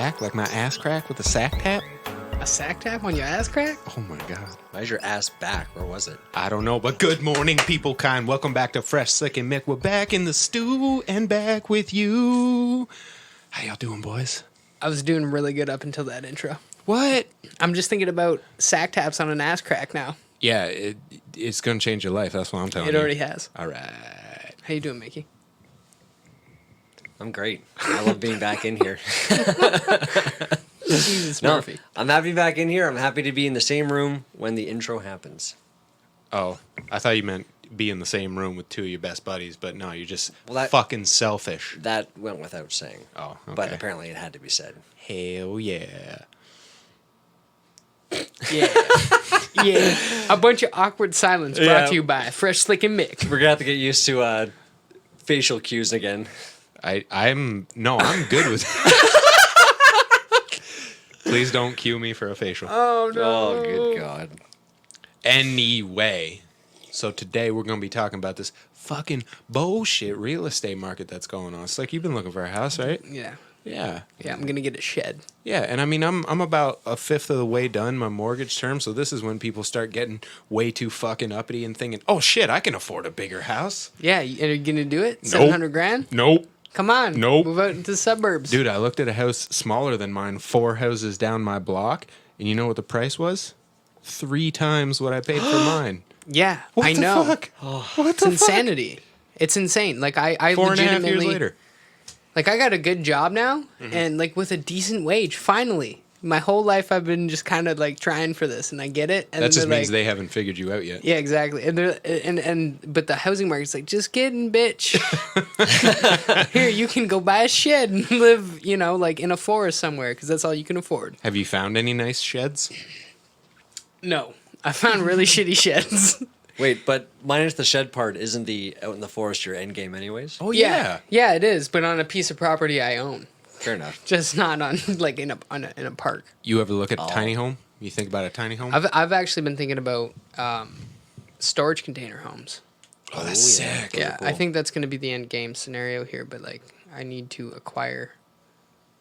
back like my ass crack with a sack tap? A sack tap on your ass crack? Oh my god. Why's your ass back? Where was it? I don't know, but good morning, people kind. Welcome back to Fresh, Slick, and Mick. We're back in the stew and back with you. How y'all doing, boys? I was doing really good up until that intro. What? I'm just thinking about sack taps on an ass crack now. Yeah, it's going to change your life. That's what I'm telling you. It already has. All right. How you doing, Mickey? I'm great. I love being back in here. Jesus, No, Murphy. I'm happy back in here. I'm happy to be in the same room when the intro happens. Oh, I thought you meant be in the same room with two of your best buddies, but no, you're just Well, fucking selfish. That went without saying. Oh, okay. But apparently it had to be said. Hell yeah. Yeah. Yeah. A bunch of awkward silence brought Yeah. to you by Fresh, Slick, and Mick. We're going to have to get used to facial cues again. I'm good with Please don't cue me for a facial. Oh, no. Oh, good God. Anyway, so today we're going to be talking about this fucking bullshit real estate market that's going on. It's like you've been looking for a house, right? Yeah. Yeah. Yeah, I'm going to get a shed. Yeah, and I mean, I'm about a fifth of the way done my mortgage term, so this is when people start getting way too fucking uppity and thinking, oh shit, I can afford a bigger house. Yeah, and are you going to do it? Nope. 700 grand? Nope. Come on. Nope. Move out into the suburbs. Dude, I looked at a house smaller than mine, 4 houses down my block, and you know what the price was? 3 times what I paid for mine. Yeah, What I the know. fuck? What It's the insanity. It's insane. Like, I 4.5 legitimately... years later. Like, I got a good job now, and, like, with a decent wage, finally. My whole life I've been just kind of, like, trying for this, and I get it. And That just they're means like, they haven't figured you out yet. Yeah, exactly. And but the housing market's like, just kidding, bitch. Here, you can go buy a shed and live, you know, like, in a forest somewhere, because that's all you can afford. Have you found any nice sheds? No. I found really shitty sheds. Wait, but minus the shed part, isn't the out in the forest your end game anyways? Oh, Yeah, it is, but on a piece of property I own. Fair enough. Just not on, like, in a park. You ever look at a tiny home? You think about a tiny home? I've actually been thinking about storage container homes. Oh, that's yeah. sick. Yeah, cool. I think that's going to be the end game scenario here, but like I need to acquire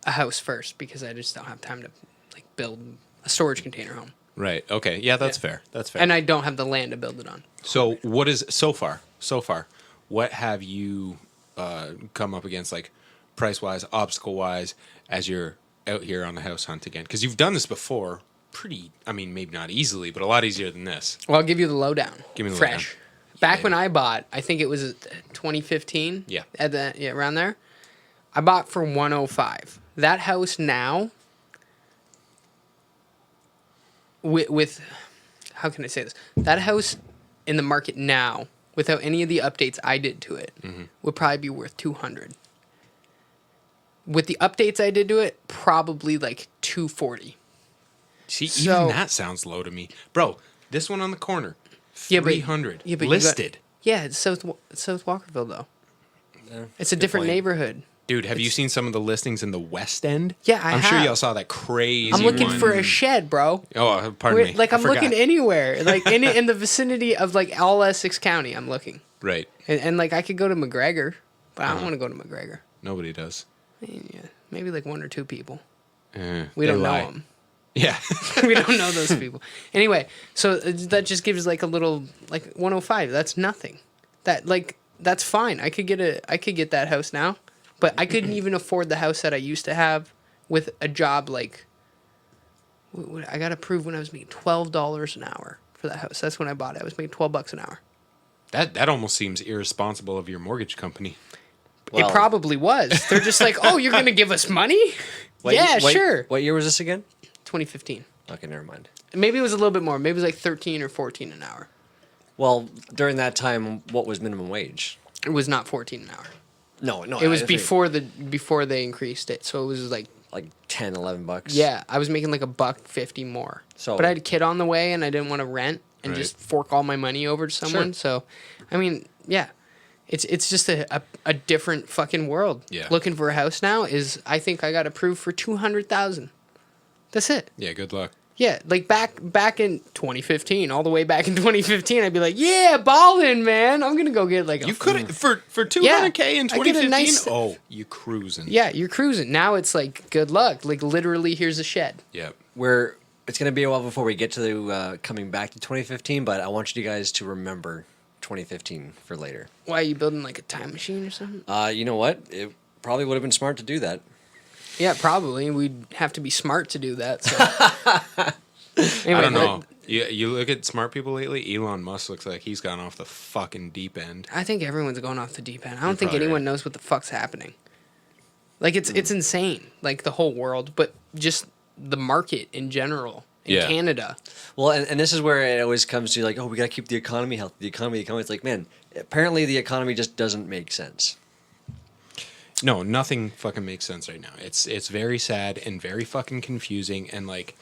a house first because I just don't have time to like build a storage container home. Right. Okay. Yeah, that's fair. That's fair. And I don't have the land to build it on. So what is so far? What have you come up against, like price wise, obstacle wise, as you're out here on the house hunt again? Because you've done this before, pretty. I mean, maybe not easily, but a lot easier than this. Well, I'll give you the lowdown. Give me the fresh. lowdown. Back Yeah. when I bought, I think it was 2015. Yeah. Around there. I bought for 105. That house now with how can I say this? That house in the market now, without any of the updates I did to it, would probably be worth 200. With the updates I did to it, probably like 240. See, So- even that sounds low to me, bro. This one on the corner, Yeah, but- 300 yeah, but you listed. Yeah, it's South Walkerville though. Yeah, It's a different point. neighborhood. Dude, have you seen some of the listings in the West End? Yeah, I'm have. sure y'all saw that crazy I'm looking one. for a shed, bro. Oh, pardon me. Like I I'm looking forgot. anywhere, like in the vicinity of like all Essex County. I'm looking, Right. and like I could go to McGregor, but I don't want to go to McGregor. Nobody does. I mean, yeah, maybe like 1 or 2 people. We They don't lie. know them. Yeah. We don't know those people. Anyway, so that just gives like a little like 105. That's nothing. That's fine. I could get that house now, but I couldn't even afford the house that I used to have with a job like. I got approved when I was making $12 an hour for that house. That's when I bought it. I was making $12 an hour. That almost seems irresponsible of your mortgage company. Well- It probably was. They're just like, oh, you're gonna give us money? Sure. What year was this again? 2015. Okay, never mind. Maybe it was a little bit more. Maybe it was like 13 or 14 an hour. Well, during that time, what was minimum wage? It was not 14 an hour. No. It was I think before they increased it, so it was like like 10, 11 bucks. yeah, I was making like $1.50 more. So- but I had a kid on the way, and I didn't want to rent and Right. just fork all my money over to someone. Sure. So, I mean, yeah, it's just a different fucking world. Yeah. Looking for a house now is I think I got approved for $200,000. That's it. Yeah, good luck. Yeah, like back in 2015, all the way back in 2015, I'd be like, yeah, ballin', man. I'm gonna go get like a. You could for $200K in I get a 2015. nice- Oh, you cruising? Yeah, you're cruising. Now it's like good luck. Like literally, here's a shed. Yeah. Where it's going to be a while before we get to coming back to 2015, but I want you guys to remember 2015 for later. Why are you building like a time machine or something? You know what? It probably would have been smart to do that. Yeah, probably. We'd have to be smart to do that. So. I Anyway, don't know. You look at smart people lately. Elon Musk looks like he's gone off the fucking deep end. I think everyone's going off the deep end. I don't You're think probably anyone right. knows what the fuck's happening. Like it's insane. Like the whole world, but just the market in general in Yeah. Canada. Well, and this is where it always comes to like, oh, we got to keep the economy healthy. The economy. It's like, man, apparently the economy just doesn't make sense. No, nothing fucking makes sense right now. It's very sad and very fucking confusing, and like,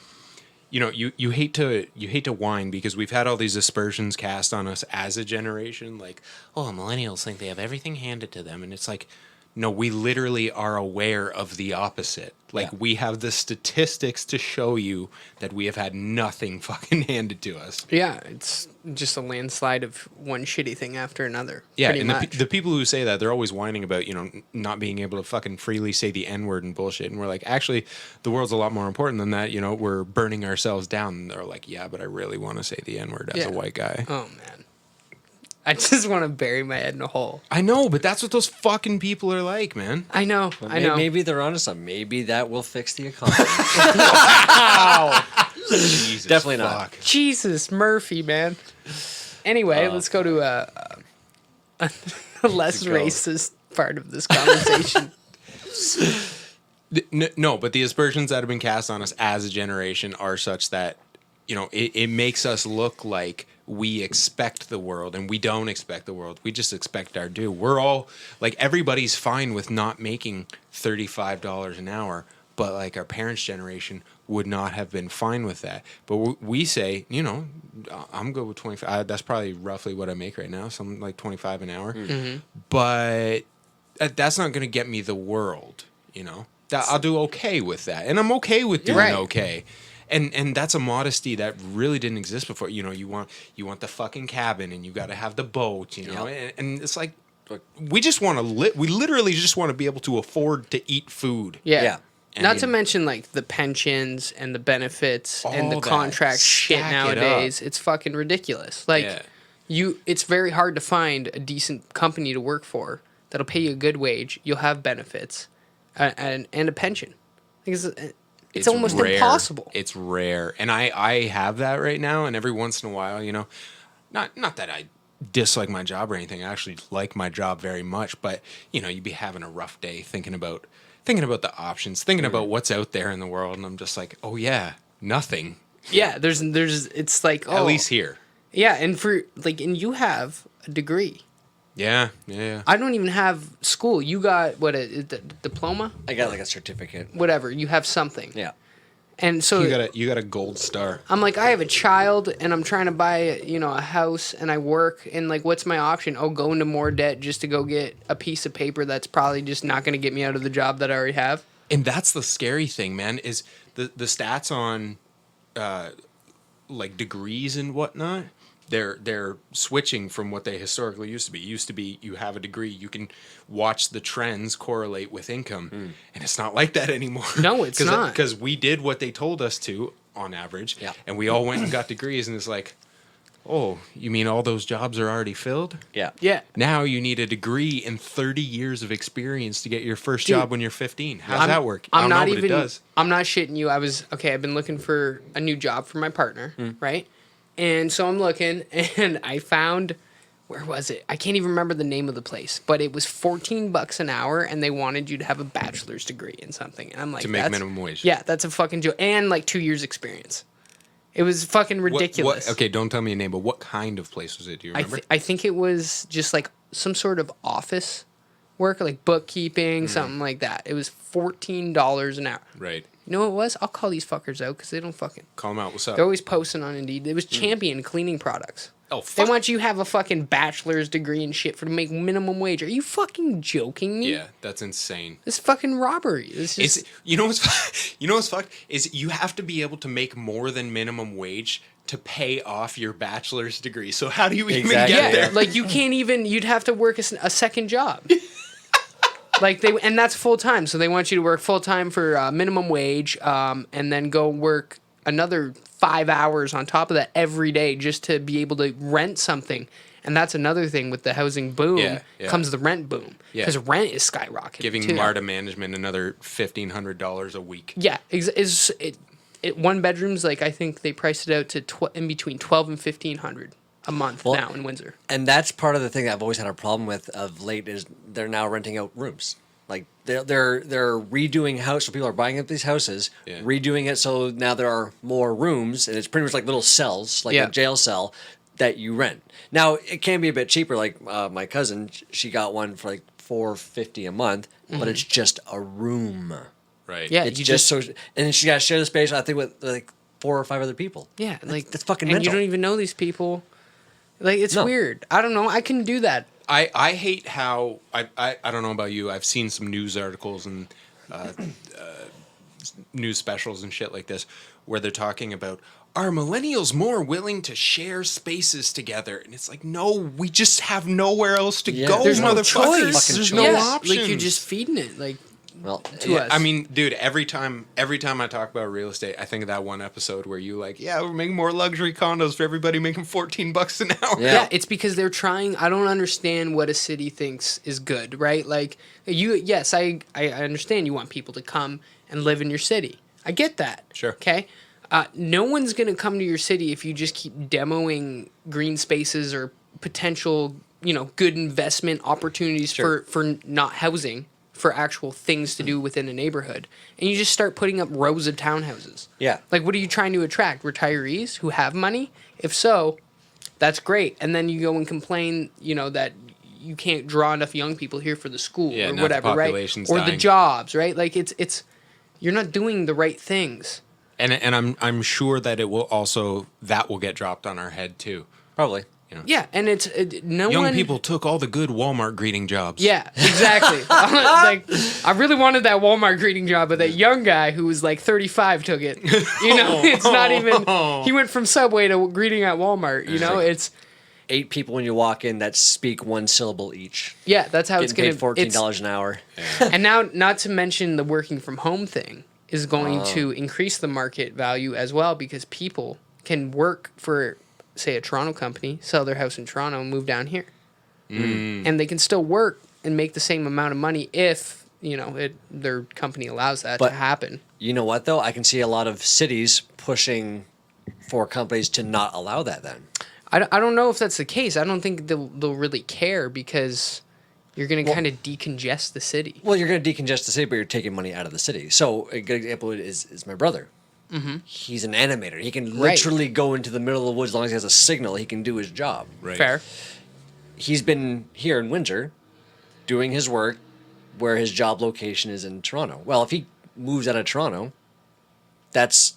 you know, you hate to whine because we've had all these aspersions cast on us as a generation, like, oh, millennials think they have everything handed to them, and it's like, no, we literally are aware of the opposite. Like, Yeah. we have the statistics to show you that we have had nothing fucking handed to us. Yeah, it's just a landslide of one shitty thing after another. Yeah, pretty and much. the people who say that, they're always whining about, you know, not being able to fucking freely say the N-word and bullshit. And we're like, actually, the world's a lot more important than that. You know, we're burning ourselves down. And they're like, yeah, but I really want to say the N-word as Yeah. a white guy. Oh man, I just want to bury my head in a hole. I know, but that's what those fucking people are like, man. I know. Well, I know. Maybe they're onto something. Maybe that will fix the economy. Jesus Definitely not. fuck. Jesus Murphy, man. Anyway, let's go to a less go. racist part of this conversation. No, but the aspersions that have been cast on us as a generation are such that, you know, it makes us look like we expect the world, and we don't expect the world. We just expect our due. We're all like, everybody's fine with not making $35 an hour, but like our parents' generation would not have been fine with that. But we say, you know, I'm good with 25. That's probably roughly what I make right now, something like 25 an hour. Mm-hmm. But that's not going to get me the world, you know. I'll do okay with that, and I'm okay with doing Right. okay. And that's a modesty that really didn't exist before. You know, you want the fucking cabin, and you got to have the boat, you know. Yep. And it's like, we just want to we literally just want to be able to afford to eat food. Yeah. Yeah. Not And- to mention like the pensions and the benefits and the All that. contract shit Stack it nowadays. It's fucking ridiculous. Like Yeah. it's very hard to find a decent company to work for that'll pay you a good wage. You'll have benefits and a pension. Because it's almost rare. impossible. It's rare, and I have that right now. And every once in a while, you know, not that I dislike my job or anything. I actually like my job very much. But you know, you'd be having a rough day thinking about the options, thinking about what's out there in the world, and I'm just like, oh yeah, nothing. Yeah, there's it's like At least here. Yeah, and and you have a degree. Yeah. I don't even have school. You got what a diploma? I got like a certificate. Whatever. You have something. Yeah. And so You got a gold star. I'm like, I have a child and I'm trying to buy, you know, a house and I work and like, what's my option? Oh, go into more debt just to go get a piece of paper that's probably just not going to get me out of the job that I already have. And that's the scary thing, man, is the stats on like degrees and whatnot. They're switching from what they historically used to be. It used to be you have a degree, you can watch the trends correlate with income, and it's not like that anymore. No, it's not. Because we did what they told us to on average, Yeah. and we all went and got degrees, and it's like, oh, you mean all those jobs are already filled? Yeah. Yeah. Now you need a degree and 30 years of experience to get your first Dude, job when you're 15. How's I'm- that work? I'm I don't not know, but even. it does. I'm not shitting you. I've been looking for a new job for my partner, right? And so I'm looking, and I found, where was it? I can't even remember the name of the place, but it was $14 an hour, and they wanted you to have a bachelor's degree in something. And I'm like, To make that's- minimum wage. Yeah, that's a fucking joke, and like 2 years experience. It was fucking ridiculous. Okay, don't tell me a name, but what kind of place was it? Do you remember? I think it was just like some sort of office work, like bookkeeping, something like that. It was $14 an hour. Right. You know what it was? I'll call these fuckers out because they don't fucking. Call them out. What's up? They're always posting on Indeed. It was Champion cleaning products. Oh, They fuck. want you to have a fucking bachelor's degree and shit for to make minimum wage. Are you fucking joking me? Yeah, that's insane. This is fucking robbery. This is It's you know what's you know what's fucked is you have to be able to make more than minimum wage to pay off your bachelor's degree. So how do you even Exactly. get yeah, there? like you can't even. You'd have to work a second job. Like and that's full time. So they want you to work full time for minimum wage, and then go work another 5 hours on top of that every day just to be able to rent something. And that's another thing with the housing boom. Yeah, yeah. Comes the rent boom Yeah. because rent is skyrocketing. Giving too. MARTA management another $1,500 a week. Yeah, it one bedrooms like I think they priced it out to in between 12 and 1,500 a month Well, now in Windsor. And that's part of the thing that I've always had a problem with of late is they're now renting out rooms. Like they're redoing house, so people are buying up these houses, Yeah. redoing it so now there are more rooms, and it's pretty much like little cells, like Yeah. a jail cell that you rent. Now it can be a bit cheaper. Like my cousin, she got one for like $450 a month, but it's just a room. Right. Yeah, It's you just so, and then she got to share the space. I think with like 4 or 5 other people. Yeah, that's fucking and mental. you don't even know these people. Like it's No. weird. I don't know. I can do that. I hate how I don't know about you. I've seen some news articles and news specials and shit like this where they're talking about are millennials more willing to share spaces together? And it's like, no, we just have nowhere else to Yeah, go, there's no motherfuckers. choice. There's Fucking no choice. options. Like you're just feeding it. Like Well, to Yeah, us. I mean, dude, every time I talk about real estate, I think of that one episode where you like, yeah, we're making more luxury condos for everybody making $14 an hour. Yeah. Yeah, it's because they're trying. I don't understand what a city thinks is good, right? Like you, yes, I understand you want people to come and live in your city. I get that. Sure. Okay. No one's gonna come to your city if you just keep demoing green spaces or potential, good investment opportunities Sure. for not housing, for actual things to do within a neighborhood, and you just start putting up rows of townhouses. Yeah. Like, what are you trying to attract? Retirees who have money? If so, that's great. And then you go and complain, that you can't draw enough young people here for the school Yeah, or now the whatever, right? population's Or the dying. jobs, right? Like it's you're not doing the right things. And I'm sure that that will get dropped on our head too. probably. Yeah, and it's no Young one. people took all the good Walmart greeting jobs. Yeah, exactly. Like, I really wanted that Walmart greeting job, but that young guy who was like 35 took it. It's not even. He went from Subway to greeting at Walmart. It's 8 people when you walk in that speak 1 syllable each. yeah. That's how Getting it's gonna. paid it's- $14 an hour. And now, not to mention the working from home thing is going to increase the market value as well because people can work for, say, a Toronto company, sell their house in Toronto, and move down here, and they can still work and make the same amount of money if their company allows that But- to happen. You know what though? I can see a lot of cities pushing for companies to not allow that. Then I don't know if that's the case. I don't think they'll really care because you're going to kind of decongest the city. well, you're going to decongest the city, but you're taking money out of the city. So a good example is my brother. Mm-hmm. He's an animator. He can Right. literally go into the middle of the woods as long as he has a signal. He can do his job. Right. Fair. He's been here in Windsor doing his work where his job location is in Toronto. Well, if he moves out of Toronto, that's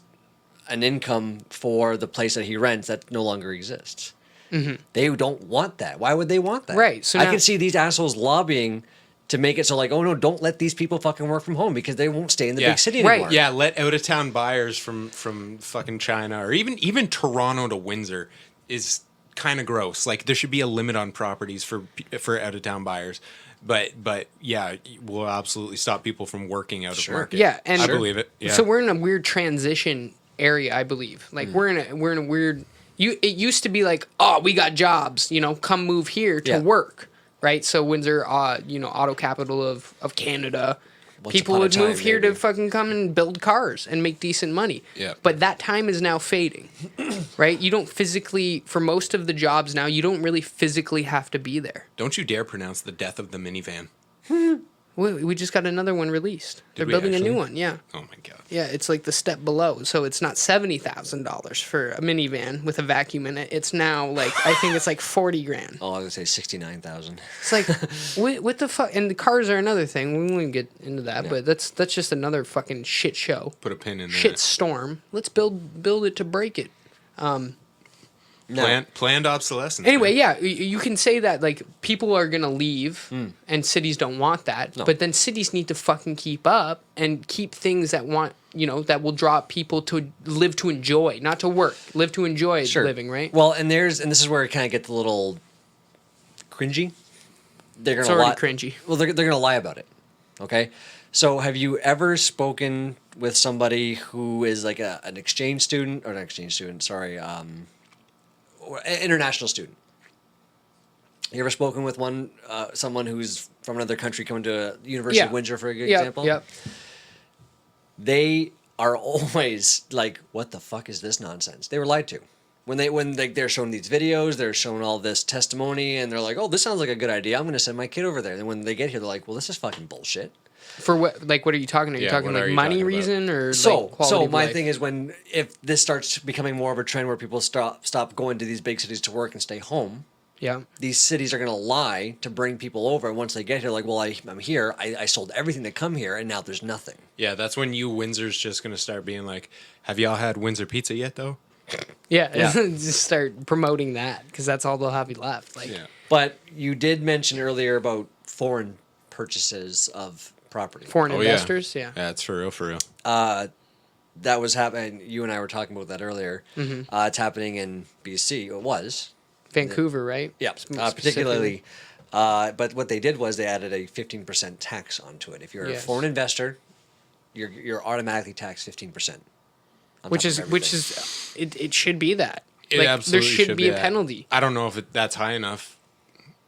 an income for the place that he rents that no longer exists. Mm-hmm. They don't want that. Why would they want that? Right, so I now- can see these assholes lobbying to make it so like, oh no, don't let these people fucking work from home because they won't stay in the Yeah. big city Right, anymore. Yeah, let out of town buyers from fucking China or even Toronto to Windsor is kind of gross. Like there should be a limit on properties for out of town buyers. But yeah, we'll absolutely stop people from working out of market. Yeah, and I believe it. Yeah. So we're in a weird transition area, I believe. Like we're in a weird. It used to be like, oh, we got jobs. Come move here to Yeah. work, right? So Windsor, auto capital of Canada. Once People upon a would move time, here to maybe. fucking come and build cars and make decent money. Yeah. But that time is now fading, right? You don't physically, for most of the jobs now, you don't really physically have to be there. Don't you dare pronounce the death of the minivan. We just got another one released. They're we building a new actually? one, yeah. Oh my god. Yeah, it's like the step below. So it's not $70,000 for a minivan with a vacuum in it. It's now like I think it's like 40 grand. Oh, I was gonna say 69,000. It's like what the fuck? And the cars are another thing. We won't get into that, but that's just another fucking shit show. Put a pin in there. Shit storm. Let's build it to break it. No. Planned obsolescence. Anyway, man. yeah, you can say that like people are gonna leave, and cities don't want that. No. But then cities need to fucking keep up and keep things that that will draw people to live to enjoy, not to work, live to enjoy living. Right? Well, and this is where it kind of gets a little cringy. They're It's gonna already cringy. Well, they're gonna lie about it. Okay. So, have you ever spoken with somebody who is like an exchange student or an exchange student? Sorry, or an international student. You ever spoken with someone who's from another country coming to University of Windsor, for example? Yep. They are always like, "What the fuck is this nonsense?" They were lied to. When they're showing these videos, they're showing all this testimony, and they're like, "Oh, this sounds like a good idea. I'm going to send my kid over there." And when they get here, they're like, "Well, this is fucking bullshit." For what? Like, what are you talking? Are you Yeah, talking what like are you money talking about? reason or So, like quality of my life? thing is if this starts becoming more of a trend where people stop going to these big cities to work and stay home, Yeah. these cities are going to lie to bring people over. And once they get here, like, well, I'm here. I sold everything to come here, and now there's nothing. Yeah, that's when Windsor's just gonna start being like, "Have y'all had Windsor pizza yet, though?" Yeah. Yeah. Just start promoting that because that's all they'll have you left. Like, Yeah. But you did mention earlier about foreign purchases of property. foreign Oh, investors. Yeah. Yeah, it's for real, for real. That was happening. You and I were talking about that earlier. It's happening in BC. It was. Vancouver, right? Yeah, Specifically. particularly. But what they did was they added a 15% tax onto it. If you're a Yes. foreign investor, you're automatically taxed 15%. Which is it should be that. It Like, absolutely there should be a that. penalty. I don't know if that's high enough.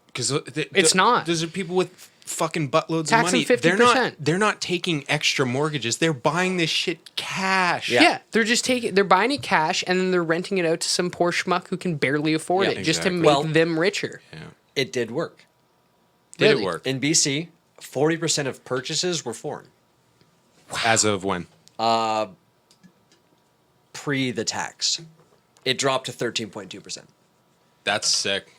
Because It's not. Those are people with fucking buttloads Tax of money. them 50%. They're not taking extra mortgages. They're buying this shit cash. Yeah. they're buying it cash and then they're renting it out to some poor schmuck who can barely afford Yeah, it just to exactly. make Well- them richer. Yeah. It did work. Did Really? it work? In BC, 40% of purchases were foreign. As of when? Pre the tax. It dropped to 13.2%. That's sick.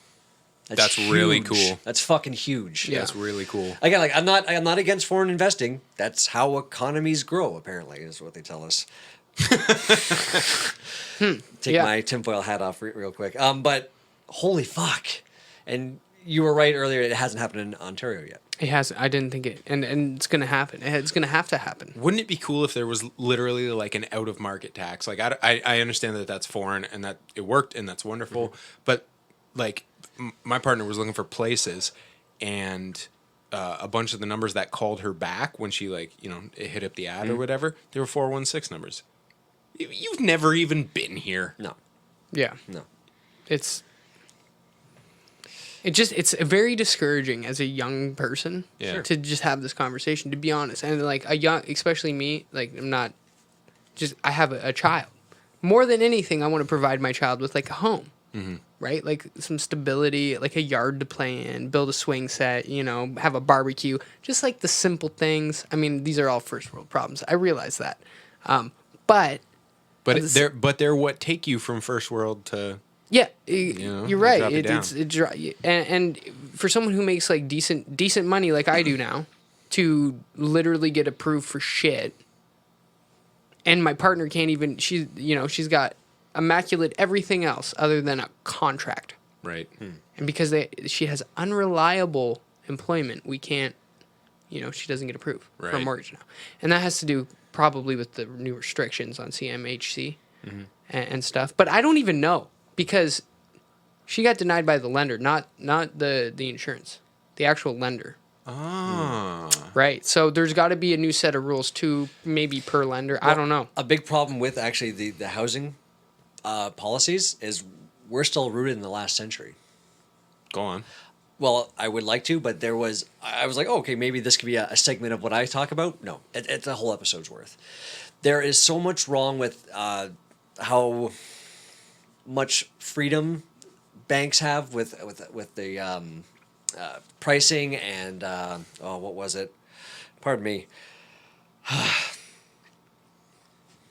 That's really huge. cool. That's fucking huge. Yeah. That's really cool. Again, like I'm not against foreign investing. That's how economies grow. Apparently, is what they tell us. Take Yeah. my tinfoil hat off real quick. But holy fuck! And you were right earlier. It hasn't happened in Ontario yet. It hasn't. I didn't think it. And it's going to happen. It's going to have to happen. Wouldn't it be cool if there was literally like an out of market tax? Like I understand that that's foreign and that it worked and that's wonderful, but like my partner was looking for places, and a bunch of the numbers that called her back when she it hit up the ad or whatever, they were 416 numbers. You've never even been here. No, Yeah. no. It's very discouraging as a young person Yeah. Sure. to just have this conversation, to be honest. And like especially me, like I have a child. More than anything, I want to provide my child with like a home, right? Like some stability, like a yard to play in, build a swing set, have a barbecue, just like the simple things. I mean, these are all first world problems. I realize that. But they're what take you from first world to yeah, know, you're right. drop it down. And for someone who makes like decent money like I do now, to literally get approved for shit, and my partner can't even. She's got immaculate everything else other than a contract, right. and because she has unreliable employment, we can't. She doesn't get approved for a Right. mortgage now, and that has to do probably with the new restrictions on CMHC and stuff. But I don't even know. Because she got denied by the lender, not the insurance, the actual lender. Ah. Right. So there's got to be a new set of rules too, maybe per lender. I don't know. A big problem with actually the housing policies is we're still rooted in the last century. Go on. Well, I would like to, but I was like, oh, okay, maybe this could be a segment of what I talk about. No, it's a whole episode's worth. There is so much wrong with how much freedom banks have with the pricing and what was it? Pardon me.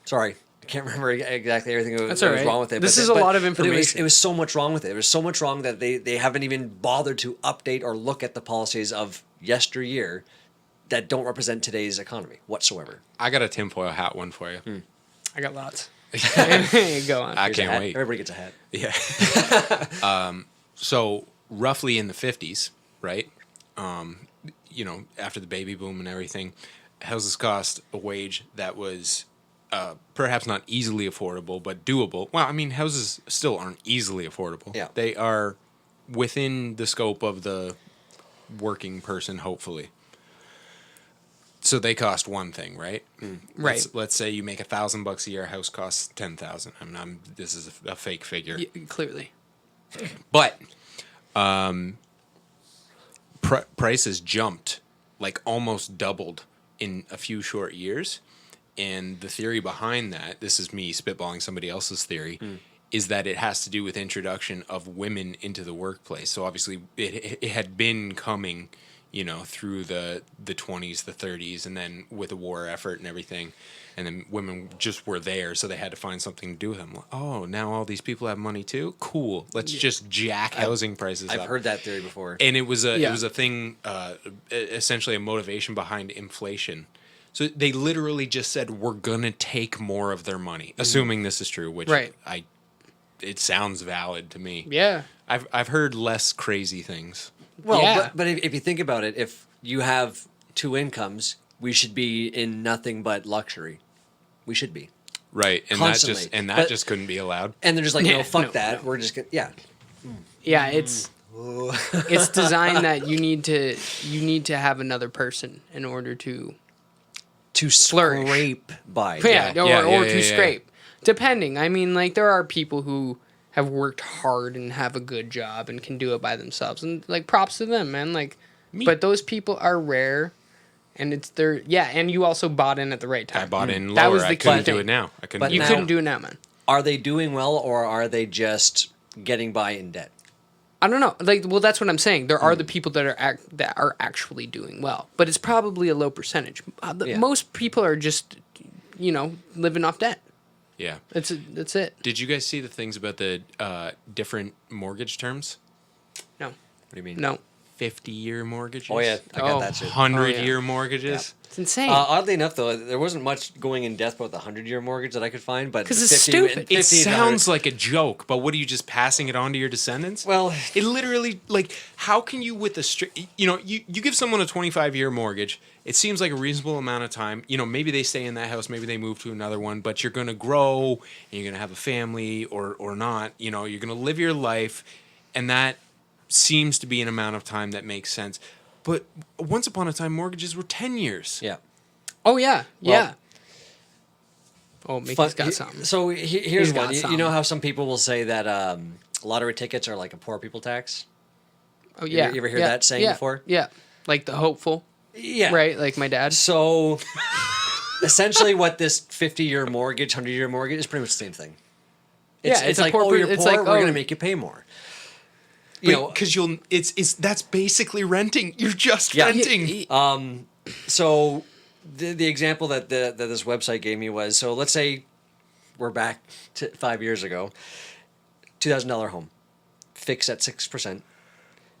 Sorry, I can't remember exactly everything that was all right. wrong with it. This but is a lot of but information. It was so much wrong with it. It was so much wrong that they haven't even bothered to update or look at the policies of yesteryear that don't represent today's economy whatsoever. I got a tinfoil hat one for you. I got lots. Go on. I Here's a can't hat. wait. Everybody gets a hat. Yeah. So roughly in the 50s, right? After the baby boom and everything, houses cost a wage that was perhaps not easily affordable, but doable. Well, I mean, houses still aren't easily affordable. Yeah. They are within the scope of the working person, hopefully. So they cost one thing, right? Right. Let's say you make $1,000 a year. A house costs 10,000. This is a fake figure, Clearly. but prices jumped, like almost doubled in a few short years. And the theory behind that, this is me spitballing somebody else's theory, is that it has to do with introduction of women into the workplace. So obviously it had been coming, through the 20s, the 30s, and then with the war effort and everything. And then women just were there, so they had to find something to do with them. Oh, now all these people have money too? Cool. Let's just jack housing prices up. I've heard that theory before. And it was a thing, essentially a motivation behind inflation. So they literally just said, we're going to take more of their money, assuming this is true, which Right. it sounds valid to me. Yeah. I've heard less crazy things. Well, Yeah. but if you think about it, if you have two incomes, we should be in nothing but luxury. We should be. Right. And Constantly. that just couldn't be allowed. And they're just like, Yeah, no, fuck no, that. no. We're just gonna, yeah. Yeah, it's designed that you need to have another person in order to To Flourish. scrape by. yeah, Yeah. or Yeah, to yeah. scrape. Depending. I mean, like there are people who have worked hard and have a good job and can do it by themselves, and like props to them, man. Like, but those people are rare, and and you also bought in at the right time. I bought in That lower. was the I key couldn't do thing. it now. I couldn't But do You it now- couldn't do it now, man. Are they doing well, or are they just getting by in debt? I don't know. Like, well, that's what I'm saying. There are the people that are actually doing well, but it's probably a low percentage. Yeah. Most people are just, living off debt. Yeah. That's it. Did you guys see the things about the different mortgage terms? No, What do you mean? no, 50-year mortgages? Oh, yeah. I got Oh. that shit. 100-year mortgages? it's insane. Oddly enough, though, there wasn't much going in depth about the 100-year mortgage that I could find, but 'Cause the it's 50 stupid. and It 50 and sounds 100 like a joke, but what are you just passing it on to your descendants? Well, it literally, like, how can you with a you give someone a 25-year mortgage, it seems like a reasonable amount of time. Maybe they stay in that house, maybe they move to another one, but you're going to grow and you're going to have a family or not. You're going to live your life, and that seems to be an amount of time that makes sense. But once upon a time, mortgages were 10 years. yeah. oh yeah, yeah. Well, Oh, Mickey's got something. So here's He's got one. You something. know how some people will say that lottery tickets are like a poor people tax? Oh yeah. you ever hear yeah, that saying yeah, before? Yeah, like the hopeful, Yeah. right? Like my dad. So essentially what this 50-year mortgage, 100-year mortgage is pretty much the same thing. Yeah, it's a like, poor oh, per- you're it's poor, like, we're oh. going to make you pay more. You know, Because it's that's basically renting. You're just Yeah. renting. So the example that this website gave me was, so let's say we're back to 5 years ago, $2,000 home, fixed at 6%.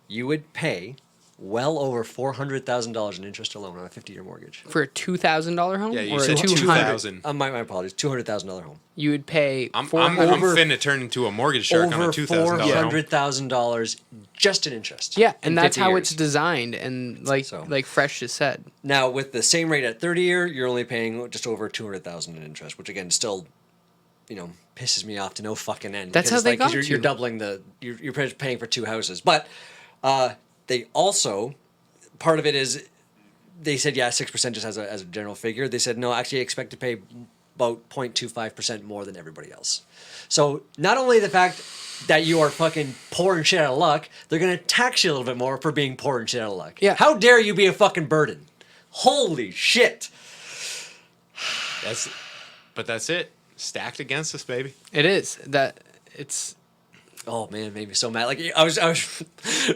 You would pay well over $400,000 in interest alone on a 50-year mortgage. For a $2,000 home, Yeah, you or said a 200, 2,000. My apologies, $200,000 home. you would pay I'm 400. finna turn into a mortgage shark on a Over $2,000 home. $400,000 just in interest. Yeah, in and that's 50 how years. it's designed, and like Fresh just said. Now, with the same rate at 30-year, you're only paying just over $200,000 in interest, which again still, pisses me off to no fucking end. That's because how they it's like, 'cause got you're, you. you're doubling you're paying for two houses. But they also, part of it is, they said 6% just as a general figure. They said no, actually expect to pay about 0.25% more than everybody else. So not only the fact that you are fucking poor and shit out of luck, they're gonna tax you a little bit more for being poor and shit out of luck. Yeah. How dare you be a fucking burden? Holy shit. But that's it. Stacked against us, baby. It is that it's Oh man, it made me so mad. Like I was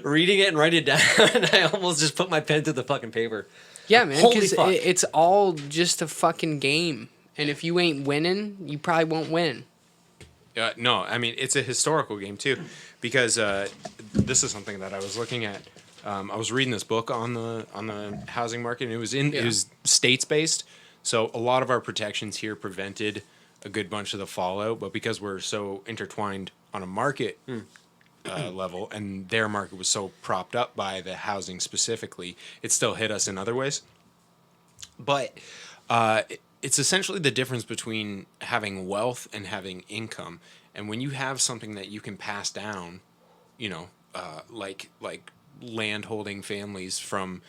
reading it and writing it down, and I almost just put my pen through the fucking paper. yeah, man. Holy Because fuck. it's all just a fucking game, and if you ain't winning, you probably won't win. No, I mean it's a historical game too, because this is something that I was looking at. I was reading this book on the housing market, and it was states based. So a lot of our protections here prevented a good bunch of the fallout, but because we're so intertwined on a market level, and their market was so propped up by the housing specifically, it still hit us in other ways. But it's essentially the difference between having wealth and having income. And when you have something that you can pass down, you know, like land holding families from,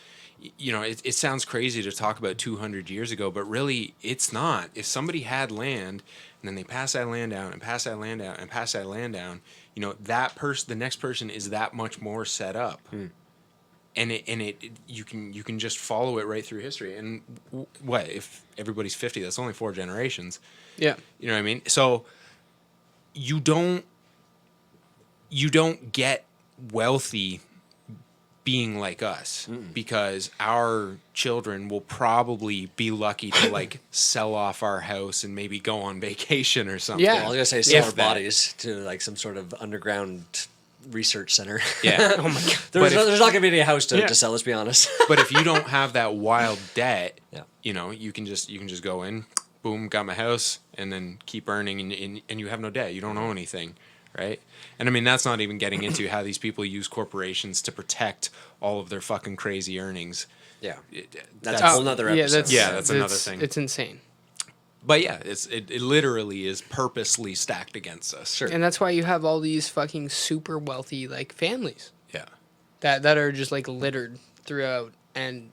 you know, it sounds crazy to talk about 200 years ago, but really it's not. If somebody had land and then they pass that land down and pass that land down and pass that land down, you know, that person, the next person is that much more set up. And you can just follow it right through history. And what if everybody's 50? That's only 4 generations. Yeah. You know what I mean? So you don't get wealthy being like us, because our children will probably be lucky to like sell off our house and maybe go on vacation or something. Yeah. I was gonna say sell If our that. bodies to like some sort of underground research center. Yeah. Oh my god. There's not gonna be any house Yeah. to sell. Let's be honest. But if you don't have that wild debt, Yeah. you know, you can just go in, boom, got my house, and then keep earning, and you have no debt. You don't owe anything, right? And I mean, that's not even getting into how these people use corporations to protect all of their fucking crazy earnings. Yeah. It- That's a whole nother episode. that's another thing. It's insane. But yeah, it literally is purposely stacked against us. Sure. And that's why you have all these fucking super wealthy like families Yeah. that are just like littered throughout, and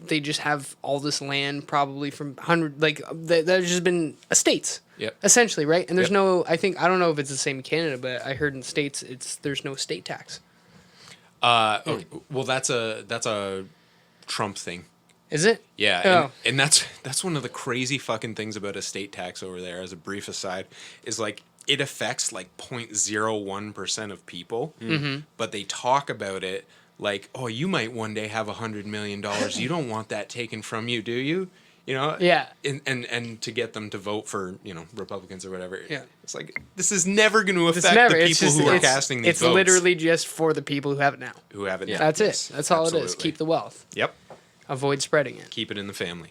they just have all this land probably from there's just been estates. Yep. Essentially, right? And there's Yep. no, I don't know if it's the same in Canada, but I heard in States there's no estate tax. Okay. Well, that's a Trump thing. Is it? Yeah, Oh. and that's one of the crazy fucking things about estate tax over there. As a brief aside, is like it affects like 0.01% of people, but they talk about it like, oh, you might one day have $100 million. You don't want that taken from you, do you? You know? Yeah. And to get them to vote for, you know, Republicans or whatever. Yeah. It's like, this is never going to It's affect never. the It's people just, who are it's, casting these it's votes. literally just for the people who have it now. Who have it. Yeah. now. That's Yes, it. That's all it is. absolutely. Keep the wealth. Yep. Avoid spreading it. Keep it in the family.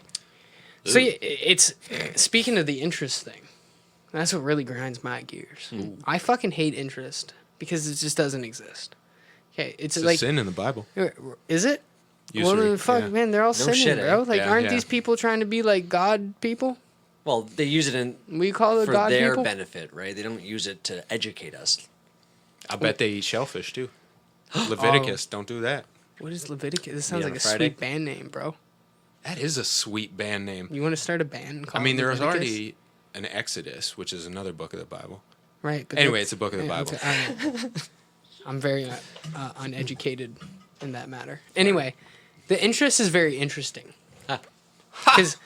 So yeah, it's speaking of the interest thing. That's what really grinds my gears. I fucking hate interest because it just doesn't exist. Okay, it's It's like a sin in the Bible. is it? Usury, Well, the fuck, yeah. man, they're all sinning, shit, bro. eh? Like, Yeah, aren't yeah. these people trying to be like God people? Well, they use it in We call it for God their people. benefit, right? They don't use it to educate us. I bet they eat shellfish too. Leviticus, don't do that. What is Leviticus? This sounds on like a a Friday? sweet band name, bro. That is a sweet band name. You want to start a band? And call I mean, it there was Leviticus? already an Exodus, which is another book of the Bible. Right. But Anyway, that's- it's a book of the yeah, Bible. I'm very uneducated in that matter. Anyway, the interest is very interesting. Because,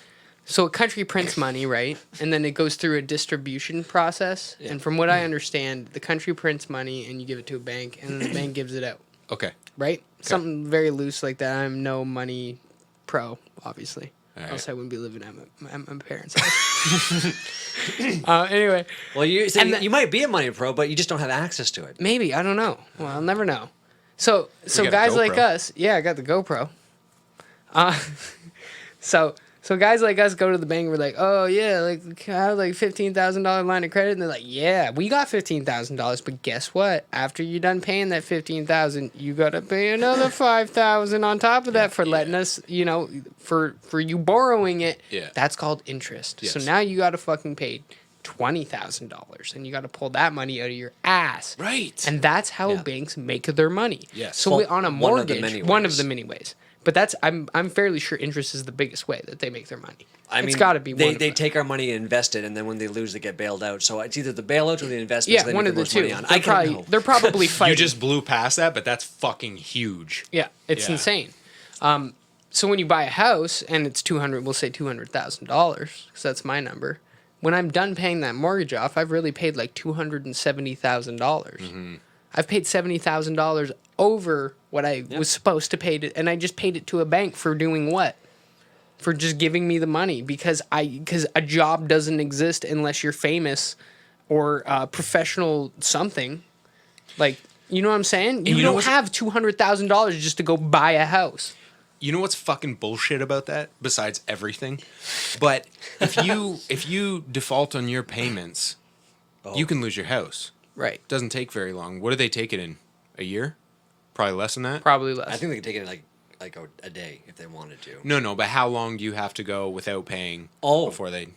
so a country prints money, right? And then it goes through a distribution process. Yeah. And from what I understand, the country prints money and you give it to a bank, and then the bank gives it out, Okay. right? Something very loose like that. I'm no money pro, obviously. All right. Else I wouldn't be living at my parents' house. Anyway, Well, And the- you might be a money pro, but you just don't have access to it. maybe, I don't know. Well, I'll never know. So got a guys like GoPro. us, yeah, I got the GoPro. So guys like us go to the bank. We're like, oh yeah, like I have like $15,000 line of credit, and they're like, yeah, we got $15,000, but guess what? After you're done paying that $15,000, you gotta pay another $5,000 on top of that for letting us, you know, for you borrowing it. Yeah. That's called interest. So Yes. now you gotta fucking pay $20,000, and you gotta pull that money out of your ass. Right. And that's how Yeah. banks make their money. Yes. So Well, on a one of the mortgage, many one of ways. the many ways. But that's I'm fairly sure interest is the biggest way that they make their money. I mean, it's got to be they one of they them. take our money and invest it, and then when they lose, they get bailed out. So it's either the bailout or the investments. Yeah, they one make of the most two. money on. They're probably, they're probably fighting. You just blew past that, but that's fucking huge. Yeah, it's Yeah. insane. So when you buy a house and it's we'll say $200,000, because that's my number. When I'm done paying that mortgage off, I've really paid like $270,000. I've paid $70,000 over what I was supposed to pay to, and I just paid it to a bank for doing what? For just giving me the money because a job doesn't exist unless you're famous or professional something. Like, you know what I'm saying? You you know don't what's- have $200,000 just to go buy a house. You know what's fucking bullshit about that? Besides everything, but if you default on your payments, you can lose your house. Right. Doesn't take very long. What do they take it in? A year? Probably less than that. Probably less. I think they could take it like a day if they wanted to. No, but how long do you have to go without paying before they?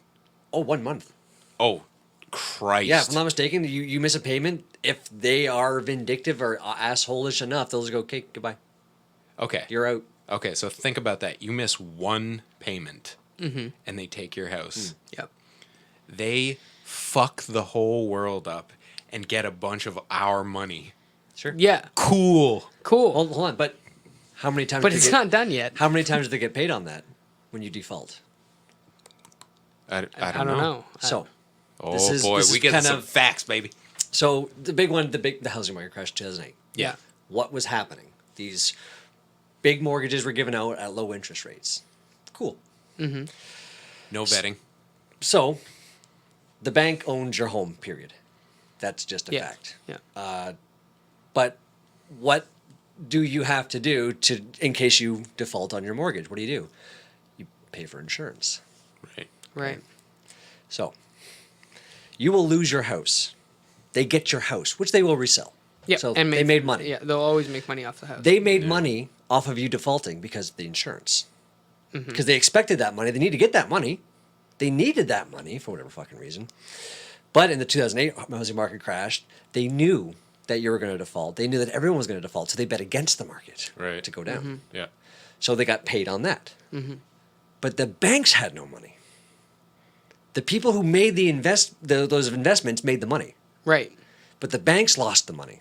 Oh, 1 month. Oh, Christ! Yeah, if I'm not mistaken, you miss a payment. If they are vindictive or assholish enough, they'll just go, okay, goodbye. Okay, You're out. okay. So think about that. You miss one payment, and they take your house. Yep. They fuck the whole world up and get a bunch of our money. Sure. Yeah. Cool. Cool. Hold on, but how many times? But do they it's get- not done yet. How many times do they get paid on that when you default? I I don't know. So, Oh This is- boy, this we is get kind some of- facts, baby. so the big one, the housing market crash 2008. Yeah. What was happening? These big mortgages were given out at low interest rates. Cool. No vetting. So, the bank owns your home. Period. That's just a Yeah. fact. Yeah. But what do you have to do in case you default on your mortgage? What do? You pay for insurance. Right. Right. So, you will lose your house. They get your house, which they will resell. Yeah. So and they made money. Yeah. They'll always make money off the house. They made money off of you defaulting because of the insurance. Because they expected that money. They need to get that money. They needed that money for whatever fucking reason. But in the 2008 housing market crash, they knew that you were going to default. They knew that everyone was going to default. So they bet against the market Right. to go down. Yeah. So they got paid on that. But the banks had no money. The people who made those investments made the money. Right. But the banks lost the money.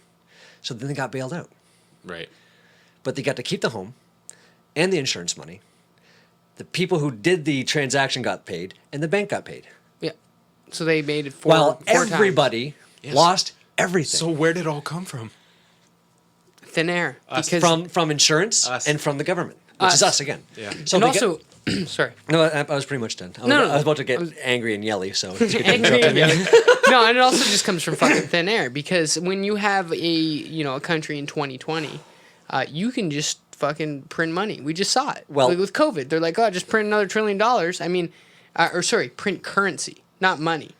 So then they got bailed out. Right. But they got to keep the home and the insurance money. The people who did the transaction got paid, and the bank got paid. Yeah. So they made it While four times. everybody Yes. lost everything. So where did it all come from? Thin air. Us. Because from insurance Us. and from the government, which is Us. us again. Yeah. So and they also, sorry. no, I was pretty much done. No, I was about to I get was- angry and yelly, so it's good to Angry interrupt and me. yelling. No, and it also just comes from fucking thin air because when you have a country in 2020, you can just fucking print money. We just saw it. Well- like with COVID, they're like, oh, just print another $1 trillion. I mean, print currency, not money.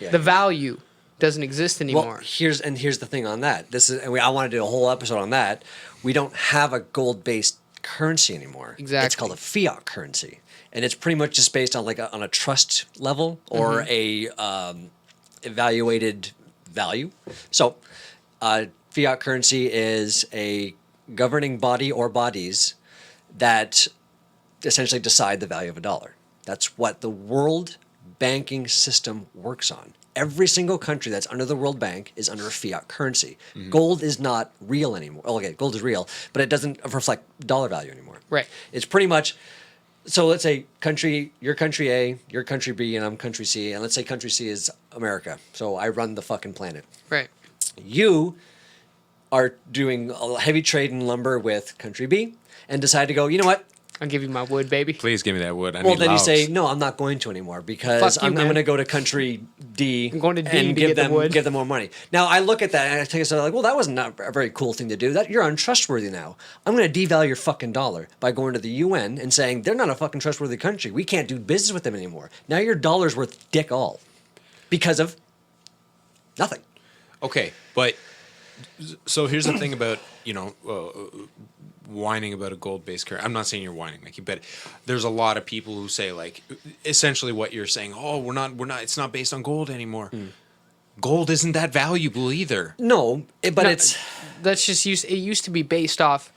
Yeah. The value doesn't exist anymore. Well, here's the thing on that. I want to do a whole episode on that. We don't have a gold-based currency anymore. Exactly. It's called a fiat currency, and it's pretty much just based on on a trust level or a evaluated value. So, fiat currency is a governing body or bodies that essentially decide the value of a dollar. That's what the world banking system works on. Every single country that's under the World Bank is under a fiat currency. Gold is not real anymore. Oh, okay, gold is real, but it doesn't reflect dollar value anymore. Right. It's pretty much, so let's say you're country A, you're country B, and I'm country C, and let's say country C is America. So I run the fucking planet. Right. You are doing a heavy trade in lumber with country B and decide to go, you know what? I'll give you my wood, baby. Please give me that wood. I Well, need then you logs. say, no, I'm not going to anymore because Fuck you, I'm man. going to go to country D I'm going to D and to give get the them wood. give them more money. Now, I look at that and I think it's like, well, that was not a very cool thing to do. That you're untrustworthy now. I'm going to devalue your fucking dollar by going to the UN and saying they're not a fucking trustworthy country. We can't do business with them anymore. Now your dollar's worth dick all because of nothing. Okay, but so here's the thing about whining about a gold-based currency. I'm not saying you're whining, Mickey, but there's a lot of people who say like, essentially what you're saying. Oh, we're not. It's not based on gold anymore. Gold isn't that valuable either. No, but No, it's That's just it used to be based off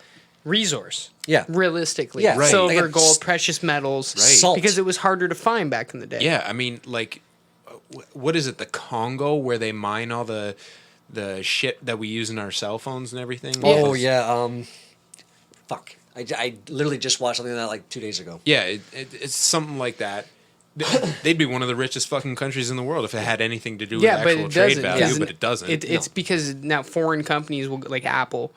resource. Yeah. Realistically. Yeah, right. Silver, Like a gold, precious metals. Right. Salt. Because it was harder to find back in the day. Yeah, I mean, like, what is it? The Congo, where they mine all the shit that we use in our cell phones and everything. Oh Because- yeah, fuck. I literally just watched something like that like 2 days ago. Yeah, it's something like that. They'd be one of the richest fucking countries in the world if it had anything to do with Yeah, but actual it trade doesn't. value, Isn't but it doesn't. It's because now foreign companies will, like Apple,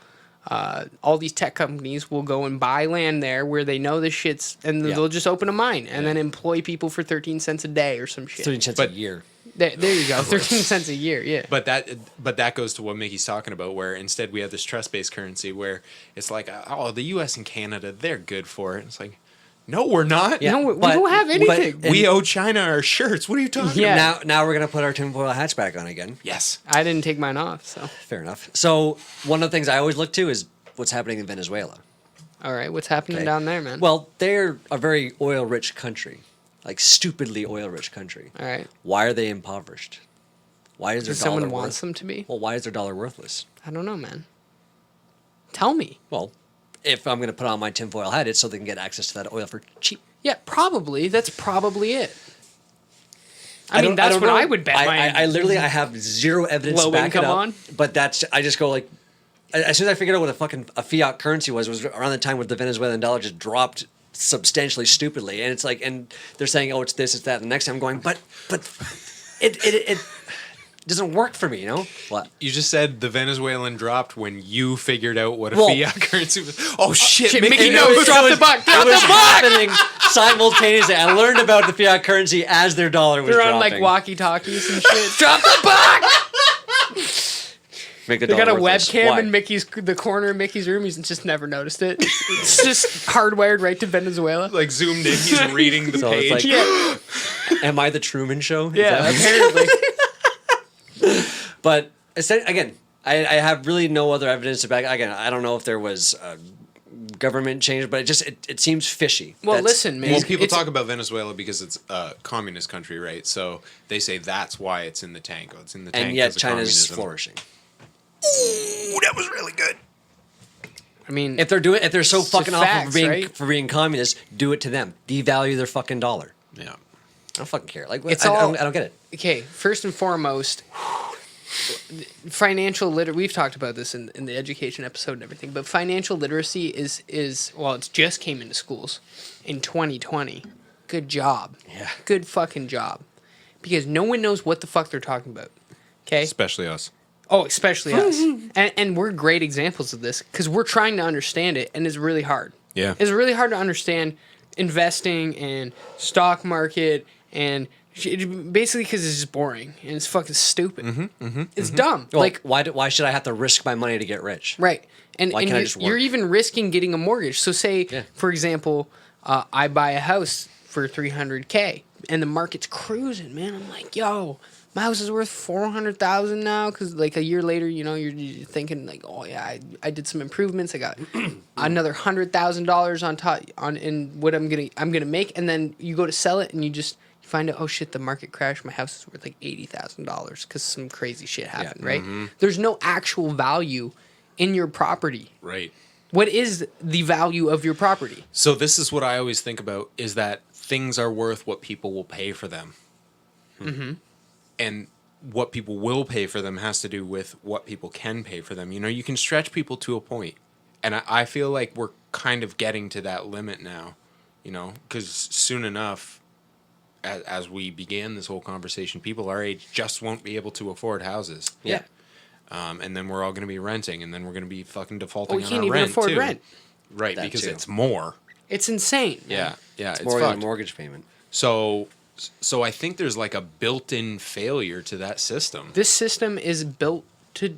all these tech companies will go and buy land there where they know the shit's, and Yeah. they'll just open a mine and then employ people for 13 cents a day or some shit. 13 cents But- a year. There you go. 13 cents a year. Yeah. But that goes to what Mickey's talking about, where instead we have this trust-based currency where it's like, oh, the U.S. and Canada, they're good for it. It's like, no, we're not. Yeah, No, we but- don't have anything. We owe China our shirts. What are you talking Yeah. about? Now we're gonna put our tinfoil hats back on again. Yes. I didn't take mine off, so. Fair enough. So one of the things I always look to is what's happening in Venezuela. All right, what's happening Okay. down there, man? Well, they're a very oil-rich country, like stupidly oil-rich country. all right. Why are they impoverished? Why is their Because dollar someone wants worth? them to be? Well, why is their dollar worthless? I don't know, man. Tell me. Well, if I'm going to put on my tinfoil hat, it's so they can get access to that oil for cheap. Yeah, probably. That's probably it. I mean, don't- that's don't what know. I would bet. I literally I have zero evidence Low to back income it up. on? But I just go like, as soon as I figured out what a fiat currency was around the time where the Venezuelan dollar just dropped substantially stupidly, and it's like, and they're saying, oh, it's this, it's that. And the next time I'm going, but it doesn't work for me, you know? What? You just said the Venezuelan dropped when you figured out what a Well- fiat currency was. Oh, shit. Shit, Mickey Mickey knows. knows. Drop the buck. Drop It was the buck. happening simultaneously. I learned about the fiat currency as their dollar was They're on dropping. like walkie-talkies and shit. Drop the buck. Make the They got a dollar worthless. webcam Why? in the corner of Mickey's room. He's just never noticed it. It's just hardwired right to Venezuela. Like zoomed in, he's reading the So it's page. like, Yeah, am I the Truman Show? Is yeah. that- Apparently, But again, I have really no other evidence to back. Again, I don't know if there was government change, but it seems fishy. well, That's- listen, man. Well, people it's- talk about Venezuela because it's a communist country, right? So they say that's why it's in the tank. Oh, it's in the tank. and yet 'cause of China's communism. flourishing. Ooh, that was really good. I mean, If they're so It's fucking just awful facts, right? for being communist, do it to them. Devalue their fucking dollar. Yeah. I don't fucking care. Like It's I all- don't get it. okay, first and foremost, financial literacy. We've talked about this in the education episode and everything, but financial literacy is well, it's just came into schools in 2020. Good job. Yeah. Good fucking job. Because no one knows what the fuck they're talking about. Okay? Especially us. Oh, especially us. And we're great examples of this because we're trying to understand it, and it's really hard. Yeah. It's really hard to understand investing and stock market and basically because it's just boring and it's fucking stupid. It's dumb. Well, like, why should I have to risk my money to get rich? right. And, Why and can't I you're, just you're work? even risking getting a mortgage. So say, Yeah. for example, I buy a house for $300K and the market's cruising, man. I'm like, yo, my house is worth $400,000 now because like a year later, you know, you're thinking like, oh yeah, I did some improvements. I got another $100,000 on top in what I'm gonna make, and then you go to sell it and you find out, oh shit, the market crashed. My house is worth like $80,000 because some crazy shit happened. Right? There's no actual value in your property. Right. What is the value of your property? So this is what I always think about is that things are worth what people will pay for them. And what people will pay for them has to do with what people can pay for them. You know, you can stretch people to a point. And I feel like we're kind of getting to that limit now, you know, because soon enough, as we began this whole conversation, people our age just won't be able to afford houses. Yeah. And then we're all going to be renting, and then we're going to be fucking defaulting Oh, we on can't our even rent, afford too. rent. Right, That because too. it's more. It's insane. Yeah, yeah, it's More than a fucked. mortgage payment. So I think there's like a built-in failure to that system. This system is built to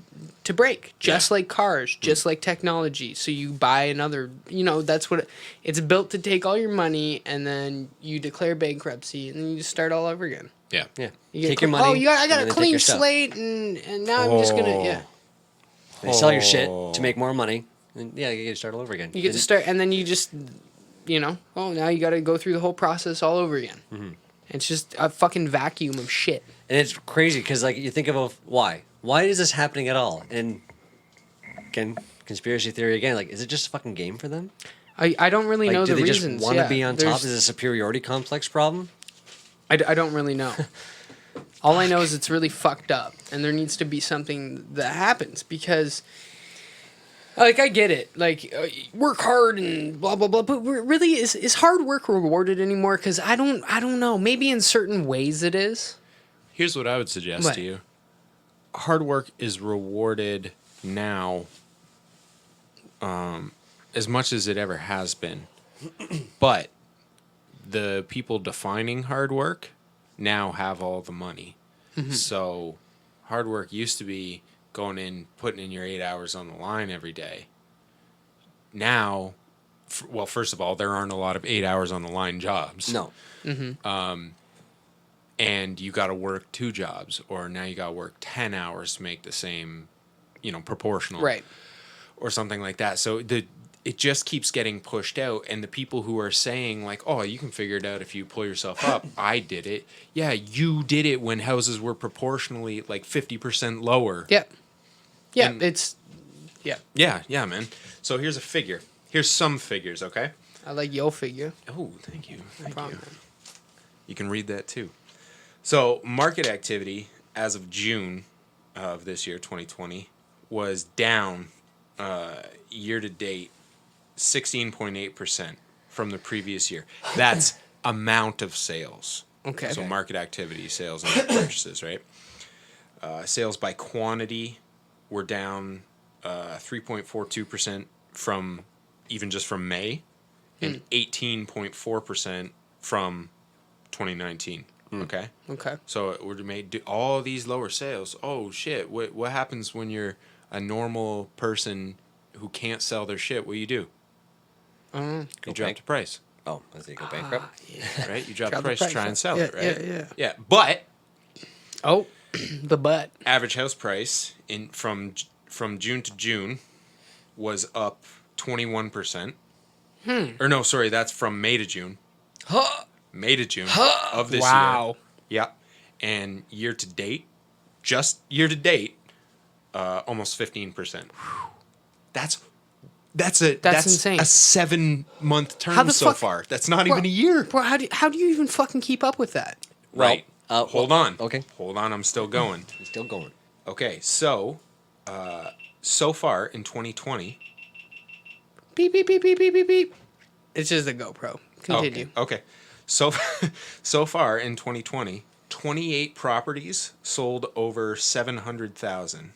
break, just Yeah. like cars, just like technology. So you buy another, you know, that's what it's built to take all your money and then you declare bankruptcy and then you just start all over again. Yeah. Yeah. You get Take your cl- money. Oh, I got and a then take clean your stuff. slate and now I'm just gonna yeah. They sell your shit to make more money. And yeah, you get to start all over again. You get to start and then you just, you know, oh now you got to go through the whole process all over again. It's just a fucking vacuum of shit. And it's crazy because like you think of why? Why is this happening at all? And again, conspiracy theory again. Like, is it just a fucking game for them? I don't really Like, know do the they reasons. just want to Yeah, be on top? there's- Is it a superiority complex problem? I don't really know. All I know is it's really fucked up, and there needs to be something that happens because, like, I get it, like, work hard and blah blah blah, but really, is hard work rewarded anymore? Because I don't know. Maybe in certain ways it is. Here's what I would suggest What? to you. Hard work is rewarded now as much as it ever has been. But the people defining hard work now have all the money. So hard work used to be going in, putting in your 8 hours on the line every day. Now, well, first of all, there aren't a lot of 8 hours on the line jobs. No. And you got to work 2 jobs, or now you got to work 10 hours to make the same, proportional. Right. Or something like that. So it just keeps getting pushed out. And the people who are saying, like, oh, you can figure it out if you pull yourself up. I did it. Yeah, you did it when houses were proportionally like 50% lower. Yep. Yeah, And- it's... Yeah. Yeah, man. So here's a figure. Here's some figures, okay? I like your figure. Oh, thank you. No Thank problem, you. man. You can read that too. So market activity as of June of this year, 2020, was down year to date 16.8% from the previous year. That's amount of sales. Okay. So market activity, sales and purchases, right? Sales by quantity were down 3.42% from even just from May, and 18.4% from 2019. Okay. Okay. So it would made all these lower sales. Oh shit! What happens when you're a normal person who can't sell their shit? What do? You Go drop bank- the price, Oh, as they go bankrupt. right? You drop the Drop the price to price, try yeah. and sell Yeah, it, right? yeah. But Oh, the butt. average house price from June to June was up 21%. Or no, sorry, that's from May to June. May to June of this year. Wow. Yeah. And year to date, just year to date, almost 15%. That's insane. a 7-month term How the so fuck- far. That's not Bro, even a year. Bro, how do you even fucking keep up with that? Right. Well, Hold on. okay. Hold on. I'm still going. He's still going. Okay. So, so far in 2020. Beep, beep, beep, beep, beep, beep, beep. It's just a GoPro. Continue. Okay. So far in 2020, 28 properties sold over 700,000.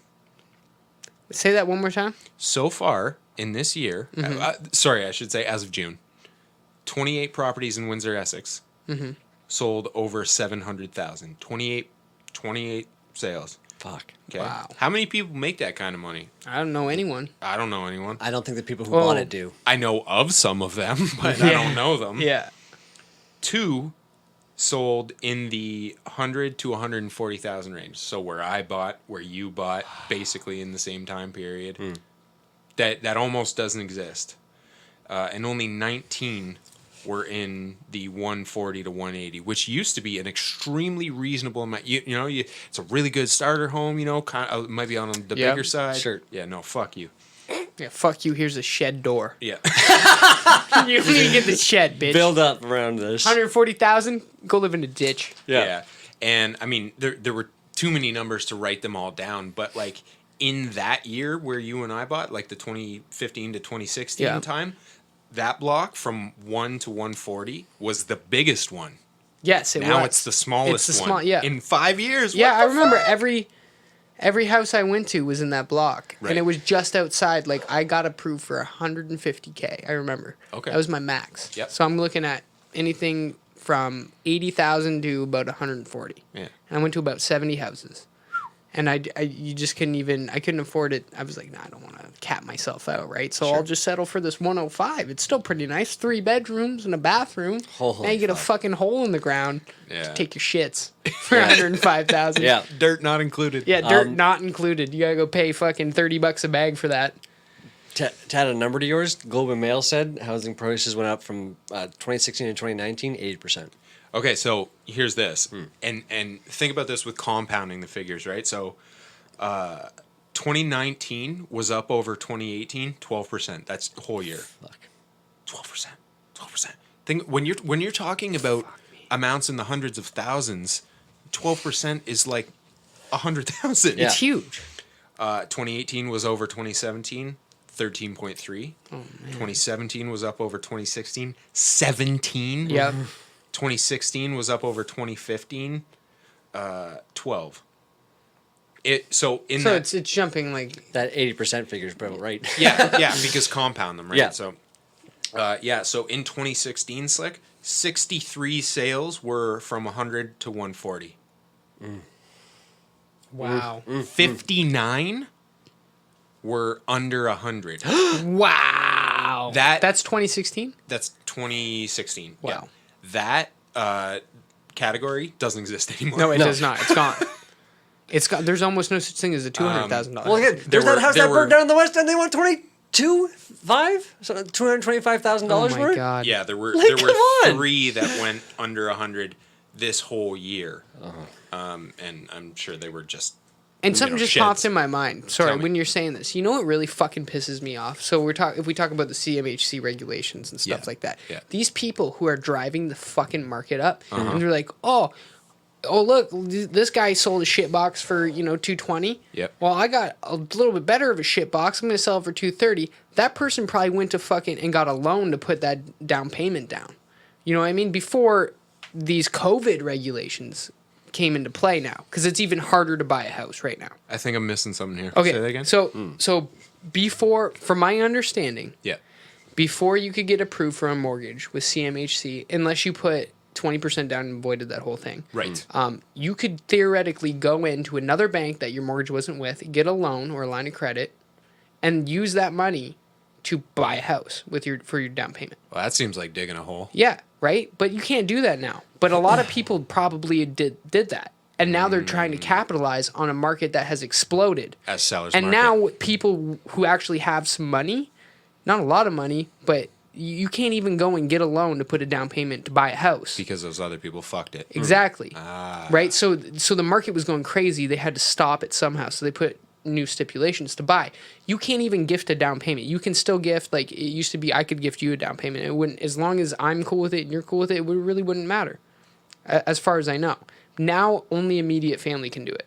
Say that one more time. So far in this year, sorry, I should say as of June, 28 properties in Windsor, Essex, sold over 700,000. 28 sales. Fuck. Okay. Wow. How many people make that kind of money? I don't know anyone. I don't know anyone. I don't think the people who Well- bought it do. I know of some of them, but I don't know them. Yeah. 2 sold in the 100 to 140,000 range. So where I bought, where you bought, basically in the same time period. That almost doesn't exist. And only 19 were in the 140 to 180, which used to be an extremely reasonable amount. It's a really good starter home, kind of, might be on the Yep. bigger side. Sure. Yeah, no, fuck you. Yeah, fuck you. Here's a shed door. Yeah. You don't even get the shed, bitch. Build up around this. 140,000. Go live in a ditch. Yeah. And I mean, there were too many numbers to write them all down, but like in that year where you and I bought, like the 2015 to 2016 Yeah. time, that block from 1 to 140 was the biggest one. Yes, it was. Now it's the smallest It's the one. small- yeah. In 5 years. Yeah, what I the remember fuck? every house I went to was in that block, Right. and it was just outside. Like I got approved for 150K. I remember. Okay. That was my max. Yep. So I'm looking at anything from 80,000 to about 140. Yeah. And I went to about 70 houses, and you just couldn't even. I couldn't afford it. I was like, nah, I don't want to cap myself out, right? So I'll just settle for this 105. It's still pretty nice. 3 bedrooms and a bathroom. Holy now you get a fuck. fucking hole in the ground Yeah. to take your shits for 105,000. Yeah. Dirt not included. Yeah, dirt not included. You gotta go pay fucking $30 a bag for that. To add a number to yours, Globe and Mail said housing prices went up from 2016 to 2019, 80%. Okay, so here's this, and think about this with compounding the figures, right? So, 2019 was up over 2018, 12%. That's the whole year. Fuck. 12%. Think when you're talking about amounts in the hundreds of thousands, 12% is like 100,000. Yeah. It's huge. 2018 was over 2017, 13.3. 2017 was up over 2016, 17. Yep. 2016 was up over 2015, 12. So It's jumping like That 80% figure is probably right. yeah, because compound them, right? Yeah. So, so in 2016, Slick, 63 sales were from 100 to 140. Wow. 59 were under 100. Wow. That's 2016? That's 2016. Wow. Yeah. That category doesn't exist anymore. No, it does not. It's gone. It's gone. There's almost no such thing as a $200,000. Well, yeah, there's that house there that burned were- down in the West End. They want $22,500, so $225,000 Oh worth. my God. Yeah, there were Like, come on. 3 that went under 100 this whole year. And I'm sure they were just And something just sheds. popped in my mind. Sorry, Tell me. when you're saying this, you know what really fucking pisses me off? So if we talk about the CMHC regulations and stuff Yeah. like that, Yeah. these people who are driving the fucking market up, and they're like, oh look, this guy sold a shit box for 220. Yep. Well, I got a little bit better of a shit box. I'm gonna sell it for 230. That person probably went to fucking and got a loan to put that down payment down. You know what I mean? Before these COVID regulations came into play now, because it's even harder to buy a house right now. I think I'm missing something here. Okay, Say that again? so before, from my understanding, Yeah. before you could get approved for a mortgage with CMHC, unless you put 20% down and avoided that whole thing, Right. you could theoretically go into another bank that your mortgage wasn't with, get a loan or a line of credit, and use that money to buy a house for your down payment. Well, that seems like digging a hole. Yeah, right? But you can't do that now. But a lot of people probably did that. And now they're trying to capitalize on a market that has exploded. As sellers And market. now people who actually have some money, not a lot of money, but you can't even go and get a loan to put a down payment to buy a house. Because those other people fucked it. Exactly. Right? So the market was going crazy. They had to stop it somehow. So they put new stipulations to buy. You can't even gift a down payment. You can still gift, like it used to be, I could gift you a down payment. It wouldn't, as long as I'm cool with it and you're cool with it, really wouldn't matter. As far as I know. Now only immediate family can do it.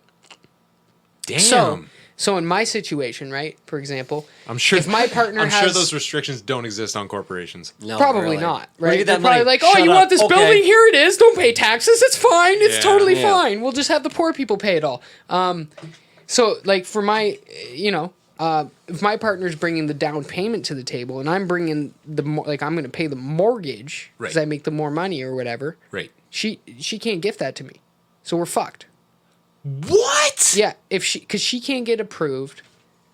Damn. So in my situation, right, for example, I'm sure if my partner I'm has sure those restrictions don't exist on corporations. No, probably really. not, Where do right? you get They're that probably money? like, oh, Shut you up. want this Okay. building? Here it is. Don't pay taxes. It's fine. It's Yeah. totally Yeah. fine. We'll just have the poor people pay it all. So like for my, if my partner's bringing the down payment to the table and I'm bringing I'm going to pay the mortgage because Right. I make the more money or whatever. Right. She can't gift that to me, so we're fucked. What? Yeah, because she can't get approved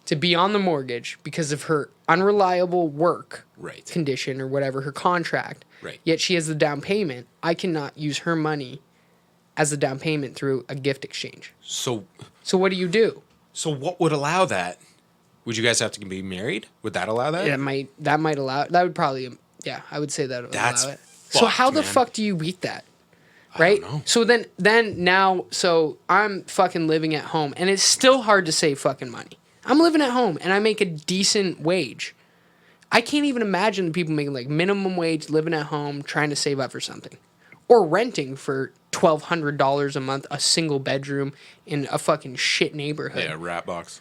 to be on the mortgage because of her unreliable work Right. condition or whatever, her contract. Right. Yet she has the down payment. I cannot use her money as the down payment through a gift exchange. So So what do you do? what would allow that? Would you guys have to be married? Would that allow that? That might allow. That would probably. Yeah, I would say that would That's allow it. So fucked, how the man. fuck do you beat that? Right? know. So then now, so I'm fucking living at home, and it's still hard to save fucking money. I'm living at home, and I make a decent wage. I can't even imagine the people making like minimum wage, living at home, trying to save up for something, or renting for $1,200 a month, a single bedroom in a fucking shit neighborhood. Yeah, rat box.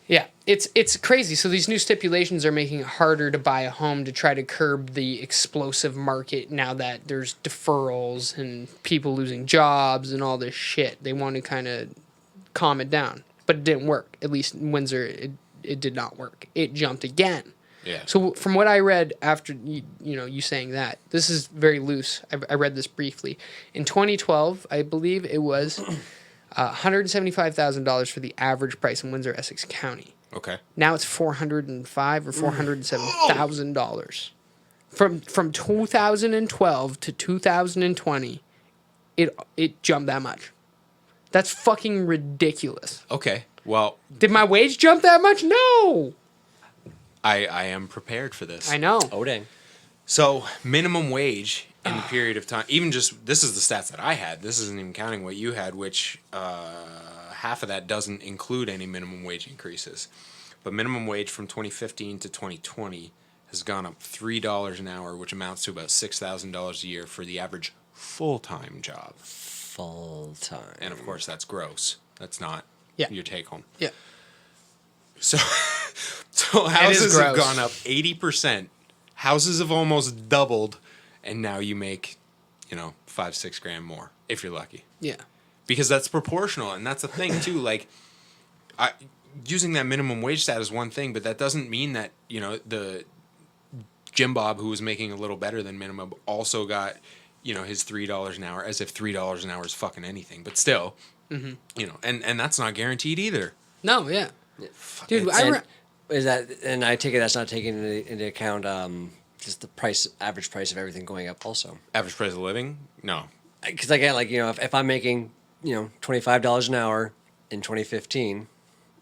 Yeah, it's crazy. So these new stipulations are making it harder to buy a home to try to curb the explosive market now that there's deferrals and people losing jobs and all this shit. They want to kind of calm it down, but it didn't work. At least in Windsor, it did not work. It jumped again. Yeah. So from what I read after you saying that, this is very loose. I read this briefly. In 2012, I believe it was $175,000 for the average price in Windsor, Essex County. Okay. Now it's $405,000 or $407,000. From 2012 to 2020, it jumped that much. That's fucking ridiculous. Okay. Well, Did my wage jump that much? No. I am prepared for this. I know. Oh, dang. So minimum wage in the period of time, even just this is the stats that I had. This isn't even counting what you had, which half of that doesn't include any minimum wage increases. But minimum wage from 2015 to 2020 has gone up $3 an hour, which amounts to about $6,000 a year for the average full-time job. Full time. And of course, that's gross. That's not your take home. Yeah. So, so houses have gross. gone up 80%. Houses have almost doubled, and now you make, $5-6 grand more if you're lucky. Yeah. Because that's proportional, and that's the thing too. Like, using that minimum wage stat is one thing, but that doesn't mean that the Jim Bob who was making a little better than minimum also got his $3 an hour, as if $3 an hour is fucking anything. But still, You know, and that's not guaranteed either. No, yeah. Dude, And I take it that's not taking into account just the average price of everything going up also. Average price of living? No. Because again, like, if I'm making, $25 an hour in 2015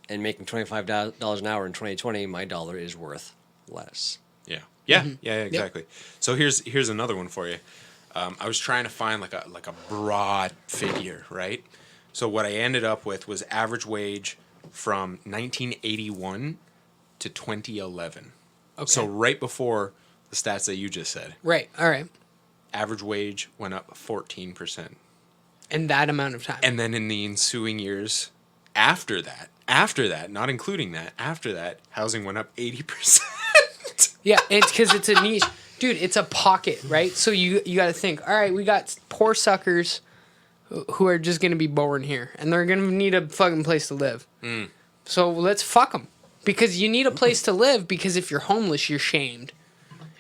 and making $25 an hour in 2020, my dollar is worth less. Yeah. Yeah. Yeah. Exactly. So here's another one for you. I was trying to find like a broad figure, right? So what I ended up with was average wage from 1981 to 2011. Okay. So right before the stats that you just said, Right. All right. average wage went up 14%. In that amount of time. And then in the ensuing years after that, not including that, after that, housing went up 80%. Yeah, it's because it's a niche. Dude, it's a pocket, right? So you got to think, all right, we got poor suckers who are just going to be born here, and they're going to need a fucking place to live. So let's fuck them. Because you need a place to live, because if you're homeless, you're shamed.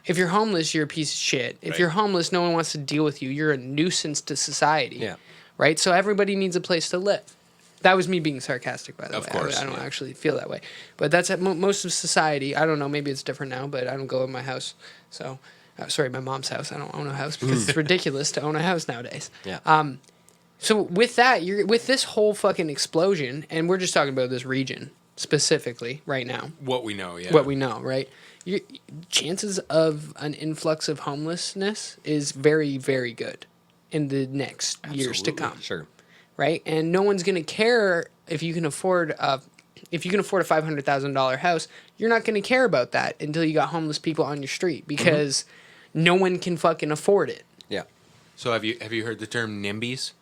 If you're homeless, you're a piece of shit. If you're homeless, no one wants to deal with you. You're a nuisance to society. Yeah. Right? So everybody needs a place to live. That was me being sarcastic, by the way. Of course. I don't actually feel that way. But that's most of society. I don't know. Maybe it's different now, but I don't go in my house. So, sorry, my mom's house. I don't own a house because it's ridiculous to own a house nowadays. Yeah. So with that, with this whole fucking explosion, and we're just talking about this region specifically right now. What we know, yeah. What we know, right? Chances of an influx of homelessness is very, very good in the next years to come. Sure. Right? And no one's gonna care if you can afford a $500,000 house. You're not gonna care about that until you got homeless people on your street because no one can fucking afford it. Yeah. So have you heard the term NIMBYs?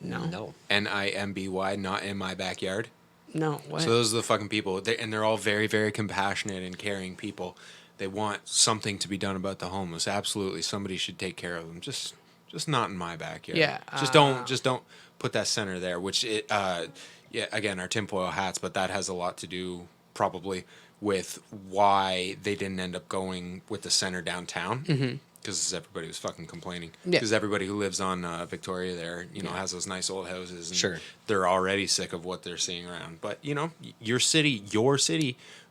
No. NIMBY, not in my backyard. No. What? So those are the fucking people, and they're all very, very compassionate and caring people. They want something to be done about the homeless. Absolutely, somebody should take care of them. Just not in my backyard. Yeah. Just don't put that center there. Which again, our tinfoil hats, but that has a lot to do probably with why they didn't end up going with the center downtown. Because everybody was fucking complaining. Because everybody who lives on Victoria there, has those nice old houses. And Sure. they're already sick of what they're seeing around. But, your city,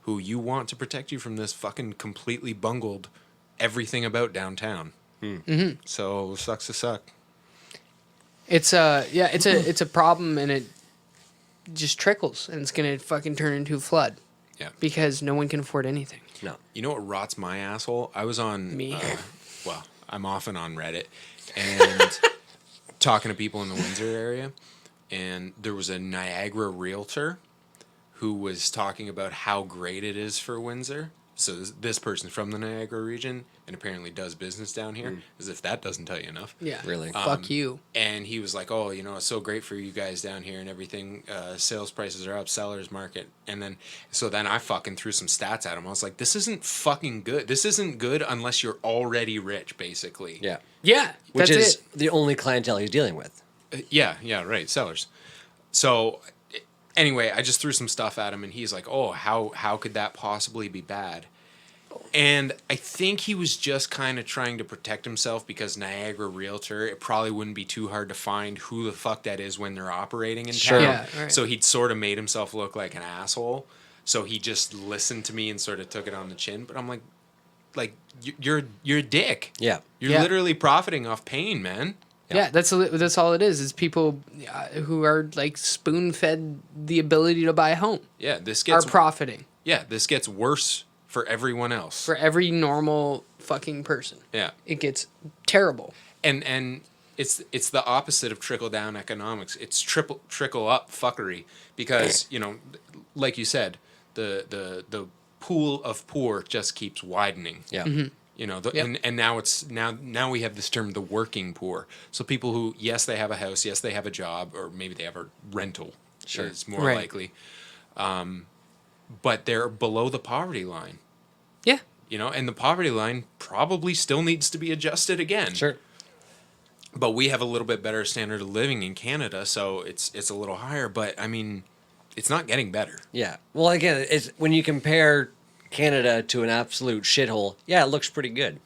who you want to protect you from this fucking completely bungled everything about downtown. So, sucks to suck. It's a problem, and it just trickles, and it's gonna fucking turn into a flood. Yeah. Because no one can afford anything. No. You know what rots my asshole? I was on... Me? I'm often on Reddit and talking to people in the Windsor area, and there was a Niagara realtor who was talking about how great it is for Windsor. So this person from the Niagara region and apparently does business down here, as if that doesn't tell you enough. Yeah. Really? Fuck you. And he was like, oh, it's so great for you guys down here and everything. Sales prices are up, seller's market. And then I fucking threw some stats at him. I was like, this isn't fucking good. This isn't good unless you're already rich, basically. Yeah. Yeah. Which that's is it. the only clientele he's dealing with. Yeah, right. Sellers. So anyway, I just threw some stuff at him and he's like, oh, how could that possibly be bad? And I think he was just kind of trying to protect himself because Niagara Realtor, it probably wouldn't be too hard to find who the fuck that is when they're operating in Sure. town. Yeah, right. So he'd sort of made himself look like an asshole. So he just listened to me and sort of took it on the chin. But I'm like you're a dick. Yeah. You're Yeah. literally profiting off pain, man. Yeah, that's all it is. It's people who are like spoon fed the ability to buy a home Yeah, this are gets profiting this gets worse for everyone else. for every normal fucking person. Yeah. It gets terrible. And it's the opposite of trickle down economics. It's trickle up fuckery because, like you said, the pool of poor just keeps widening. Yeah. And now we have this term, the working poor. So people who, yes, they have a house, yes, they have a job, or maybe they have a rental. Sure. It's more Right. likely. But they're below the poverty line. Yeah. And the poverty line probably still needs to be adjusted again. Sure. But we have a little bit better standard of living in Canada, so it's a little higher. But I mean, it's not getting better. Yeah. Well, again, it's when you compare Canada to an absolute shithole, yeah, it looks pretty good.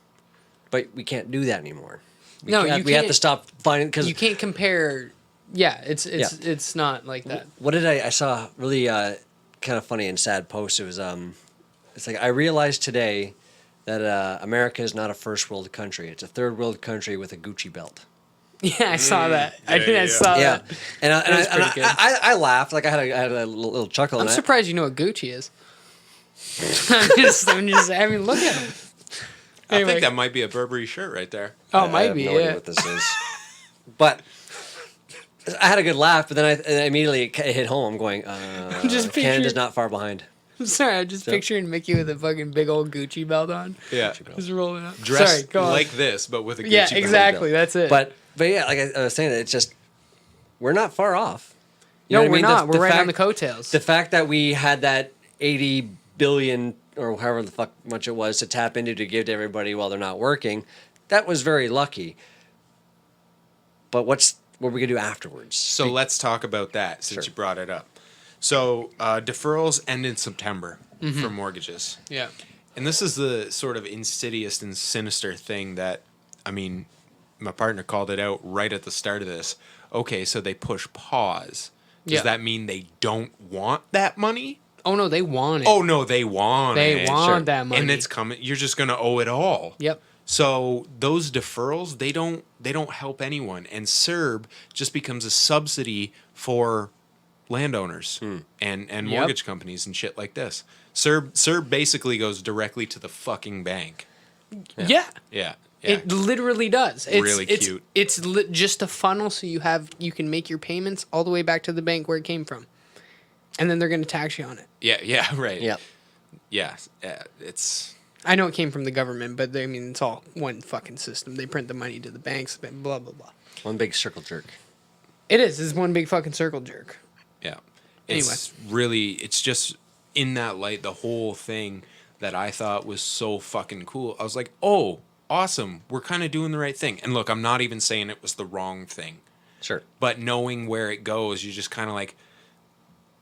But we can't do that anymore. We have to stop finding because You can't compare Yeah, it's not like that. What did I saw really kind of funny and sad post. It was it's like I realized today that America is not a first world country. It's a third world country with a Gucci belt. Yeah, I saw that. I yeah, think I yeah. saw Yeah, that. and was pretty good. I laughed like I had a little chuckle. I'm and surprised you know what Gucci is. I'm just, I mean, look at him. I Anyway. think that might be a Burberry shirt right there. Oh, I might have be, no idea yeah. what this is. But I had a good laugh, but then I immediately it hit home. I'm going, just Canada's picture- not far behind. I'm sorry, I'm just picturing Mickey with a fucking big old Gucci belt on. Yeah. Just rolling up. Dressed Sorry, go on. like this, but with a Gucci Yeah, belt. exactly. That's it. But yeah, like I was saying, it's just we're not far off. You no, know what I we're mean? not. We're right fact, on the coattails. The fact that we had that 80 billion or however the fuck much it was to tap into to give to everybody while they're not working, that was very lucky. But what are we gonna do afterwards? So let's talk about that since Sure. you brought it up. So deferrals end in September for mortgages. yeah. And this is the sort of insidious and sinister thing that, I mean, my partner called it out right at the start of this. Okay, so they push pause. Does Yeah. that mean they don't want that money? Oh no, they want it. Oh no, they want They it. want that money. And it's coming. You're just gonna owe it all. Yep. So those deferrals, they don't help anyone. And CERB just becomes a subsidy for landowners and Yep. mortgage companies and shit like this. CERB basically goes directly to the fucking bank. Yeah. Yeah. It literally does. It's Really cute. It's just a funnel, so you can make your payments all the way back to the bank where it came from, and then they're going to tax you on it. Yeah, right. Yeah. Yeah, it's I know it came from the government, but I mean it's all one fucking system. They print the money to the banks, blah blah blah. One big circle jerk. It is. It's one big fucking circle jerk. yeah. It's really it's just in that light the whole thing that I thought was so fucking cool. I was like, "Oh, awesome. We're kind of doing the right thing." And look, I'm not even saying it was the wrong thing. Sure. But knowing where it goes, you're just kind of like,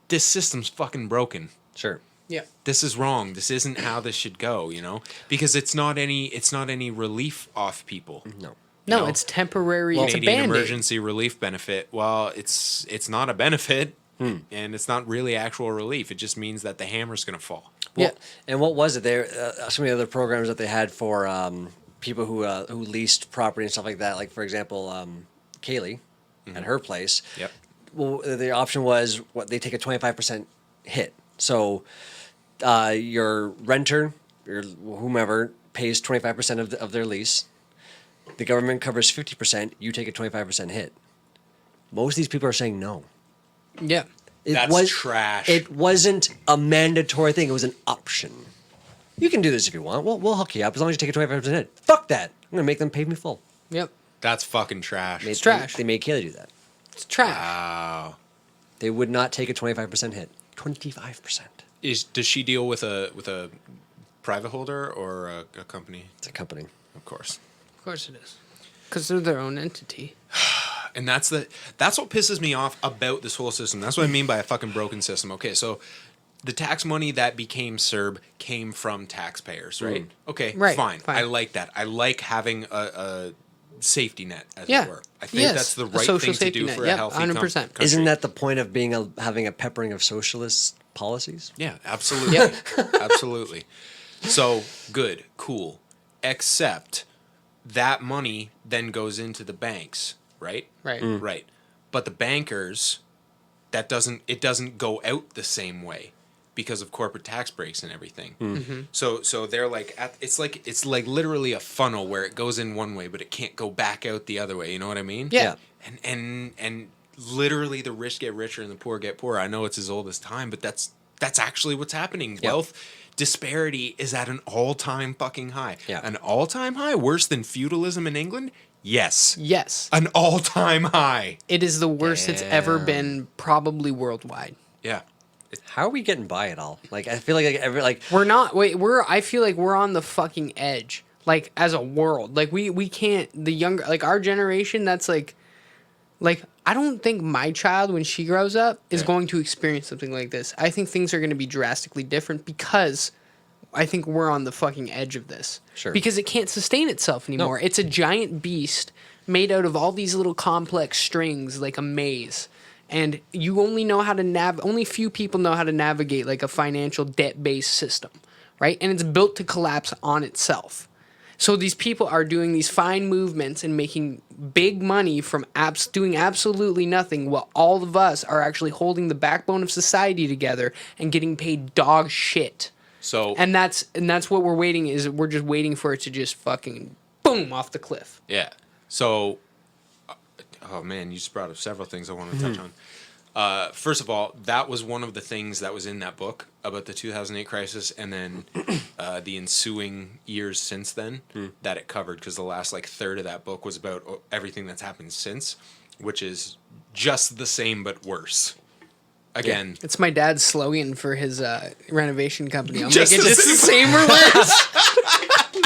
this system's fucking broken. Sure. Yeah. This is wrong. This isn't how this should go, you know? Because it's not any relief off people. No. No, know, it's temporary. It's a Canadian band-aid. emergency relief benefit. Well, it's not a benefit, and it's not really actual relief. It just means that the hammer's going to fall. Well, Yeah. And what was it? There, some of the other programs that they had for people who leased property and stuff like that. Like for example, Kaylee at her place. Yep. Well, the option was they take a 25% hit. So your renter, your whomever pays 25% of their lease. The government covers 50%. You take a 25% hit. Most of these people are saying no. Yeah. That's trash. It wasn't a mandatory thing. It was an option. You can do this if you want. We'll hook you up as long as you take a 25% hit. Fuck that. I'm gonna make them pay me full. Yep. That's fucking trash. It's trash. They made Kayla do that. It's trash. Wow. They would not take a 25% hit. 25%. Does she deal with a private holder or a company? It's a company. Of course. Of course it is. Because they're their own entity. And that's what pisses me off about this whole system. That's what I mean by a fucking broken system. Okay, so the tax money that became CERB came from taxpayers, right? Okay, Right, fine. fine. I like that. I like having a safety net, as Yeah. it were. I think Yes, that's the a right social thing to safety do net. for Yep, a healthy 100%. country. Isn't that the point of having a peppering of socialist policies? Yeah, absolutely. Yep. Absolutely. So, good, cool. Except that money then goes into the banks, right? Right. Right. But the bankers, it doesn't go out the same way because of corporate tax breaks and everything. Mm-hmm. So they're like it's like literally a funnel where it goes in one way but it can't go back out the other way, you know what I mean? Yeah. And literally the rich get richer and the poor get poorer. I know it's as old as time, but that's actually what's happening. Yeah. Wealth disparity is at an all-time fucking high. Yeah. An all-time high? Worse than feudalism in England? Yes. Yes. An all-time high. It is the worst it's ever Damn. been, probably worldwide. Yeah. How are we getting by it all? Like I feel like We're not. I feel like we're on the fucking edge. Like as a world, like we can't. The younger, like our generation, that's like I don't think my child when she grows up is Yeah. going to experience something like this. I think things are going to be drastically different because I think we're on the fucking edge of this. Sure. Because it can't sustain itself anymore. No. It's a giant beast made out of all these little complex strings, like a maze. And you only know how to only few people know how to navigate like a financial debt-based system, right? And it's built to collapse on itself. So these people are doing these fine movements and making big money from doing absolutely nothing, while all of us are actually holding the backbone of society together and getting paid dog shit. So And that's what we're waiting is we're just waiting for it to just fucking boom off the cliff. yeah. So, oh man, you just brought up several things I want to touch on. First of all, that was one of the things that was in that book about the 2008 crisis, and then the ensuing years since then that it covered, because the last like third of that book was about everything that's happened since, which is just the same but worse. Again, It's my dad's slogan for his renovation company. I'll Just make it the just the same or worse.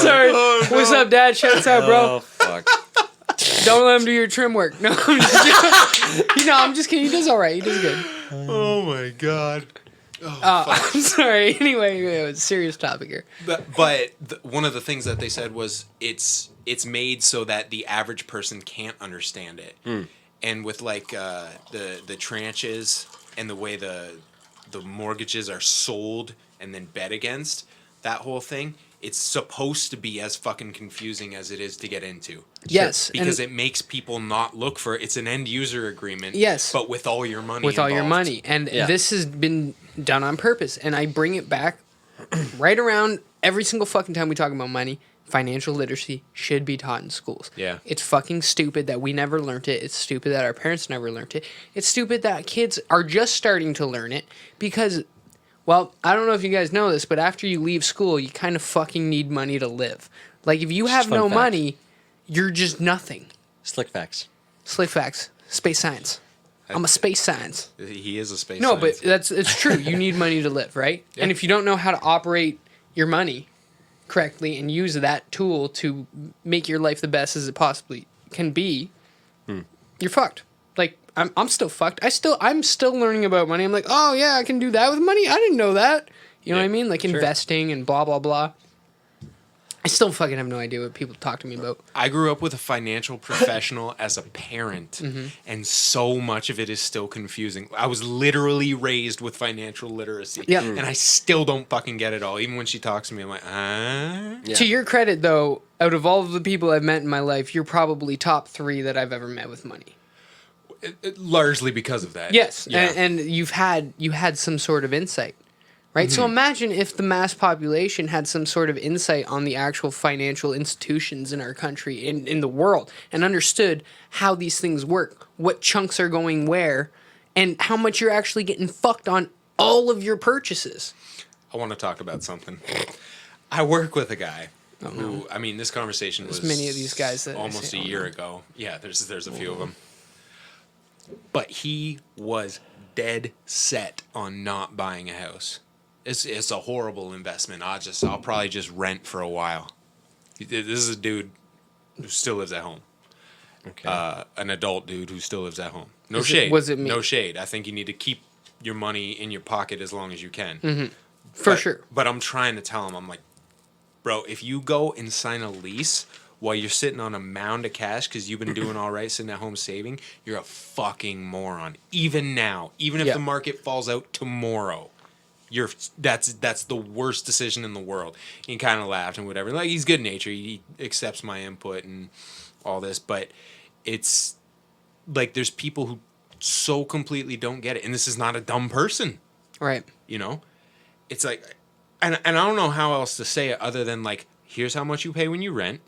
Sorry. What's up, Dad? Shouts out, bro. Oh, fuck. Don't let him do your trim work. No, I'm just kidding. I'm just kidding. He does all right. He does good. oh my god. I'm sorry. Anyway, it was a serious topic here. But one of the things that they said was it's made so that the average person can't understand it. And with like the tranches and the way the mortgages are sold and then bet against, that whole thing, it's supposed to be as fucking confusing as it is to get into. Yes, Because and- it makes people not look for it. It's an end user agreement. Yes. But with all your money With all your involved. money. And Yeah. this has been done on purpose. And I bring it back right around every single fucking time we talk about money. Financial literacy should be taught in schools. Yeah. It's fucking stupid that we never learned it. It's stupid that our parents never learned it. It's stupid that kids are just starting to learn it because, well, I don't know if you guys know this, but after you leave school, you kind of fucking need money to live. Like, if you have fun no fact. money, you're just nothing. Slick facts. Slick facts. Space science. I'm a space science. He is a space No, science. but it's true. You need money to live, right? Yeah. And if you don't know how to operate your money correctly and use that tool to make your life the best as it possibly can be, you're fucked. Like, I'm still fucked. I'm still learning about money. I'm like, oh yeah, I can do that with money. I didn't know that. You know what I mean? Like investing and blah blah blah. I still fucking have no idea what people talk to me about. I grew up with a financial professional as a parent, and so much of it is still confusing. I was literally raised with financial literacy, Yeah. and I still don't fucking get it all. Even when she talks to me, I'm like, Yeah. To your credit, though, out of all of the people I've met in my life, you're probably top 3 that I've ever met with money. largely because of that. Yes, Yeah. and you had some sort of insight, right? So imagine if the mass population had some sort of insight on the actual financial institutions in our country, in the world, and understood how these things work, what chunks are going where, and how much you're actually getting fucked on all of your purchases. I want to talk about something. I work with a guy who, I mean, this conversation was many of these guys that I almost say, a oh, year no. ago. Yeah, there's a few of them. But he was dead set on not buying a house. It's a horrible investment. I'll probably just rent for a while. This is a dude who still lives at home. Okay. An adult dude who still lives at home. No Was it- shade. was it me? No shade. I think you need to keep your money in your pocket as long as you can. For But- sure. But I'm trying to tell him, I'm like, bro, if you go and sign a lease while you're sitting on a mound of cash because you've been doing all right sitting at home saving, you're a fucking moron. Even now, even if Yeah. the market falls out tomorrow, that's the worst decision in the world. He kind of laughed and whatever. Like, he's good natured. He accepts my input and all this, but it's like there's people who so completely don't get it, and this is not a dumb person. Right. You know, it's like, and I don't know how else to say it other than like, here's how much you pay when you rent,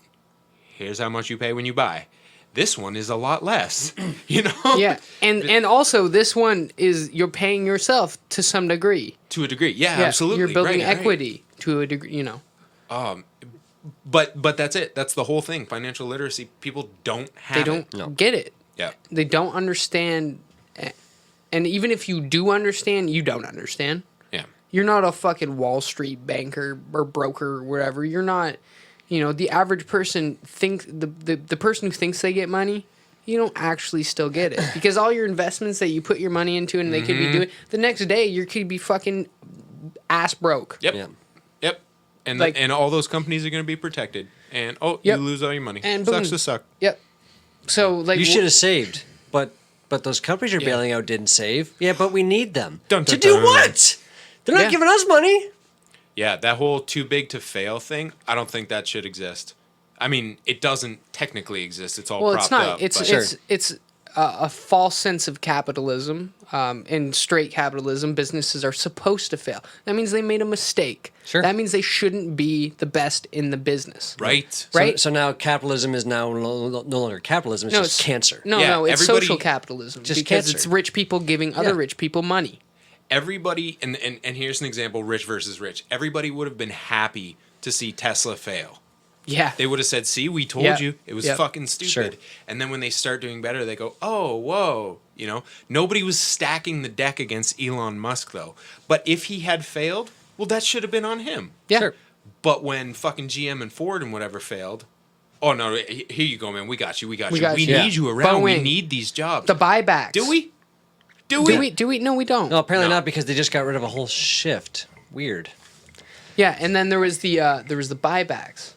here's how much you pay when you buy. This one is a lot less, you know. Yeah, and also this one is you're paying yourself to some degree. To a degree, yeah, Yeah, absolutely. You're building right. equity to a degree, you know. But that's it. That's the whole thing. Financial literacy. People don't have. They don't it. No. get it. Yeah. They don't understand. And even if you do understand, you don't understand. Yeah. You're not a fucking Wall Street banker or broker or whatever. You're not, the average person the person who thinks they get money, you don't actually still get it. Because all your investments that you put your money into and they could be doing, the next day you could be fucking ass broke. Yep. Yeah. Yep. And Like- and all those companies are going to be protected. And Yep. you lose all your money. And Sucks boom. to suck. Yep. So like You should have saved, but those companies you're Yeah. bailing out didn't save. Yeah, but we need them Dun, to dun, do dun. what? They're not Yeah. giving us money. Yeah, that whole too big to fail thing, I don't think that should exist. I mean, it doesn't technically exist. It's all well, propped it's not. up. It's but- Sure. it's a false sense of capitalism. In straight capitalism, businesses are supposed to fail. That means they made a mistake. Sure. That means they shouldn't be the best in the business. right. So- Right? So, now capitalism is now no longer capitalism. It's just cancer. No, Yeah, no, it's everybody- social capitalism. Just because cancer. it's rich people giving other Yeah. rich people money. Everybody, and here's an example: rich versus rich. Everybody would have been happy to see Tesla fail. Yeah. They would have said, "See, we told Yeah. you it was Yep. fucking stupid." Sure. And then when they start doing better, they go, "Oh, whoa!" You know, nobody was stacking the deck against Elon Musk though. But if he had failed, well, that should have been on him. Yeah. Sure. But when fucking GM and Ford and whatever failed, oh no, here you go, man. We got you. We got We you. got We you. need you around. We Boeing. need these jobs. The buybacks. Do we? Do we? No, we don't. No, apparently No. not because they just got rid of a whole shift. Weird. Yeah, and then there was the buybacks.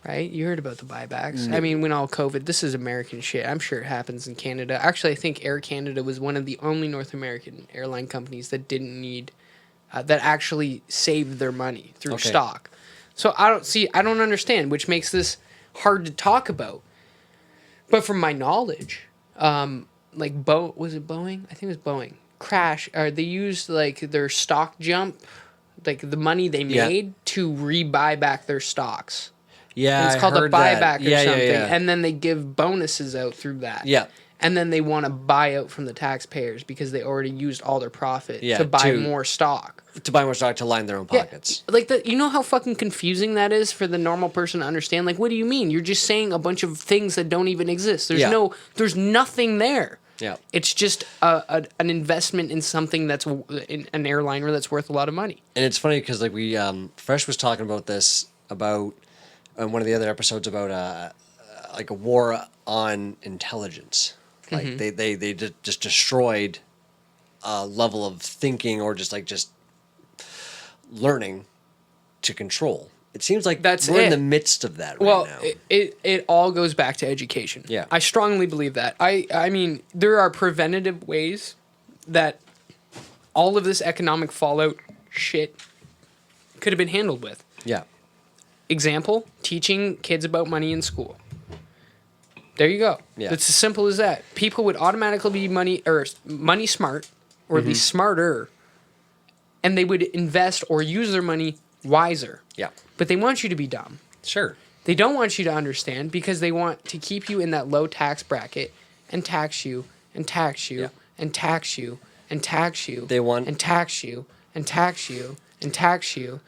Right? You heard about the buybacks. I mean, when all COVID, this is American shit. I'm sure it happens in Canada. Actually, I think Air Canada was one of the only North American airline companies that didn't need, that actually saved their money through Okay. stock. So I don't understand, which makes this hard to talk about. But from my knowledge, like was it Boeing? I think it was Boeing. Crash, or they used like their stock jump, like the money they Yeah. made to rebuy back their stocks. Yeah, And it's I called a heard that. buyback or Yeah, something. Yeah, yeah. And then they give bonuses out through that. Yeah. And then they want to buy out from the taxpayers because they already used all their profit Yeah, to buy to- more stock. To buy more stock to line their own pockets. Yeah, like you know how fucking confusing that is for the normal person to understand? Like, what do you mean? You're just saying a bunch of things that don't even exist. Yeah. There's nothing there. Yeah. It's just an investment in something that's in an airliner that's worth a lot of money. And it's funny because like we Fresh was talking about this about one of the other episodes about like a war on intelligence. Like they just destroyed a level of thinking or just learning to control. It seems like That's we're in it. the midst of that Well, right now. it all goes back to education. Yeah. I strongly believe that. I mean, there are preventative ways that all of this economic fallout shit could have been handled with. Yeah. Example, teaching kids about money in school. There you go. Yeah. It's as simple as that. People would automatically be money smart or at Mm-hmm. least smarter, and they would invest or use their money wiser. Yeah. But they want you to be dumb. Sure. They don't want you to understand because they want to keep you in that low tax bracket and tax you and tax you Yeah. and tax you and tax you. They want- and tax you and tax you and tax you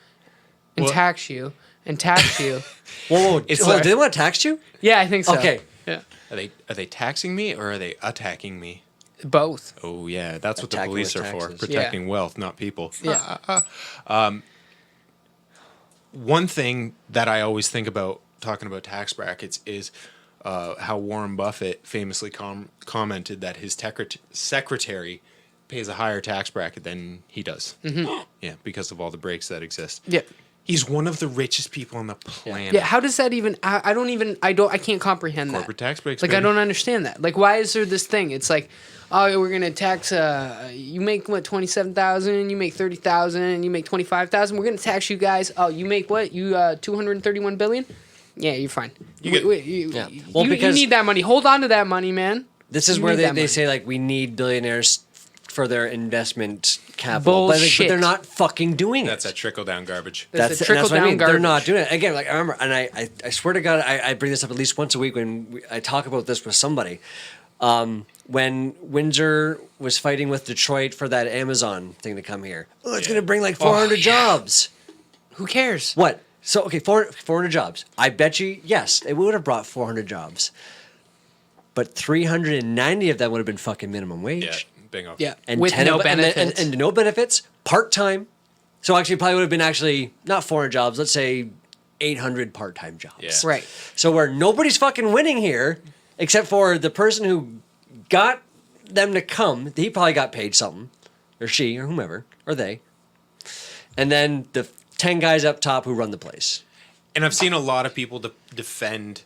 and What? tax you and tax you. Whoa, It's hold on, like- do they want to tax you? Yeah, I think so. Okay. Yeah. Are they taxing me or are they attacking me? Both. Oh yeah, that's what the Attacking police with are for, taxes. protecting wealth, not people. Yeah. One thing that I always think about talking about tax brackets is how Warren Buffett famously commented that his secretary pays a higher tax bracket than he does. Mm-hmm. Yeah, because of all the breaks that exist. Yeah. He's one of the richest people on the planet. Yeah, how does that even I can't comprehend that. Corporate tax breaks, Like I baby. don't understand that. Like why is there this thing? It's like, oh, we're gonna tax you make what, 27,000, you make 30,000, you make 25,000, we're gonna tax you guys. Oh, you make what? You 231 billion? Yeah, you're fine. You get- Yeah. Well, you because- need that money. Hold on to that money, man. This is You where need they that money. say like we need billionaires for their investment capital. Bullshit. But they're not fucking doing That's it. that trickle down garbage. That's That's a it, and that's what I trickle-down mean. They're not garbage. doing it. Again, like I remember, and I swear to God, I bring this up at least once a week when I talk about this with somebody. When Windsor was fighting with Detroit for that Amazon thing to come here, oh, it's Yeah. going to bring like 400 yeah. jobs. Who cares? What? So, okay, 400 jobs. I bet you, yes, it would have brought 400 jobs. But 390 of them would have been fucking minimum wage. Yeah, bingo. Yeah, And with 10 no of- and then- benefits. And no benefits, part-time. So actually probably would have been actually not 400 jobs, let's say 800 part-time jobs. Yeah. Right. So where nobody's fucking winning here, except for the person who got them to come, he probably got paid something, or she, or whomever, or they. and then the 10 guys up top who run the place. And I've seen a lot of people defend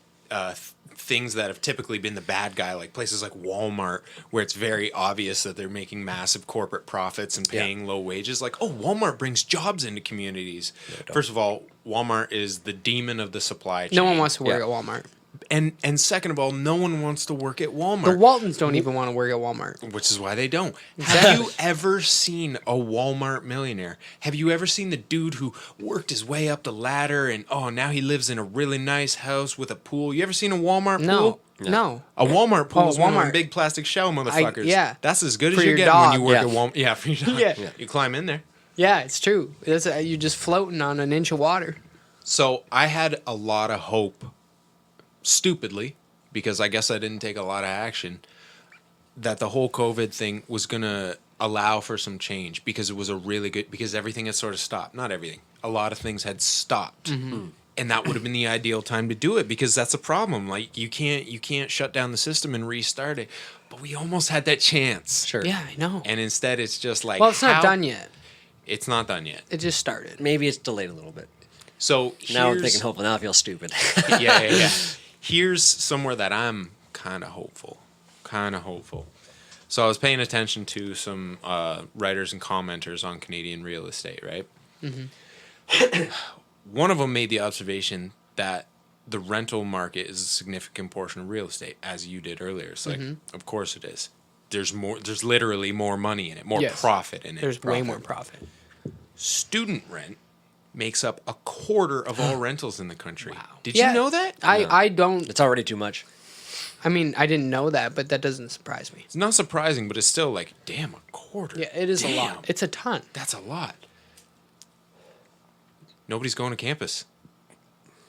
things that have typically been the bad guy, like places like Walmart, where it's very obvious that they're making massive corporate profits and paying low wages. Like, oh, Walmart brings jobs into communities. First of all, Walmart is the demon of the supply chain. No one wants to work at Walmart. And second of all, no one wants to work at Walmart. The Waltons don't even want to work at Walmart. Which is why they don't. Have you ever seen a Walmart millionaire? Have you ever seen the dude who worked his way up the ladder and, now he lives in a really nice house with a pool? You ever seen a Walmart pool? No. A Walmart pool is one of Walmart. them big plastic shell motherfuckers. Yeah. That's as good For as you're your getting when dog. you work Yeah. at Walmart. Yeah, for your dog. Yeah. You climb in there. Yeah, it's true. You're just floating on an inch of water. So I had a lot of hope, stupidly, because I guess I didn't take a lot of action, that the whole COVID thing was going to allow for some change because it was because everything had sort of stopped. Not everything. A lot of things had stopped. Mm-hmm. And that would have been the ideal time to do it because that's a problem. Like you can't shut down the system and restart it. But we almost had that chance. Sure. Yeah, I know. And instead it's just like, Well, it's not done yet. It's not done yet. It just started. Maybe it's delayed a little bit. So Now I'm thinking hopeful. Now I feel stupid. yeah. Here's somewhere that I'm kind of hopeful. So I was paying attention to some writers and commenters on Canadian real estate, right? Mm-hmm. One of them made the observation that the rental market is a significant portion of real estate, as you did earlier. It's like, of course it is. There's literally more money in it, more profit in it. There's way more profit. Student rent makes up a quarter of all rentals in the country. Wow. Did Yeah, you know that? I don't. It's already too much. I mean, I didn't know that, but that doesn't surprise me. It's not surprising, but it's still like, damn, a quarter. Yeah, it is a Damn. lot. It's a ton. That's a lot. Nobody's going to campus.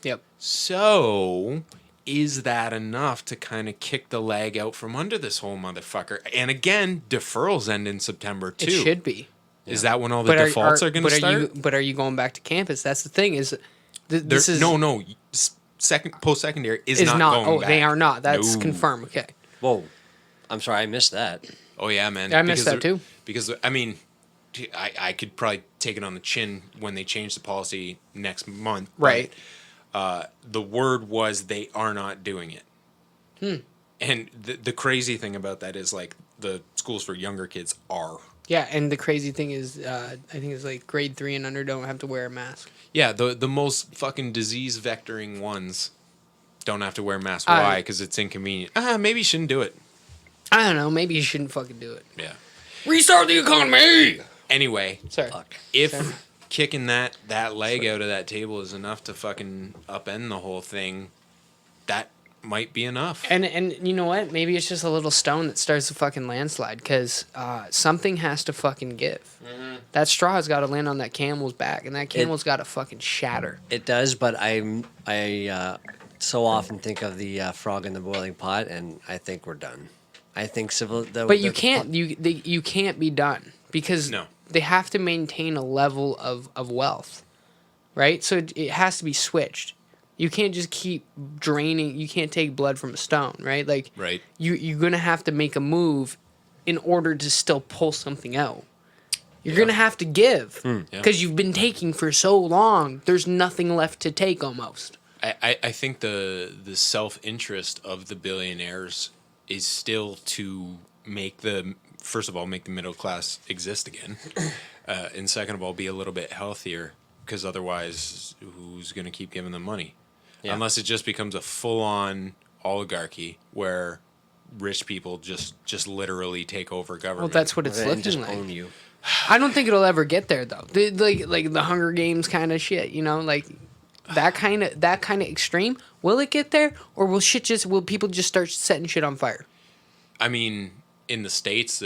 Yep. So, is that enough to kind of kick the leg out from under this whole motherfucker? And again, deferrals end in September too. It should be. Is that when all the defaults are going to start? But are you going back to campus? That's the thing. This is no. Post-secondary is not going Oh, back. they are not. That's No. confirmed. Okay. Whoa. I'm sorry, I missed that. Oh yeah, man. Yeah, I missed that too. Because I mean, I could probably take it on the chin when they change the policy next month. Right. The word was they are not doing it. And the crazy thing about that is like the schools for younger kids are. Yeah, and the crazy thing is, I think it's like grade 3 and under don't have to wear a mask. Yeah, the most fucking disease vectoring ones don't have to wear masks. Why? Because it's inconvenient. Maybe you shouldn't do it. I don't know. Maybe you shouldn't fucking do it. Yeah. Restart the economy. Anyway, Sorry. if kicking that leg out of that table is enough to fucking upend the whole thing, that might be enough. And you know what? Maybe it's just a little stone that starts a fucking landslide because something has to fucking give. Mm-hmm. That straw has got to land on that camel's back, and that camel's got to fucking shatter. It does, but I so often think of the frog in the boiling pot, and I think we're done. I think But you can't you can't be done because they have to maintain a level of wealth, right? So it has to be switched. You can't just keep draining. You can't take blood from a stone, right? Like, right. You're gonna have to make a move in order to still pull something out. You're gonna have to give because you've been taking for so long. There's nothing left to take almost. I think the self-interest of the billionaires is still to first of all, make the middle class exist again, and second of all, be a little bit healthier, because otherwise, who's going to keep giving them money? Yeah. Unless it just becomes a full-on oligarchy where rich people just literally take over government. Well, that's what it's looking just like. own you. I don't think it'll ever get there though. Like the Hunger Games kind of shit, you know, like that kind of extreme. Will it get there, or will people just start setting shit on fire? I mean, in the States,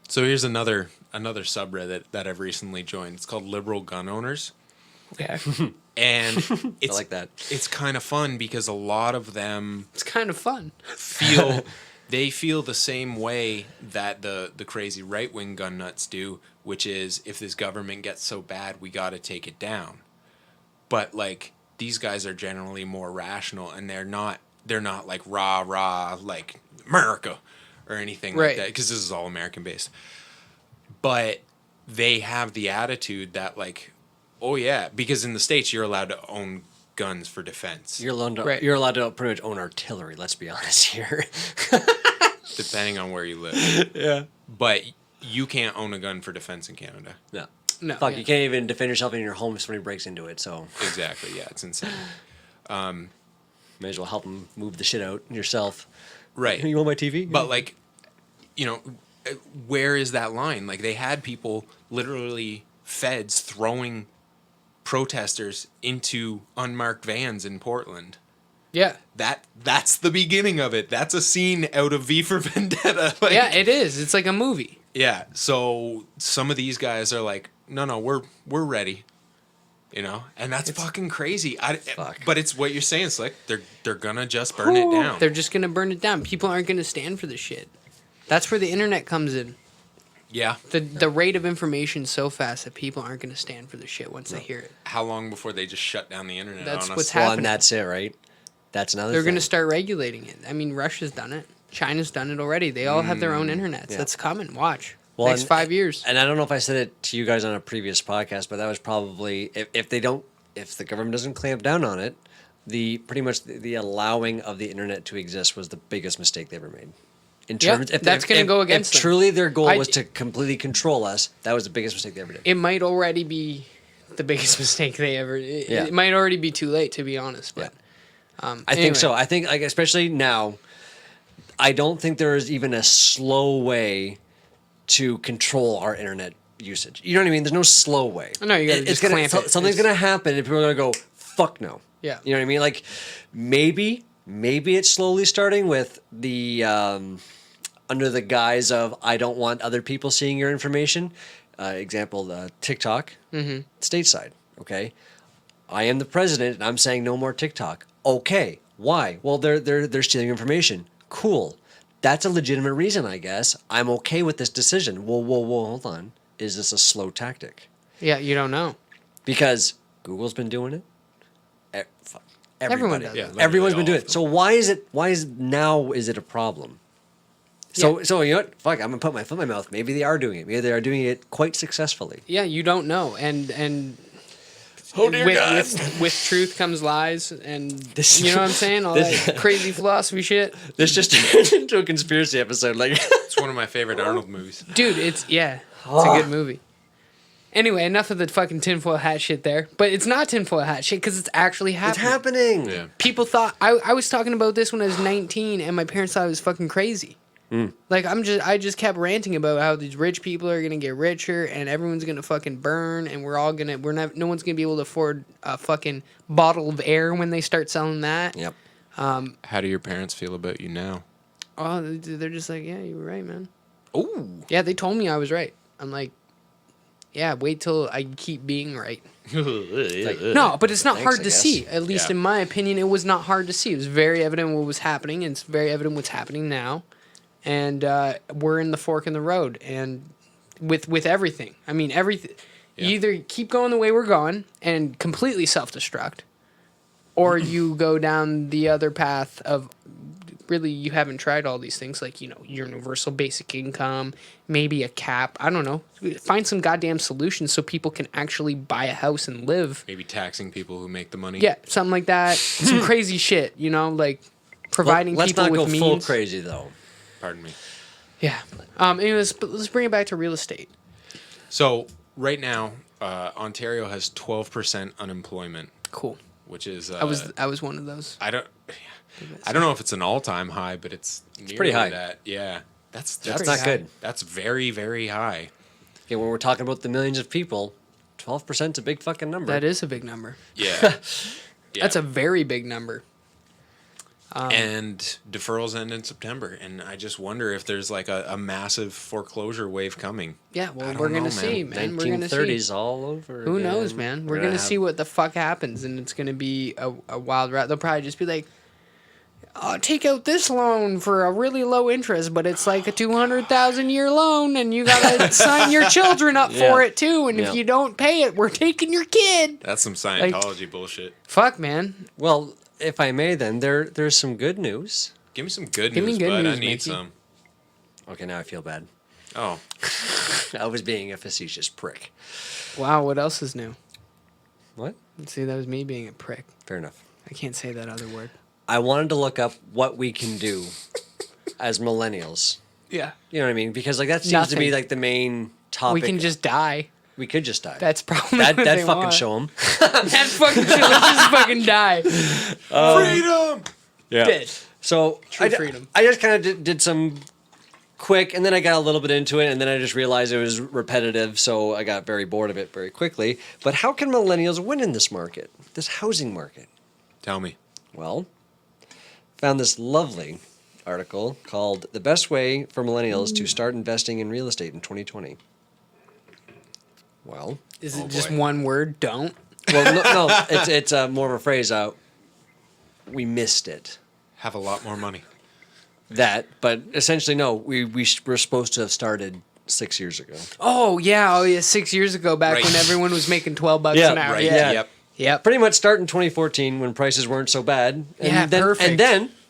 so here's another subreddit that I've recently joined. It's called Liberal Gun Owners. Okay. And it's I like that. It's kind of fun because a lot of them It's kind of fun. feel the same way that the crazy right-wing gun nuts do, which is, if this government gets so bad, we got to take it down. But like, these guys are generally more rational, and they're not like rah like America or anything like that, because this is all American based. But they have the attitude that like, oh yeah, because in the States you're allowed to own guns for defense, You're allowed to, Right. you're allowed to pretty much own artillery. Let's be honest here. depending on where you live. Yeah. But you can't own a gun for defense in Canada. No. No, Fuck, yeah. you can't even defend yourself in your home if somebody breaks into it. So Exactly. Yeah, it's insane. may as well help them move the shit out yourself. Right. You want my TV? But like, you know, where is that line? Like they had people literally feds throwing protesters into unmarked vans in Portland. Yeah. That's the beginning of it. That's a scene out of V for Vendetta. Like, Yeah, it is. It's like a movie. yeah. So some of these guys are like, no, we're ready. You know, and that's fucking crazy. Fuck. But it's what you're saying, Slick. They're gonna just burn it down. They're just going to burn it down. People aren't going to stand for this shit. That's where the internet comes in. Yeah. The rate of information so fast that people aren't going to stand for the shit once they hear it. How long before they just shut down the internet That's on us? what's well, happening. and that's it, right? That's another They're thing. going to start regulating it. I mean, Russia's done it. China's done it already. They all have their own internets. Yeah. That's coming. Watch. Well, Next and- 5 years. And I don't know if I said it to you guys on a previous podcast, but that was probably if the government doesn't clamp down on it, the allowing of the internet to exist was the biggest mistake they ever made. In Yeah, terms, that's gonna go against If them. truly their goal I- was to completely control us, that was the biggest mistake they ever did. It might already be the biggest mistake they ever. Yeah. It might already be too late, to be honest. But I think so. I think like especially now, I don't think there is even a slow way to control our internet usage. You know what I mean? There's no slow way. I know, you gotta It's just gonna clamp it. something's It's- gonna happen, and people are gonna go fuck no. Yeah. You know what I mean? Like maybe it's slowly starting with the under the guise of I don't want other people seeing your information. Example, TikTok, stateside. Okay, I am the president, and I'm saying no more TikTok. Okay, why? Well, they're stealing information. Cool, that's a legitimate reason, I guess. I'm okay with this decision. Whoa, hold on. Is this a slow tactic? yeah, you don't know. Because Google's been doing it. Everyone Everybody. does Yeah, it. literally Everyone's been all doing of it. So why is it a problem? So you know what? Fuck, I'm gonna put my foot in my mouth. Maybe they are doing it. Maybe they are doing it quite successfully. Yeah, you don't know, and Oh dear God. with truth comes lies, and This- you know what I'm saying? All this- that crazy philosophy shit, This just turned into a conspiracy episode. Like, It's one of my favorite Arnold movies. dude. It's a good movie. Anyway, enough of the fucking tinfoil hat shit there. But it's not tinfoil hat shit because it's actually it's happening. happening. Yeah. People thought I was talking about this when I was 19, and my parents thought I was fucking crazy. Like I just kept ranting about how these rich people are gonna get richer, and everyone's gonna fucking burn, and no one's gonna be able to afford a fucking bottle of air when they start selling that. Yep. How do your parents feel about you now? Oh, they're just like, yeah, you were right, man. Oh, Yeah, they told me I was right. I'm like, yeah, wait till I keep being right. No, but it's not Thanks, hard I to guess. see. At least Yeah. in my opinion, it was not hard to see. It was very evident what was happening, and it's very evident what's happening now. And we're in the fork in the road, and with everything. I mean, everything. Yeah. You either keep going the way we're going and completely self-destruct, or you go down the other path of really you haven't tried all these things like universal basic income, maybe a cap. I don't know. Find some goddamn solutions so people can actually buy a house and live. maybe taxing people who make the money. Yeah, something like that. Some crazy shit. Like providing Let's people not with go means. full crazy though. Pardon me. Yeah. Anyways, but let's bring it back to real estate. So right now, Ontario has 12% unemployment, Cool. which is I was one of those. I don't know if it's an all-time high, but it's pretty high. That. Yeah, that's That's pretty not high. good. That's very, very high. Okay, when we're talking about the millions of people, 12% is a big fucking number. That is a big number. Yeah. Yeah. That's a very big number. And deferrals end in September, and I just wonder if there's like a massive foreclosure wave coming. Yeah, well, I don't we're know, gonna man. see, man. We're gonna see. 1930s all over. Who again. knows, man? We're gonna see what the fuck happens, and it's gonna be a wild ride. They'll probably just be like, "Oh, take out this loan for a really low interest, but it's like a 200,000-year loan, and you gotta sign your children up for Yeah. it too. And Yeah. if you don't pay it, we're taking your kid." That's some Scientology bullshit. Fuck, man. Well, if I may, then there's some good news. Give me some good Give me news, good bud. news, I need Mickey. some. Okay, now I feel bad. Oh, I was being a facetious prick. Wow, what else is new? What? See, that was me being a prick. Fair enough. I can't say that other word. I wanted to look up what we can do as millennials. Yeah. You know what I mean? Because like that seems to be Nothing. like the main topic. We can just die. We could just die. That's probably that what that they fucking want. show them. That fucking shit. Let's just fucking die. freedom! Yeah. Dead. So True freedom. I just kind of did some quick, and then I got a little bit into it, and then I just realized it was repetitive, so I got very bored of it very quickly. But how can millennials win in this market, this housing market? Tell me. Well, found this lovely article called "The Best Way for Millennials to Start Investing in Real Estate in 2020." Well, Is it Oh, just boy. one word? Don't. well, no, it's more of a phrase. We missed it. Have a lot more money. That, but essentially, no. We were supposed to have started 6 years ago. Oh yeah. 6 years ago, back Right. when everyone was making $12 Yeah, an hour. Right. Yeah. Yep. Yep. Pretty much start in 2014 when prices weren't so bad. And Yeah, then, perfect.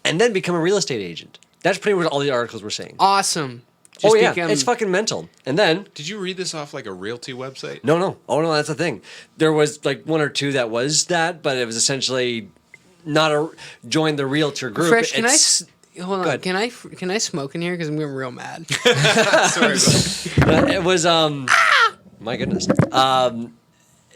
And then become a real estate agent. That's pretty much all the articles were saying. Awesome. Oh yeah, become- it's fucking mental. And then Did you read this off like a realty website? no, that's the thing. There was like one or two that was that, but it was essentially not a join the realtor group. Fresh, can I It's- hold on? Go ahead. Can I smoke in here? Because I'm getting real mad. Sorry, but It was my goodness.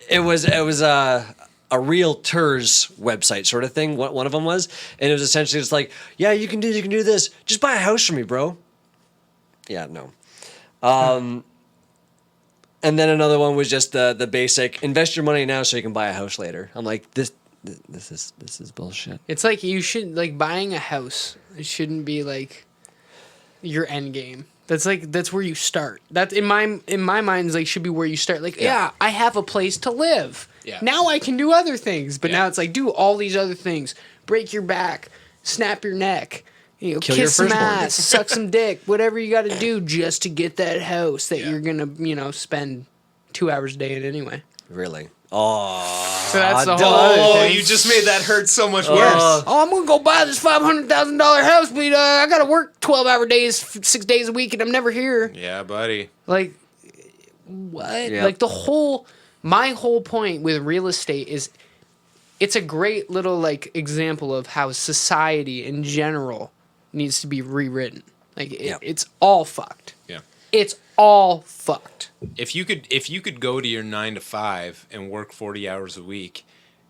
It was a realtor's website sort of thing. What one of them was, and it was essentially just like, yeah, you can do this. Just buy a house from me, bro. Yeah, no. And then another one was just the basic invest your money now so you can buy a house later. I'm like, this is bullshit. It's like you should like buying a house. It shouldn't be like your end game. That's where you start. That in my mind is like should be where you start. Like yeah, I have a place to live. Yeah. Now I can do other things. But Yeah. now it's like do all these other things. Break your back, snap your neck, Kill your kiss some firstborn. ass, suck some dick, whatever you got to do just to get that house that Yeah. you're gonna spend 2 hours a day in anyway. Really? Oh, So that's the whole duh. other oh, thing. you just made that hurt so much Yes. worse. Oh, I'm gonna go buy this $500,000 house, but I gotta work 12-hour days, 6 days a week, and I'm never here. Yeah, buddy. Like, what? Yeah. Like my whole point with real estate is, it's a great little like example of how society in general needs to be rewritten. Like Yeah. it's all fucked. Yeah. It's all fucked. If you could go to your 9 to 5 and work 40 hours a week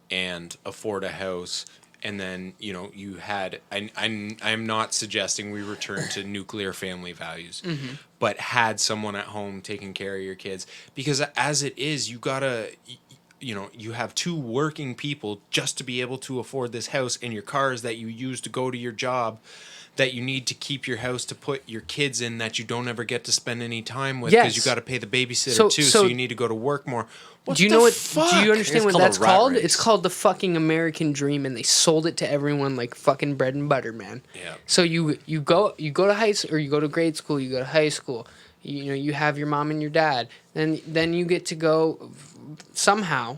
and afford a house, and then you had I'm not suggesting we return to nuclear family values, but had someone at home taking care of your kids, because as it is you gotta you have two working people just to be able to afford this house, and your cars that you use to go to your job, that you need to keep your house to put your kids in, that you don't ever get to spend any time with because Yes. you got to pay the babysitter So- too, so- so you need to go to work more. What Do you the know what? fuck? Do you understand It's what called a that's rat called? race. It's called the fucking American dream, and they sold it to everyone like fucking bread and butter, man. Yeah. So you go to high school, or you go to grade school, you go to high school. You have your mom and your dad. Then you get to go somehow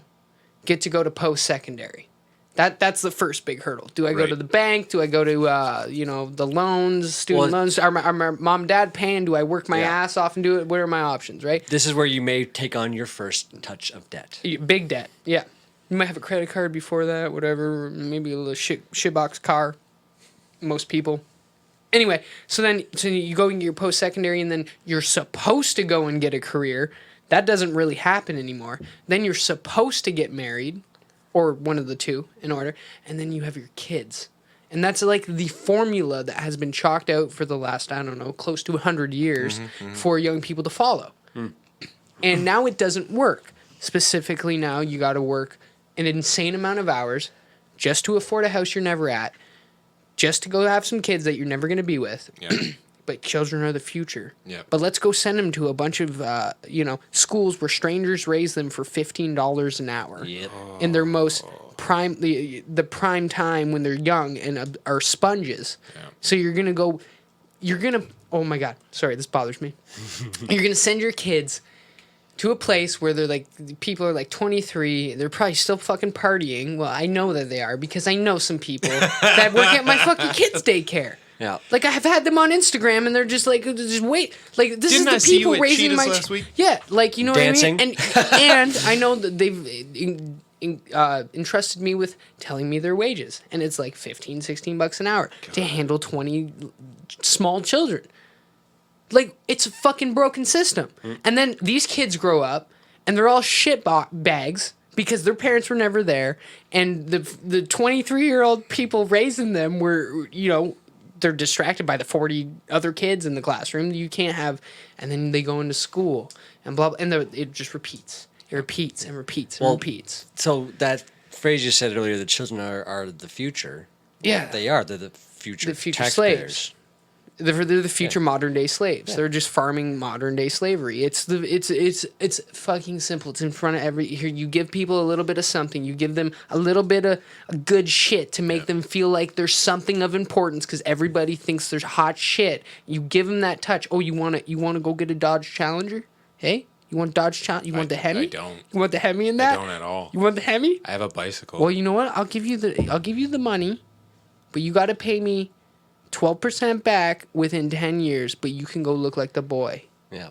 get to go to post secondary. That's the first big hurdle. Do I go Right. to the bank? Do I go to the loans, student Well, loans? Are my mom and dad paying? Do I work my Yeah. ass off and do it? What are my options? Right. This is where you may take on your first touch of debt. Big debt, yeah. You might have a credit card before that, whatever. Maybe a little shitbox car. Most people. Anyway, so you go and get your post-secondary, and then you're supposed to go and get a career. That doesn't really happen anymore. Then you're supposed to get married, or one of the two in order, and then you have your kids. And that's like the formula that has been chalked out for the last, I don't know, close to 100 years for young people to follow. And now it doesn't work. Specifically now, you got to work an insane amount of hours just to afford a house you're never at, just to go have some kids that you're never going to be with. Yeah. But children are the future. Yeah. But let's go send them to a bunch of, schools where strangers raise them for $15 an hour. Yep. In their most prime, the prime time when they're young and are sponges. Yeah. So oh my God, sorry, this bothers me. You're going to send your kids to a place where they're like, people are like 23, they're probably still fucking partying. Well, I know that they are because I know some people that work at my fucking kids' daycare. Yeah. Like I've had them on Instagram, and they're just like, just wait, like this Didn't I is the see you people at raising Cheetahs my last week? yeah, like you know Dancing. what I mean. And I know that they've entrusted me with telling me their wages, and it's like 15, $16 an hour to handle 20 small children. Like it's a fucking broken system. And then these kids grow up, and they're all shit bags. Because their parents were never there, and the 23-year-old people raising them were, you know, they're distracted by the 40 other kids in the classroom. You can't have, and then they go into school and blah, blah and it just repeats. It repeats and repeats and repeats. So that phrase you said earlier, the children are the future. Yeah, They are. They're the future slaves. taxpayers. They're the future modern day slaves. They're just farming modern day slavery. It's fucking simple. It's in front of here. You give people a little bit of something. You give them a little bit of a good shit to make them feel like there's something of importance because everybody thinks there's hot shit. You give them that touch. Oh, you want to go get a Dodge Challenger? Hey, you want Dodge Challenger? You want the Hemi? I don't. You want the Hemi in that? I don't at all. You want the Hemi? I have a bicycle. Well, you know what? I'll give you the money, but you got to pay me 12% back within 10 years, but you can go look like the boy. Yeah.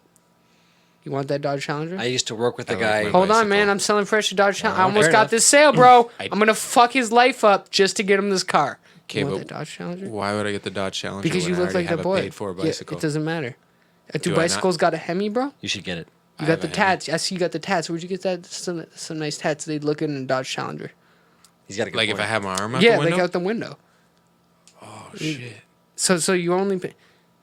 You want that Dodge Challenger? I used to work with a like guy. my Hold on, bicycle. man. I'm selling fresh Dodge Challenger. I almost fair got enough. this sale, bro. I'm going to fuck his life up just to get him this car. Okay, You want but that Dodge Challenger? why would I get the Dodge Challenger? Because when you I look like already the have a boy. paid-for Yeah, bicycle? it doesn't matter. Do Do I not? bicycles got a Hemi, bro? You should get it. You I got have the a tats. I see you got the tats. Where'd you get that? Some nice tats. They'd look in a Dodge Challenger. He's got a good Like point. if I have my arm out Yeah, the window? like out the window. Oh, shit. So you only pay,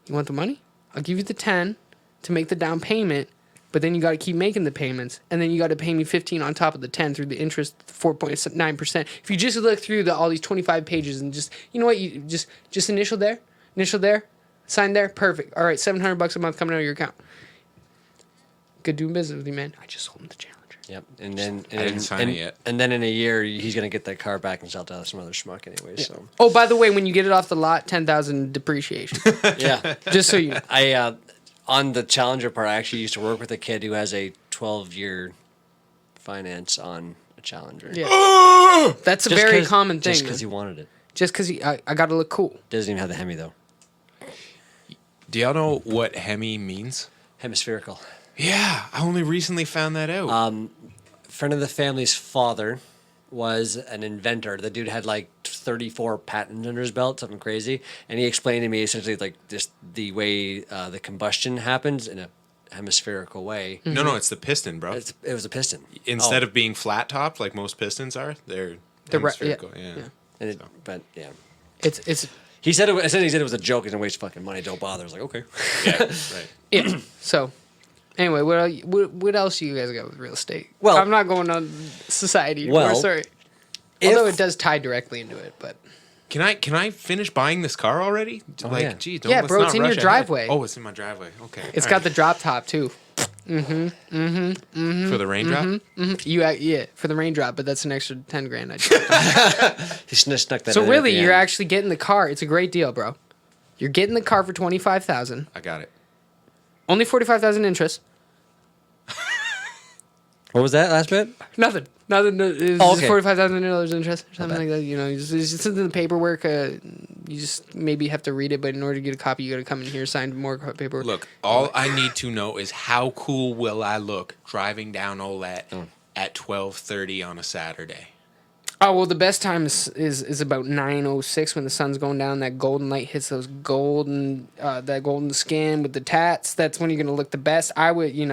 you want the money? I'll give you the 10 to make the down payment, but then you got to keep making the payments, and then you got to pay me 15 on top of the 10 through the interest 4.9%. If you just look through all these 25 pages and just you know what you just initial there, sign there, perfect. All right, $700 a month coming out of your account. Good doing business with you, man. I just sold him the Challenger. Yep. And then I didn't sign it yet. And then in a year, he's gonna get that car back and sell it to some other schmuck anyway. Yeah. So Oh, by the way, when you get it off the lot, 10,000 depreciation. yeah. Just so you know. I on the Challenger part, I actually used to work with a kid who has a 12-year finance on a Challenger. Yeah. That's a Just very 'cause- common thing. Just because he wanted it. Just because I got to look cool. Doesn't even have the Hemi though. Do y'all know what Hemi means? Hemispherical. Yeah, I only recently found that out. Friend of the family's father was an inventor. The dude had like 34 patents under his belt, something crazy. And he explained to me essentially like just the way the combustion happens in a hemispherical way. No, it's the piston, bro. It was a piston. Instead Oh, of being flat topped like most pistons are, they're They're right- yeah, hemispherical. Yeah. yeah. and it, but yeah. It's He said it was a joke. He's gonna waste fucking money. Don't bother. I was like, okay. Yeah, right. yeah. So, anyway, what else you guys got with real estate? Well- I'm not going on society anymore. Well, Sorry. Although it does tie directly into it, but Can I finish buying this car already? yeah. Gee, don't, Yeah, let's bro, not it's in your rush ahead. driveway. Oh, it's in my driveway. Okay. it's all got right. the drop top too. For the raindrop. Yeah, for the raindrop, but that's an extra 10 grand. He snuck that. So in there at really, the you're end. actually getting the car. It's a great deal, bro. You're getting the car for $25,000. I got it. Only $45,000 interest. What was that last bit? Nothing. It was Oh, just okay. $45,000 interest or something like that. You know, it's just in the paperwork. You just maybe have to read it, but in order to get a copy, you got to come in here, sign more paperwork. Look, all I need to know is how cool will I look driving down Olet at 12:30 on a Saturday. Oh well, the best time is about 9:06 when the sun's going down. That golden light hits those that golden skin with the tats. That's when you're gonna look the best. I would, but you're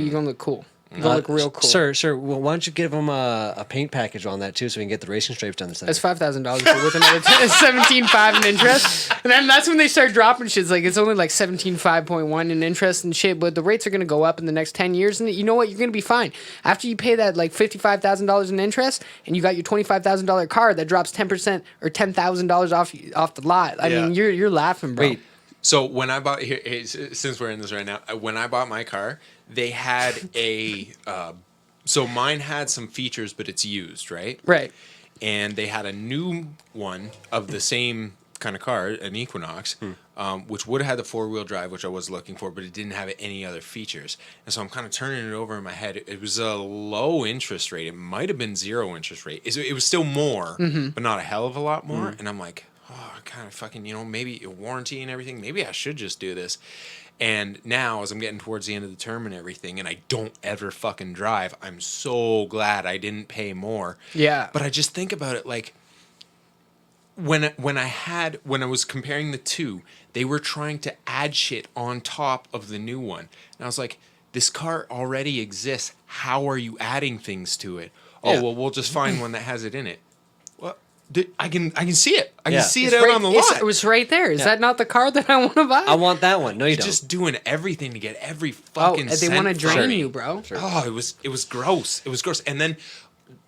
gonna look cool. You're gonna look real cool. Sir. Well, why don't you give him a paint package on that too, so we can get the racing stripes down the side? That's $5,000 with another 17.5 in interest, and then that's when they start dropping shit. It's like it's only like 17.5.1 in interest and shit, but the rates are gonna go up in the next 10 years, and you know what? You're gonna be fine after you pay that like $55,000 in interest, and you got your $25,000 car that drops 10% or $10,000 off the lot. I Yeah. mean, you're laughing, bro. Wait. So when I bought here, since we're in this right now, when I bought my car, they had a. So mine had some features, but it's used, right? Right. And they had a new one of the same kind of car, an Equinox, which would have had the 4-wheel drive, which I was looking for, but it didn't have any other features. And so I'm kind of turning it over in my head. It was a low interest rate. It might have been 0 interest rate. It was still more, but not a hell of a lot more. And I'm like, oh, kind of fucking, maybe a warranty and everything. Maybe I should just do this. And now, as I'm getting towards the end of the term and everything, and I don't ever fucking drive, I'm so glad I didn't pay more. Yeah. But I just think about it like, when I was comparing the two, they were trying to add shit on top of the new one. And I was like, this car already exists. How are you adding things to it? Oh, Yeah. well, we'll just find one that has it in it. Well, I can see it. I Yeah. can see It's it out right- on the it's- lot. It was right there. Is that not the car that I want to buy? I want that one. No, you You're don't. just doing everything to get every Oh, fucking they want to cent from drain me. you, bro. Sure. Oh, it was gross. It was gross. And then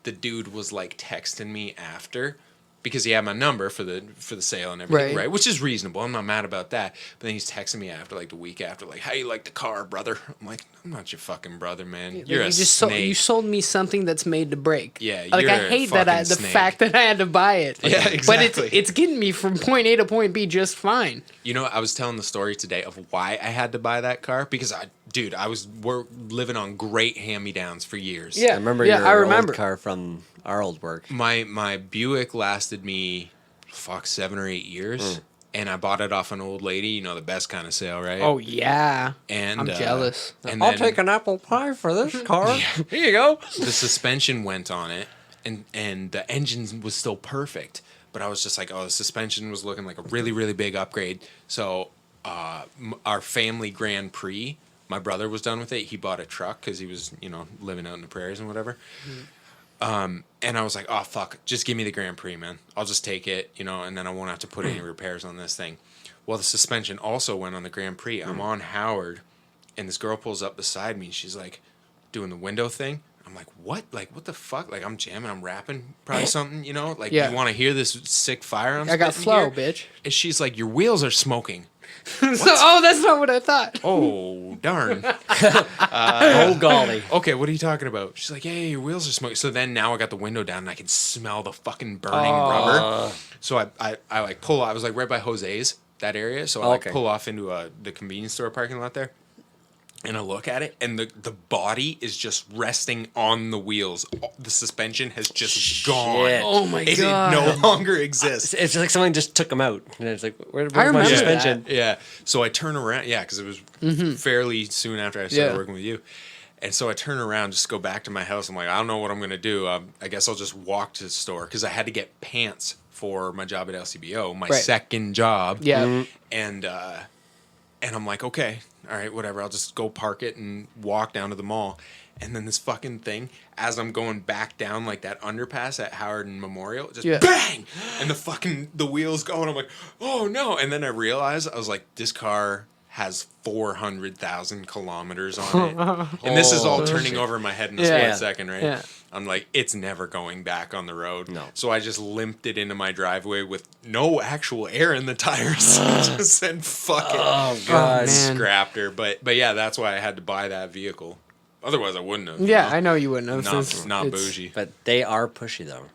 the dude was like texting me after, because he had my number for the sale and everything, Right. right? Which is reasonable. I'm not mad about that. But then he's texting me after, like the week after, like, "How you like the car, brother?" I'm like, "I'm not your fucking brother, man. You're a you just sold, snake." you sold me something that's made to break. Yeah, like you're I a hate that fucking the snake. fact that I had to buy it. Yeah, But exactly. it's getting me from point A to point B just fine. I was telling the story today of why I had to buy that car, because we're living on great hand-me-downs for years. Yeah. I remember Yeah, your I remember. old car from our old work. My Buick lasted me 7 or 8 years, and I bought it off an old lady. The best kind of sale, right? Oh yeah. and I'm jealous. And I'll then take an apple pie for this car. Here you go. the suspension went on it, and the engine was still perfect. But I was just like, oh, the suspension was looking like a really, really big upgrade. So our family Grand Prix, my brother was done with it. He bought a truck because he was, living out in the prairies and whatever. And I was like, oh, fuck, just give me the Grand Prix, man. I'll just take it, and then I won't have to put any repairs on this thing. Well, the suspension also went on the Grand Prix. I'm on Howard, and this girl pulls up beside me, and she's like doing the window thing. I'm like, what? Like, what the fuck? Like, I'm jamming, I'm rapping, probably something, Like, Yeah. you want to hear this sick fire I'm I got spitting flow, here? bitch. And she's like, your wheels are smoking. Oh, that's not what I thought. Oh, darn. Oh golly. Okay, what are you talking about? She's like, hey, your wheels are smoking. So then now I got the window down and I can smell the fucking burning rubber. So I like pull off. I was like right by Jose's, that area. So I like Okay. pull off into the convenience store parking lot there. And I look at it, and the body is just resting on the wheels. The suspension has just gone. Shit. Oh my It god. no longer exists. It's like someone just took them out. And it's like, where's I my remember suspension? Yeah. So I turn around. Yeah, because it was fairly soon after I started Yeah. working with you. And so I turn around, just go back to my house. I'm like, I don't know what I'm going to do. I guess I'll just walk to the store, because I had to get pants for my job at LCBO, my Right. second job. Yeah. And I'm like, okay, all right, whatever. I'll just go park it and walk down to the mall. And then this fucking thing, as I'm going back down like that underpass at Howard and Memorial, just Yeah. bang! And the wheels go, and I'm like, oh no! And then I realized, I was like, this car has 400,000 kilometers on it. And this is all turning over in my head in a Yeah. split second, right? Yeah. I'm like, it's never going back on the road. No. So I just limped it into my driveway with no actual air in the tires. Just said, fuck it. Oh god. man. Scrapped her. But yeah, that's why I had to buy that vehicle. Otherwise, I wouldn't have. Yeah, I know you wouldn't have. Not, since not it's- bougie. But they are pushy though.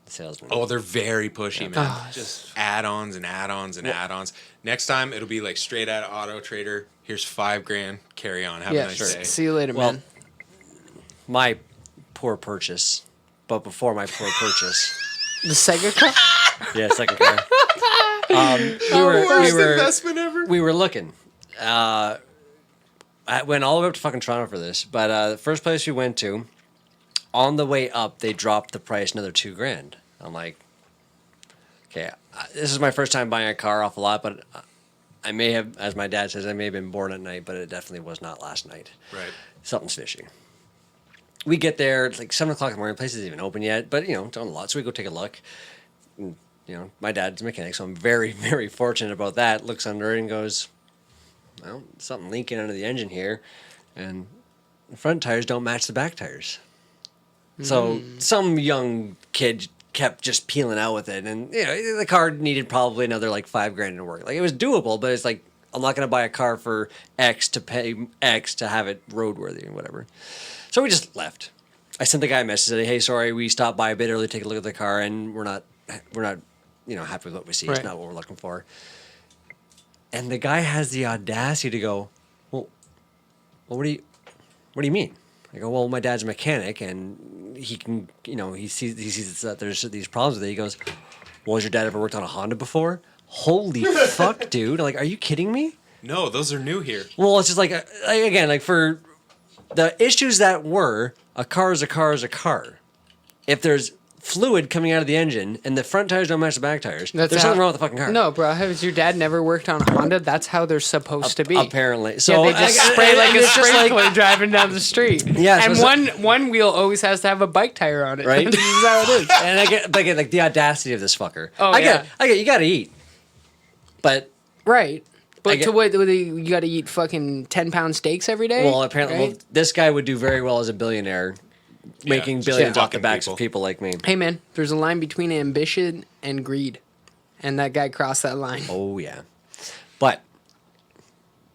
The salesmen. Oh, they're very pushy, man. Ah, Just add-ons and add-ons and add-ons. Next time, it'll be like straight out of Auto Trader. Here's $5,000. Carry on. Have Yeah, a nice sure. day. See you later, Well, man. My poor purchase. But before my poor purchase. The Sega car? Yeah, second car. Worst investment ever. We were looking. I went all the way up to fucking Toronto for this, but the first place we went to, on the way up, they dropped the price another $2,000. I'm like, okay, this is my first time buying a car off a lot, but I may have, as my dad says, I may have been born at night, but it definitely was not last night. Right. Something's fishy. We get there, it's like 7 o'clock in the morning, the place isn't even open yet, but it's on a lot, so we go take a look. And, my dad's a mechanic, so I'm very, very fortunate about that. Looks under it and goes, well, something leaking under the engine here, and the front tires don't match the back tires. So some young kid kept just peeling out with it, and the car needed probably another like $5,000 to work. Like, it was doable, but it's like, I'm not going to buy a car for X to pay X to have it roadworthy or whatever. So we just left. I sent the guy a message, said, hey, sorry, we stopped by a bit early to take a look at the car, and we're not happy with what we see. Right. It's not what we're looking for. And the guy has the audacity to go, well, what do you mean? I go, well, my dad's a mechanic, and he can, he sees that there's these problems with it. He goes, Well, has your dad ever worked on a Honda before? Holy fuck, dude. Like, are you kidding me? No, those are new here. Well, it's just again, like for the issues that were, a car is a car is a car. If there's fluid coming out of the engine and the front tires don't match the back tires, there's something wrong with the fucking car. No, bro. Has your dad never worked on a Honda? That's how they're supposed to be. Apparently. So Yeah, they just spray like a it's just like- sprinkler driving down the street. Yeah, and so one wheel always has to have a bike tire on it. Right? This is how it is. And I get like the audacity of this fucker. Oh, I yeah. get you gotta eat. But Right. But get- to what you got to eat fucking 10-pound steaks every day? well, apparently right? this guy would do very well as a billionaire, making just billions off the fucking backs people. of people like me. Hey man, there's a line between ambition and greed, and that guy crossed that line. Oh yeah. But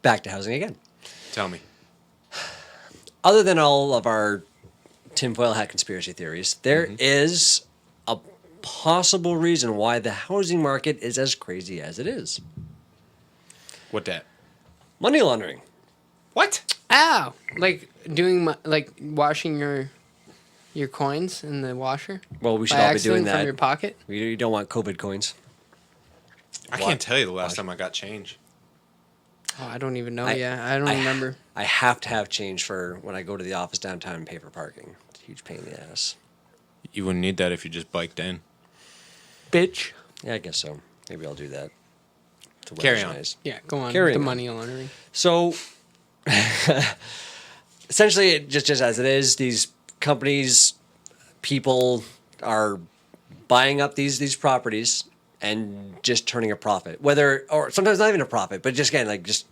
back to housing again. Tell me. Other than all of our tinfoil hat conspiracy theories, there is a possible reason why the housing market is as crazy as it is. What that? Money laundering. What? Ow! Like like washing your coins in the washer. Well, we should by all be doing accident from your that. pocket. You don't want COVID coins. I can't tell you the last time I got change. Oh, I don't even know. I- I don't remember. I have to have change for when I go to the office downtown and pay for parking. It's a huge pain in the ass. You wouldn't need that if you just biked in. Bitch. Yeah, I guess so. Maybe I'll do that. The Carry weather's on. nice. Yeah, go on. Carrying the on. money laundering. So, essentially, just as it is, these companies, people are buying up these properties and just turning a profit. Whether, or sometimes not even a profit, but just again, like just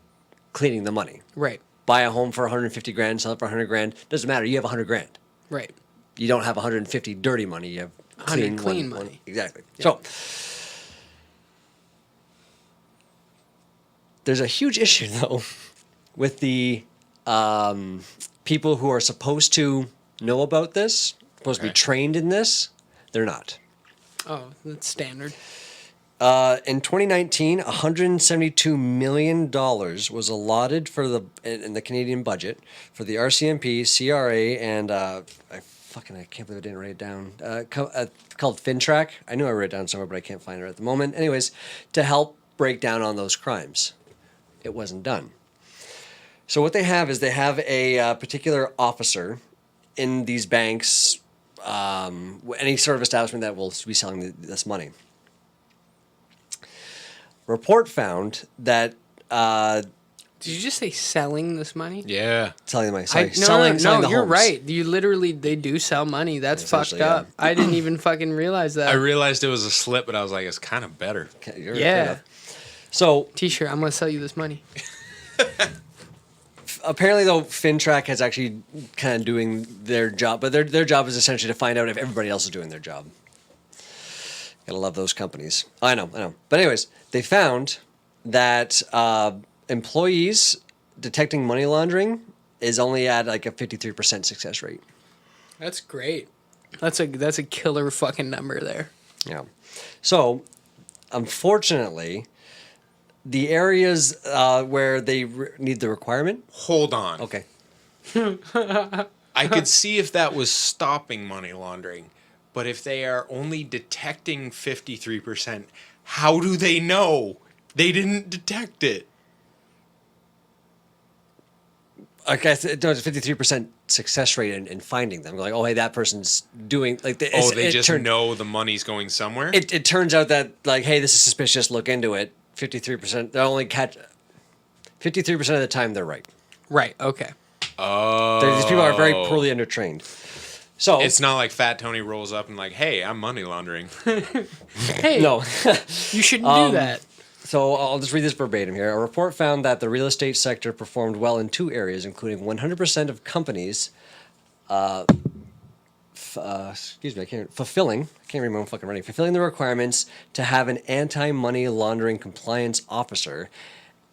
cleaning the money. Right. Buy a home for 150 grand, sell it for 100 grand. Doesn't matter. You have 100 grand. Right. You don't have 150 dirty money. You have 100 clean one- money. Exactly. So there's a huge issue though with the people who are supposed to know about this, supposed to be Right. trained in this. They're not. Oh, that's standard. In 2019, $172 million was allotted for in the Canadian budget for the RCMP, CRA, and I can't believe I didn't write it down. Called FinTrack. I knew I wrote it down somewhere, but I can't find it at the moment. Anyways, to help break down on those crimes. It wasn't done. So what they have is a particular officer in these banks, any sort of establishment that will be selling this money. Report found that Did you just say selling this money? Yeah. selling the money. No, Sorry, selling the you're homes. right. You literally, they do sell money. That's fucked Essentially, yeah. up. I didn't even fucking realize that. I realized it was a slip, but I was like, it's kind of better. Okay, fair Yeah. enough. So T-shirt, I'm gonna sell you this money. apparently, though, FinTrack has actually kind of doing their job, but their job is essentially to find out if everybody else is doing their job. Gotta love those companies. I know. But anyways, they found that employees detecting money laundering is only at like a 53% success rate. That's great. That's a killer fucking number there. Yeah. So, unfortunately, the areas where they need the requirement. Hold on. Okay. I could see if that was stopping money laundering, but if they are only detecting 53%, how do they know? They didn't detect it. Okay, it does 53% success rate in finding them. Like, oh, hey, that person's doing like. They just know the money's going somewhere? It turns out that like, hey, this is suspicious. Look into it. 53%. They only catch 53% of the time. They're right. Right. Okay. Oh. These people are very poorly undertrained. So It's not like Fat Tony rolls up and like, hey, I'm money laundering. Hey, no. you shouldn't do that. So I'll just read this verbatim here. A report found that the real estate sector performed well in two areas, including 100% of companies fulfilling the requirements to have an anti-money laundering compliance officer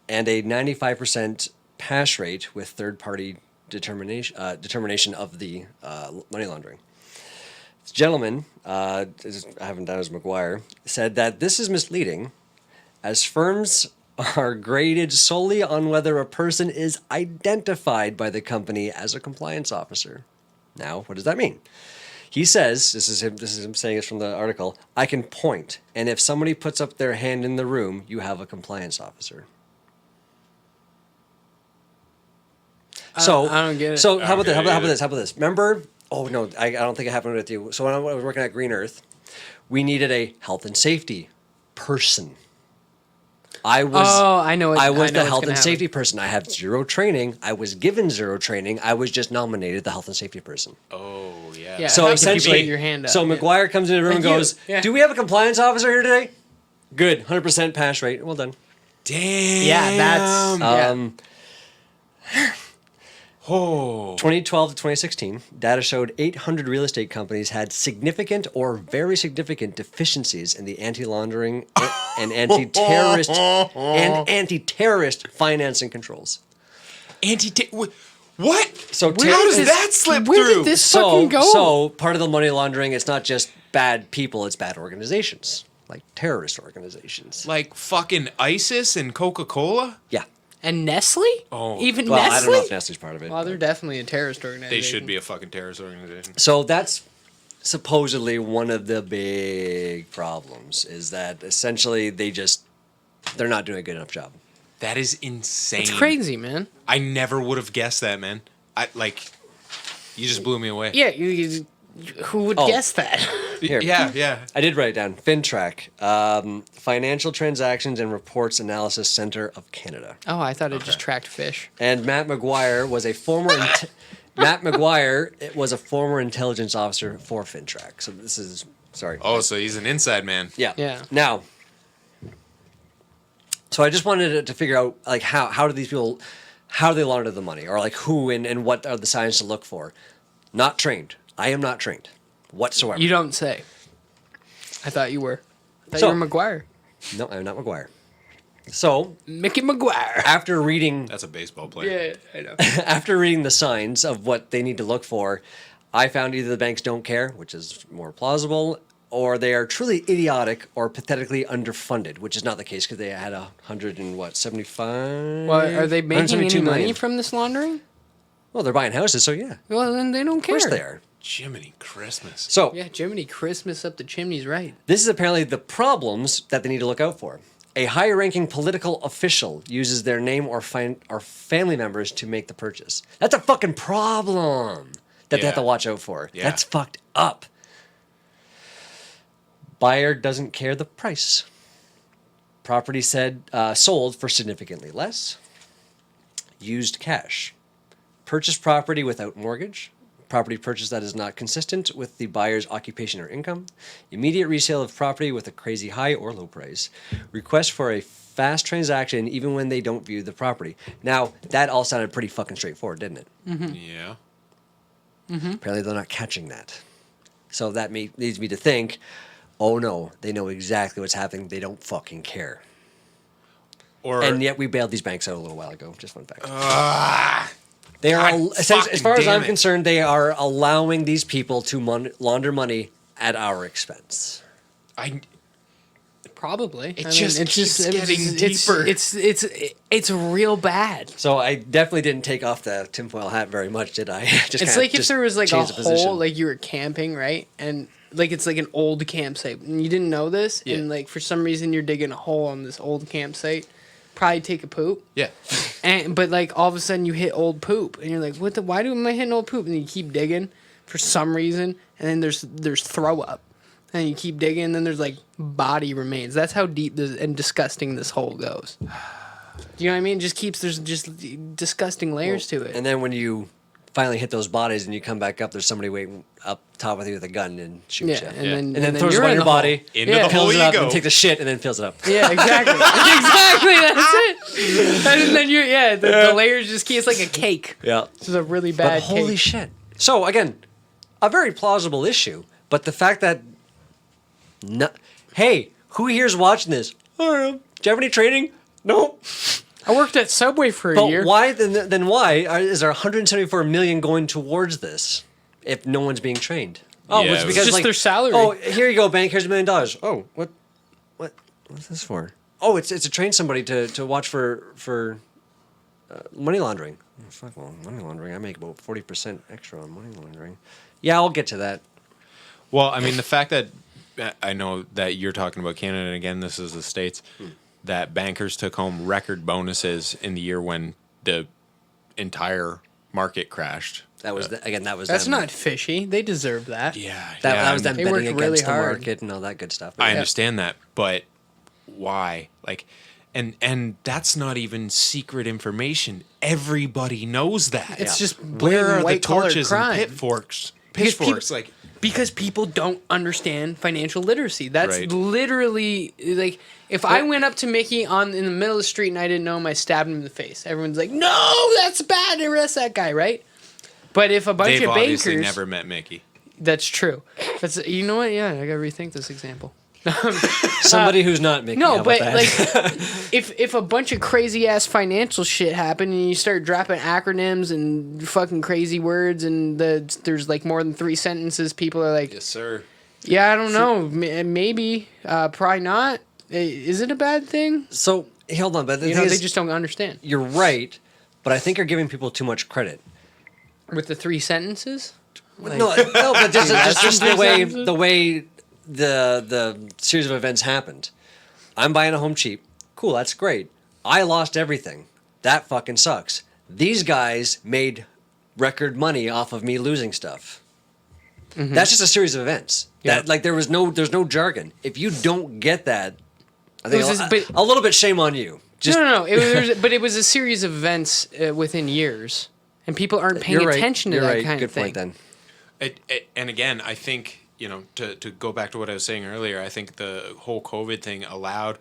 and a 95% pass rate with third-party determination of the money laundering. This gentleman, I haven't done as McGuire, said that this is misleading as firms are graded solely on whether a person is identified by the company as a compliance officer. Now, what does that mean? He says, this is him saying this from the article, I can point, and if somebody puts up their hand in the room, you have a compliance officer. So I don't get it. So how about this? Okay, How about this? Remember? Oh no, I don't think it happened with you. So when I was working at Green Earth, we needed a health and safety person. I was I know. I was know the what's health gonna and happen. safety person. I have zero training. I was given zero training. I was just nominated the health and safety person. Oh yeah. Yeah. So How could you essentially, put your hand up? so Yeah. McGuire comes into the room and Like you. goes, Yeah. "Do we have a compliance officer here today?" Good, 100% pass rate. Well done. Damn. Yeah, that's Um, 2012 to 2016, data showed 800 real estate companies had significant or very significant deficiencies in the anti-laundering and anti-terrorist financing controls. What? So How does that slip Where through? did this fucking go? So part of the money laundering, it's not just bad people, it's bad organizations, like terrorist organizations. Like fucking ISIS and Coca-Cola? Yeah. And Nestle? Oh. Even Well, Nestle? I don't know if Nestle's part of it. Well, they're definitely a terrorist organization. They should be a fucking terrorist organization. So that's supposedly one of the big problems is that essentially they're not doing a good enough job. That is insane. It's crazy, man. I never would have guessed that, man. You just blew me away. Yeah, who would Oh. guess that? Here. Yeah. I did write it down. FinTrack, Financial Transactions and Reports Analysis Center of Canada. Oh, I thought it just tracked fish. And Matt McGuire was a former intelligence officer for FinTrack. So this is sorry. Oh, so he's an inside man. Yeah. Yeah. Now, so I just wanted to figure out like how do these people how do they launder the money or like who and what are the signs to look for? Not trained. I am not trained whatsoever. You don't say. I thought you were. I thought So- you were McGuire. No, I'm not McGuire. So Mickey McGuire. after reading That's a baseball player. Yeah, I know. after reading the signs of what they need to look for, I found either the banks don't care, which is more plausible, or they are truly idiotic or pathetically underfunded, which is not the case because they had 175. Well, are they making 172 any money million. from this laundering? Well, they're buying houses, so yeah, of Well, then they don't care. course they are. Jiminy Christmas. So Yeah, Jiminy Christmas up the chimney's right. this is apparently the problems that they need to look out for. A higher-ranking political official uses their name or family members to make the purchase. That's a fucking problem that they have to Yeah. watch out for. Yeah. That's fucked up. Buyer doesn't care the price. Property said sold for significantly less. Used cash. Purchased property without mortgage. Property purchase that is not consistent with the buyer's occupation or income. Immediate resale of property with a crazy high or low price. Request for a fast transaction even when they don't view the property. Now, that all sounded pretty fucking straightforward, didn't it? Yeah. Apparently they're not catching that. So that leads me to think, oh no, they know exactly what's happening. They don't fucking care. Or And yet we bailed these banks out a little while ago. Just fun fact. They are, God as fucking far as damn I'm it. concerned, they are allowing these people to launder money at our expense. Probably. It just keeps getting deeper. It's real bad. So I definitely didn't take off the tinfoil hat very much, did I? Just It's kinda like if just there was like a changed the position. hole, like you were camping, right? And like it's like an old campsite, and you didn't know this, Yeah. and like for some reason you're digging a hole on this old campsite. Probably take a poop, yeah. but like all of a sudden you hit old poop, and you're like, "What the? Why am I hitting old poop?" And you keep digging for some reason, and then there's throw up, and you keep digging, and then there's like body remains. That's how deep and disgusting this hole goes. Do you know what I mean? There's just disgusting layers to it. And then when you finally hit those bodies and you come back up, there's somebody waiting up top with you with a gun and shoots Yeah, you. and And then then throws it you're on in your the hole. body, Into Yeah. the hole fills it you up, go. and take the shit, and then fills it up. Yeah, exactly. Exactly, that's it. And then the layers just keep, it's like a cake. Yeah. This is a really But bad holy cake. shit. So again, a very plausible issue, but the fact that hey, who here's watching this? I don't know. Do you have any training? No. I worked at Subway for a But year. why then why is there 174 million going towards this if no one's being trained? Oh, Yeah, it's it was because just like their salary. Oh, here you go, bank. Here's $1 million. Oh, what's this for? Oh, it's to train somebody to watch for money laundering. Oh, fuck, well, money laundering. I make about 40% extra on money laundering. Yeah, I'll get to that. Well, I mean, the fact that I know that you're talking about Canada, and again, this is the States, that bankers took home record bonuses in the year when the entire market crashed. That was that was That's them. not fishy. They deserve that. Yeah, That was them They betting worked really against the hard. market and all that good stuff. I understand that, but why? Like, and that's not even secret information. Everybody knows that. It's just where blatant are the white-collar torches crime. and pitchforks? Because people- Pitchforks, like. Because people don't understand financial literacy. That's Right. literally like if I went up to Mickey in the middle of the street and I didn't know him, I stabbed him in the face. Everyone's like, "No, that's bad. Arrest that guy!" Right? But if a bunch They've of obviously bankers, never met Mickey. that's true. That's you know what? Yeah, I gotta rethink this example. Somebody who's not making No, out but with that. like, if a bunch of crazy ass financial shit happened and you start dropping acronyms and fucking crazy words and there's like more than 3 sentences, people are like, Yes, sir. yeah, I don't know, maybe, probably not. Is it a bad thing? So hold on, but the You thing know, is, they just don't understand. you're right, but I think you're giving people too much credit. With the 3 sentences? Like, No, but just the three way sentences? the series of events happened. I'm buying a home cheap. Cool, that's great. I lost everything. That fucking sucks. These guys made record money off of me losing stuff. That's just a series of events. Yeah. That like there's no jargon. If you don't get that, I think It was just- a little bit shame on you. Just, no. But it was a series of events within years. And people aren't paying you're right, attention to you're that right. kind Good of thing. point then. And again, I think, to go back to what I was saying earlier, I think the whole COVID thing allowed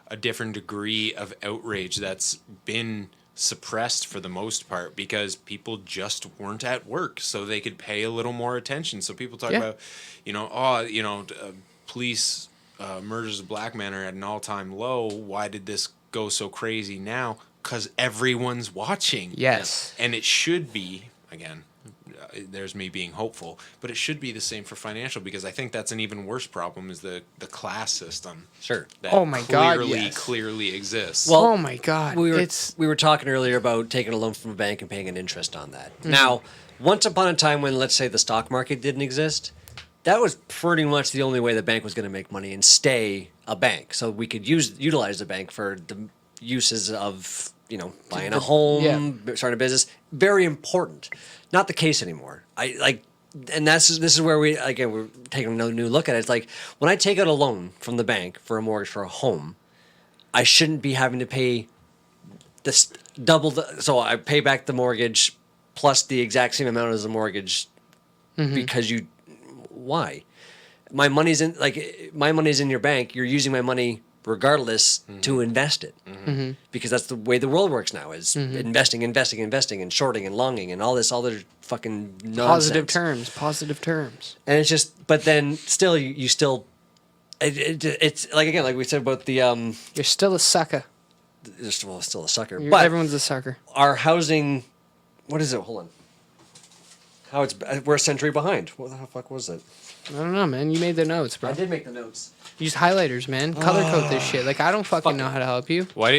a different degree of outrage that's been suppressed for the most part because people just weren't at work, so they could pay a little more attention. So people talk about, police murders of black men are at an all-time low. Why did this go so crazy now? Because everyone's watching. Yes. And it should be, again, there's me being hopeful, but it should be the same for financial because I think that's an even worse problem is the class system. Sure. That Oh my God, clearly, yes. clearly exists. Well, Oh my God. we were talking earlier about taking a loan from a bank and paying an interest on that. Now, once upon a time when, let's say, the stock market didn't exist, that was pretty much the only way the bank was going to make money and stay a bank. So we could utilize the bank for the uses of, buying a home, starting a business. Very important. Not the case anymore. And this is where we're taking a new look at it. It's like when I take out a loan from the bank for a mortgage for a home, I shouldn't be having to pay this so I pay back the mortgage plus the exact same amount as the mortgage because why? My money's in your bank. You're using my money regardless to invest it because that's the way the world works now is investing and shorting and longing and all this other fucking nonsense. Positive terms. And it's just, but then still you still, it's like, again, like we said about the, You're still a sucker. still a sucker, but Everyone's a sucker. our housing, what is it? Hold on. We're a century behind. What the fuck was it? I don't know, man. You made the notes, bro. I did make the notes. Use highlighters, man. Color code this shit. Like, I don't fucking know how to help you. Why do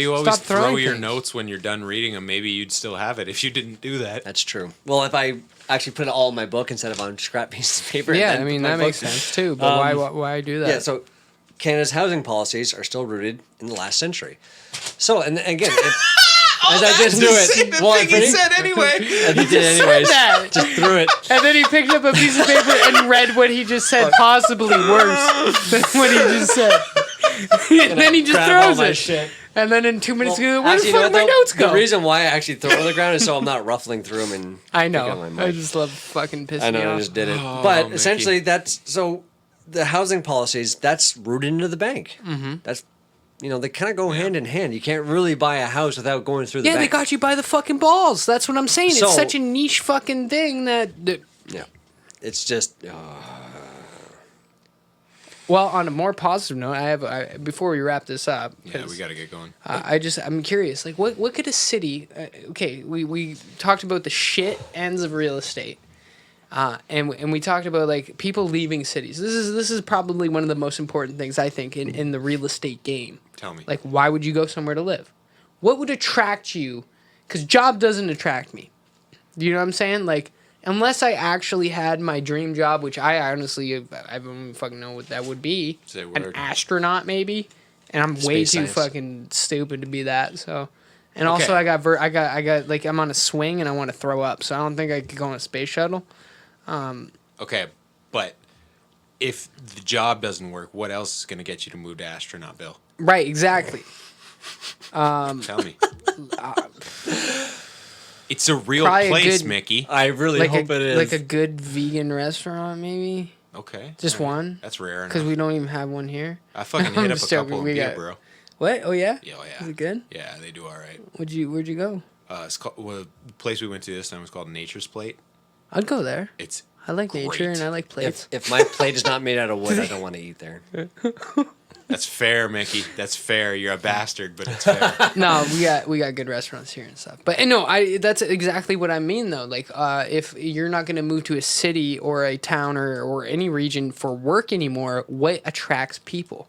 you always Stop throw throwing your things. notes when you're done reading them? Maybe you'd still have it if you didn't do that. That's true. Well, if I actually put it all in my book instead of on scrap pieces of paper. Yeah, and I then mean, put my that makes book- sense, too. But why do that? Yeah, so Canada's housing policies are still rooted in the last century. So, and again, as I just knew it. Well, thing he said anyway. And he did anyways. that. Just threw it. And then he picked up a piece of paper and read what he just said, possibly worse than what he just said. And then he just Grab all throws my it. shit. And then in 2 minutes ago, where Actually, the you know fuck what, my though? notes go? The reason why I actually throw it on the ground is so I'm not ruffling through them and I picking on my know. mic. I just love fucking pissing I know, me I off. just did it. Oh, but Mickey. essentially, that's so the housing policies that's rooted into the bank. That's they kind of go hand in hand. You can't really buy a house without going through the Yeah, bank. they got you by the fucking balls. That's what I'm saying. So- It's such a niche fucking thing that Yeah, it's just well, on a more positive note, before we wrap this up. Yeah, 'cause, we got to get going. I'm curious. Like, what could a city? Okay, we talked about the shit ends of real estate, and we talked about like people leaving cities. This is probably one of the most important things I think in the real estate game. Tell me. Like, why would you go somewhere to live? What would attract you? Because job doesn't attract me. You know what I'm saying? Like, unless I actually had my dream job, which I honestly, I don't even fucking know what that would be. Say a An word. astronaut, maybe. And I'm way Space too science. fucking stupid to be that. So, and Okay. also I got like I'm on a swing and I want to throw up. So I don't think I could go on a space shuttle. Okay, but if the job doesn't work, what else is going to get you to move to astronaut, Bill? Right, exactly. Tell me. It's a real Probably a place, good- Mickey. I really Like hope it is. like a good vegan restaurant, maybe. Okay. Just all right. one? That's rare enough. Because we don't even have one here. I fucking I'm hit up a just couple joking, of we beer, got- bro. What? Oh yeah. Yeah, oh, Is yeah. it good? Yeah, they do all right. Where'd you go? It's called, well, the place we went to this time was called Nature's Plate. I'd go there. It's I like nature great. and I like plates. if my plate is not made out of wood, I don't want to eat there. That's fair, Mickey. That's fair. You're a bastard, but it's fair. No, we got good restaurants here and stuff. But no, that's exactly what I mean though. Like, if you're not gonna move to a city or a town or any region for work anymore, what attracts people,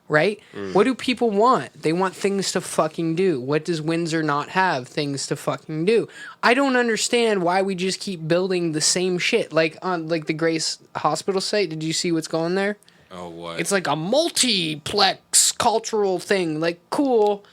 right? What do people want? They want things to fucking do. What does Windsor not have? Things to fucking do. I don't understand why we just keep building the same shit. Like on like the Grace Hospital site. Did you see what's going there? Oh, what? It's like a multiplex cultural thing, like cool,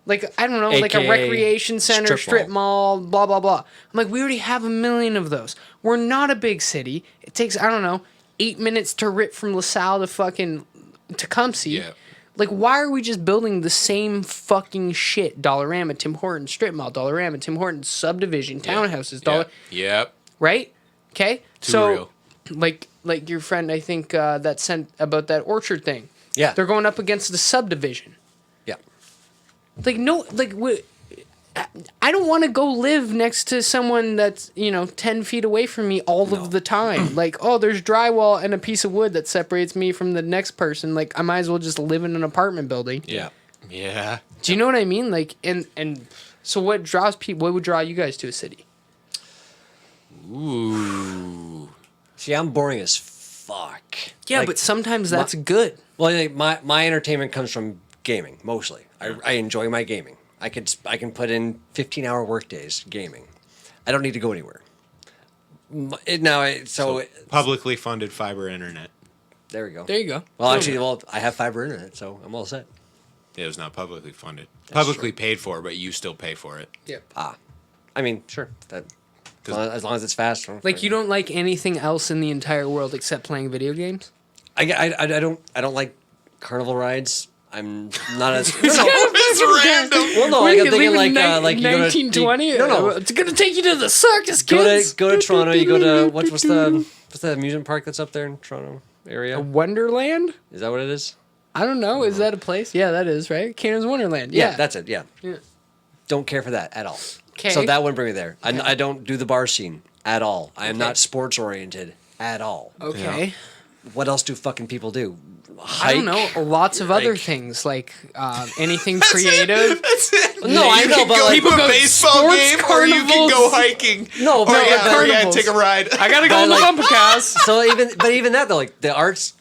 like I don't know, like a AKA recreation center, strip strip mall, blah blah blah. I'm like, we already have 1 million of those. We're not a big city. It takes I don't know 8 minutes to rip from LaSalle to fucking Tecumseh. Yeah. Like, why are we just building the same fucking shit? Dollarama, Tim Hortons, strip mall, Dollarama, Tim Hortons, subdivision, townhouses, dollar, Yep. right? Okay, Too so real. like your friend, I think that sent about that orchard thing. Yeah. They're going up against the subdivision. Yeah. Like no, like I don't want to go live next to someone that's 10 feet away from me all of the time. Like, oh, there's drywall and a piece of wood that separates me from the next person. Like, I might as well just live in an apartment building. Yeah. Yeah. Do you know what I mean? Like, and so what draws people? What would draw you guys to a city? Ooh. See, I'm boring as fuck. Yeah, Like, but sometimes that's good. well, like, my entertainment comes from gaming mostly. I enjoy my gaming. I can put in 15-hour work days gaming. I don't need to go anywhere. So Publicly funded fiber internet. there we go. There you go. Well, actually, I have fiber internet, so I'm all set. It was not publicly funded. Publicly paid for, but you still pay for it. Yep. I mean, sure. That as long as it's fast. Like, you don't like anything else in the entire world except playing video games? I don't like carnival rides. I'm not as. It's random. Well, no, like I'm thinking like you go to 1920. No. It's gonna take you to the circus, Go kids. to Toronto. You go to what's the amusement park that's up there in Toronto area? Wonderland? Is that what it is? I don't know. Is that a place? Yeah, that is right. Canada's Wonderland. Yeah, Yeah, that's it. Yeah. Yeah. Don't care for that at all. 'Kay. So that wouldn't bring me there. I don't do the bar scene at all. I am Okay. not sports oriented at all. Okay. What else do fucking people do? I don't Hike? know. Lots of other like- things like anything creative. That's it. No, I know, but like, People go to a baseball sports game, or you can carnivals. go hiking. No, or but yeah, like, or yeah, carnivals. take a ride. I gotta go on the like- bumper cast. so even that though, like the arts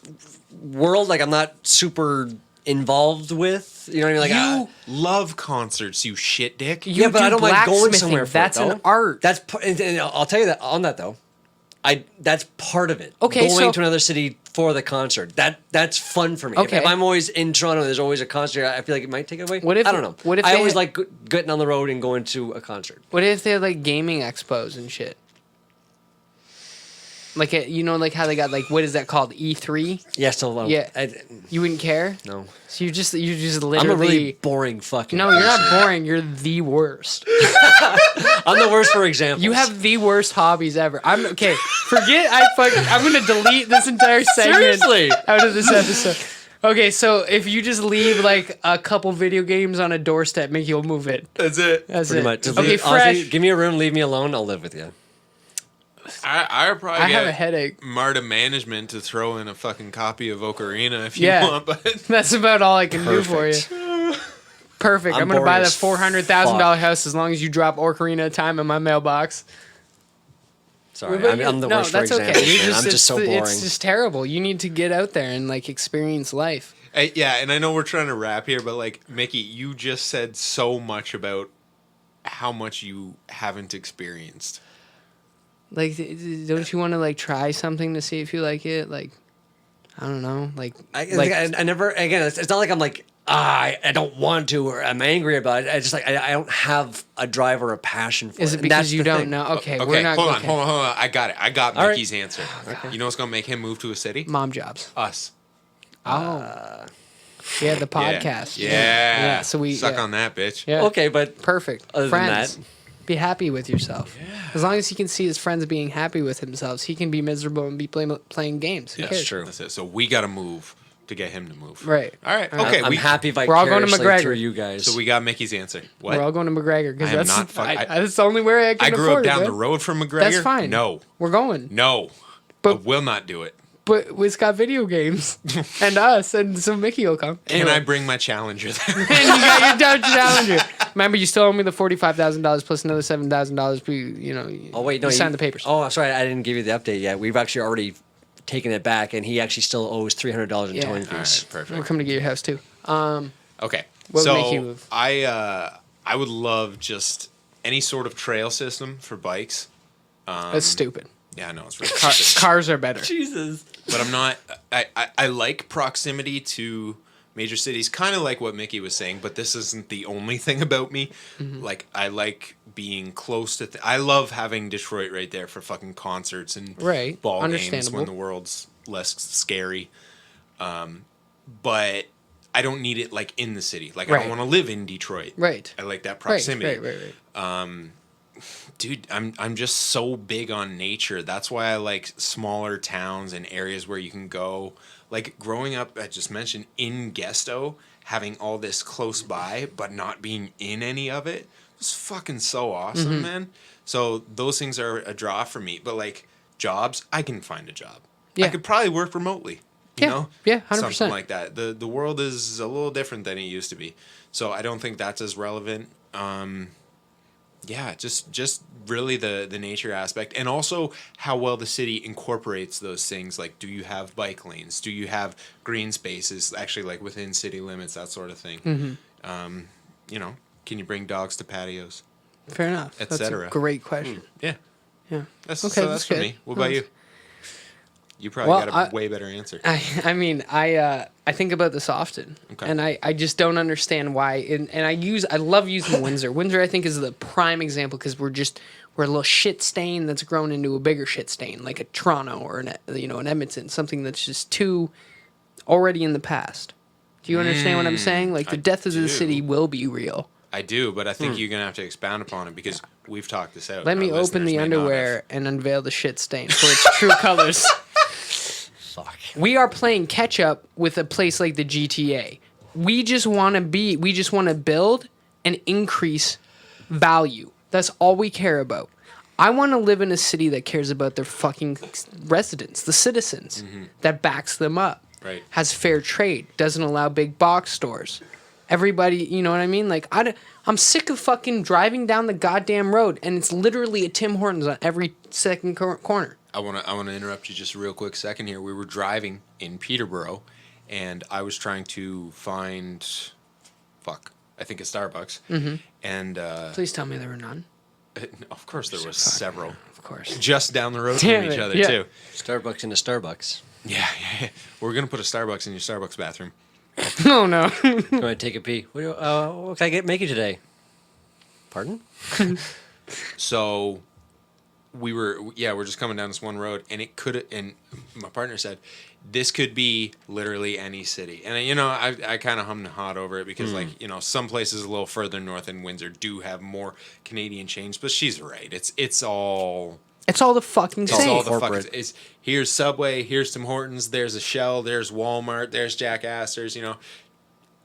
world, like I'm not super involved with. You know what I mean? Like You love concerts, you shit dick. You yeah, but do I don't mind going blacksmithing. somewhere for That's it, though. an art. That's and I'll tell you that on that though. That's part of it. Okay, going so- to another city for the concert. That's fun for me. Okay. If I'm always in Toronto, there's always a concert. I feel like it might take it away. What if- I don't know. what if I they always had- like getting on the road and going to a concert. What if they had like gaming expos and shit? Like like how they got like what is that called E3? Yeah, still. Yeah. You wouldn't care. No. So you just literally. I'm a really boring fucking. No, you're not person. boring. You're the worst. I'm the worst for examples. You have the worst hobbies ever. I'm okay. Forget I'm gonna delete this entire segment Seriously. out of this episode. Okay, so if you just leave like a couple video games on a doorstep, Mickey will move it. That's it. That's pretty it. much. Just Okay, leave- fresh. honestly, give me a room, leave me alone. I'll live with you. I would probably I have get a headache. MARTA management to throw in a fucking copy of Ocarina if you Yeah. want, but That's about all I can do for you. Perfect. Perfect. I'm I'm gonna buy boring that as $400,000 house as long as you drop Ocarina of Time in my mailbox. Sorry, But I'm the no, worst for that's examples. okay. Man. I'm just so boring. It's just terrible. You need to get out there and like experience life. yeah, and I know we're trying to wrap here, but like Mickey, you just said so much about how much you haven't experienced. Like, don't you want to like try something to see if you like it? Like, I don't know. I never. Again, it's not like I'm like I don't want to or I'm angry about it. I just like I don't have a drive or a passion for it. Is it And because that's you the don't thing. know? Okay, Okay, we're not. hold on, okay. hold on. I got it. I got All right. Mickey's answer. You know what's gonna make him move to a city? Mom jobs. Us. Oh. Yeah, the podcast. Yeah. So we suck yeah. on that, bitch. Yeah. Okay, but Perfect. Other than Friends. that- Be happy with yourself. As long as he can see his friends being happy with themselves, he can be miserable and be playing games. Who That's cares? true. That's it. So we got to move to get him to move. Right. All right. All right. Okay. I'm happy We're all going to vicariously McGregor. through you guys. So we got Mickey's answer. What? We're all going to McGregor because I am that's not fuck- that's the only way I can I grew afford up down it, the man. road from McGregor. That's fine. No. We're going. No. But- I will not do it. But it's got video games and us, and so Mickey will come. Can I bring my Challenger there? And you got your Dodge Challenger. Remember, you still owe me the $45,000 plus another $7,000. Oh wait, no, you signed the papers. Oh, sorry, I didn't give you the update yet. We've actually already taken it back, and he actually still owes $300 in Yeah. towing All fees. right. Perfect. We're coming to get your house too. Okay. What would so make you move? I would love just any sort of trail system for bikes. That's stupid. Yeah, I know it's really stupid. Cars are better. Jesus. But I'm not. I like proximity to major cities, kind of like what Mickey was saying. But this isn't the only thing about me. Mm-hmm. Like I like being close to. I love having Detroit right there for fucking concerts and Right. ball games Understandable. when the world's less scary. But I don't need it like in the city. Like I Right. don't want to live in Detroit. Right. I like that Right. proximity. Right. Dude, I'm just so big on nature. That's why I like smaller towns and areas where you can go. Like growing up, I just mentioned in Gesto, having all this close by, but not being in any of it was fucking so awesome, Mm-hmm. man. So those things are a draw for me. But like jobs, I can find a job. Yeah. I could probably work remotely. You Yeah. know? Yeah, 100%. Something like that. The world is a little different than it used to be. So I don't think that's as relevant. Yeah, just really the nature aspect, and also how well the city incorporates those things. Like, do you have bike lanes? Do you have green spaces actually like within city limits? That sort of thing. Mm-hmm. Can you bring dogs to patios? Fair enough. Et That's a cetera. great question. Yeah, Yeah. that's Okay, so that's that's for good. me. What about you? You probably Well, got a way better answer. I mean, I think about this often, Okay. and I just don't understand why. And I love using Windsor. Windsor, I think, is the prime example because we're a little shit stain that's grown into a bigger shit stain, like a Toronto or an Edmonton, something that's just too already in the past. Do you understand what I'm saying? Like the death of the do. city will be real. I do, but I think you're gonna have to expound upon it because we've talked this out. Let me Our open listeners the may not have. underwear and unveil the shit stain for its true colors. Fuck. We are playing catch up with a place like the GTA. We just want to build and increase value. That's all we care about. I want to live in a city that cares about their fucking residents, the citizens, that backs them up. Right. Has fair trade, doesn't allow big box stores. Everybody, you know what I mean? Like, I'm sick of fucking driving down the goddamn road and it's literally a Tim Hortons on every second corner. I want to interrupt you just a real quick second here. We were driving in Peterborough, and I was trying to find, I think a Starbucks, and Please tell me there were none. of course there was several, Of course. just down the road Damn from each it, other yeah. too. Starbucks into Starbucks. Yeah. We're gonna put a Starbucks in your Starbucks bathroom. Oh no. Go ahead, take a pee. What can I make you today? Pardon? So we're just coming down this one road, and and my partner said, this could be literally any city. And I kind of hummed and hawed over it because some places a little further north in Windsor do have more Canadian chains, but she's right. It's all It's all the fucking it's same. all the Corporate. fucking here's Subway, here's Tim Hortons, there's a Shell, there's Walmart, there's Jack Astor's,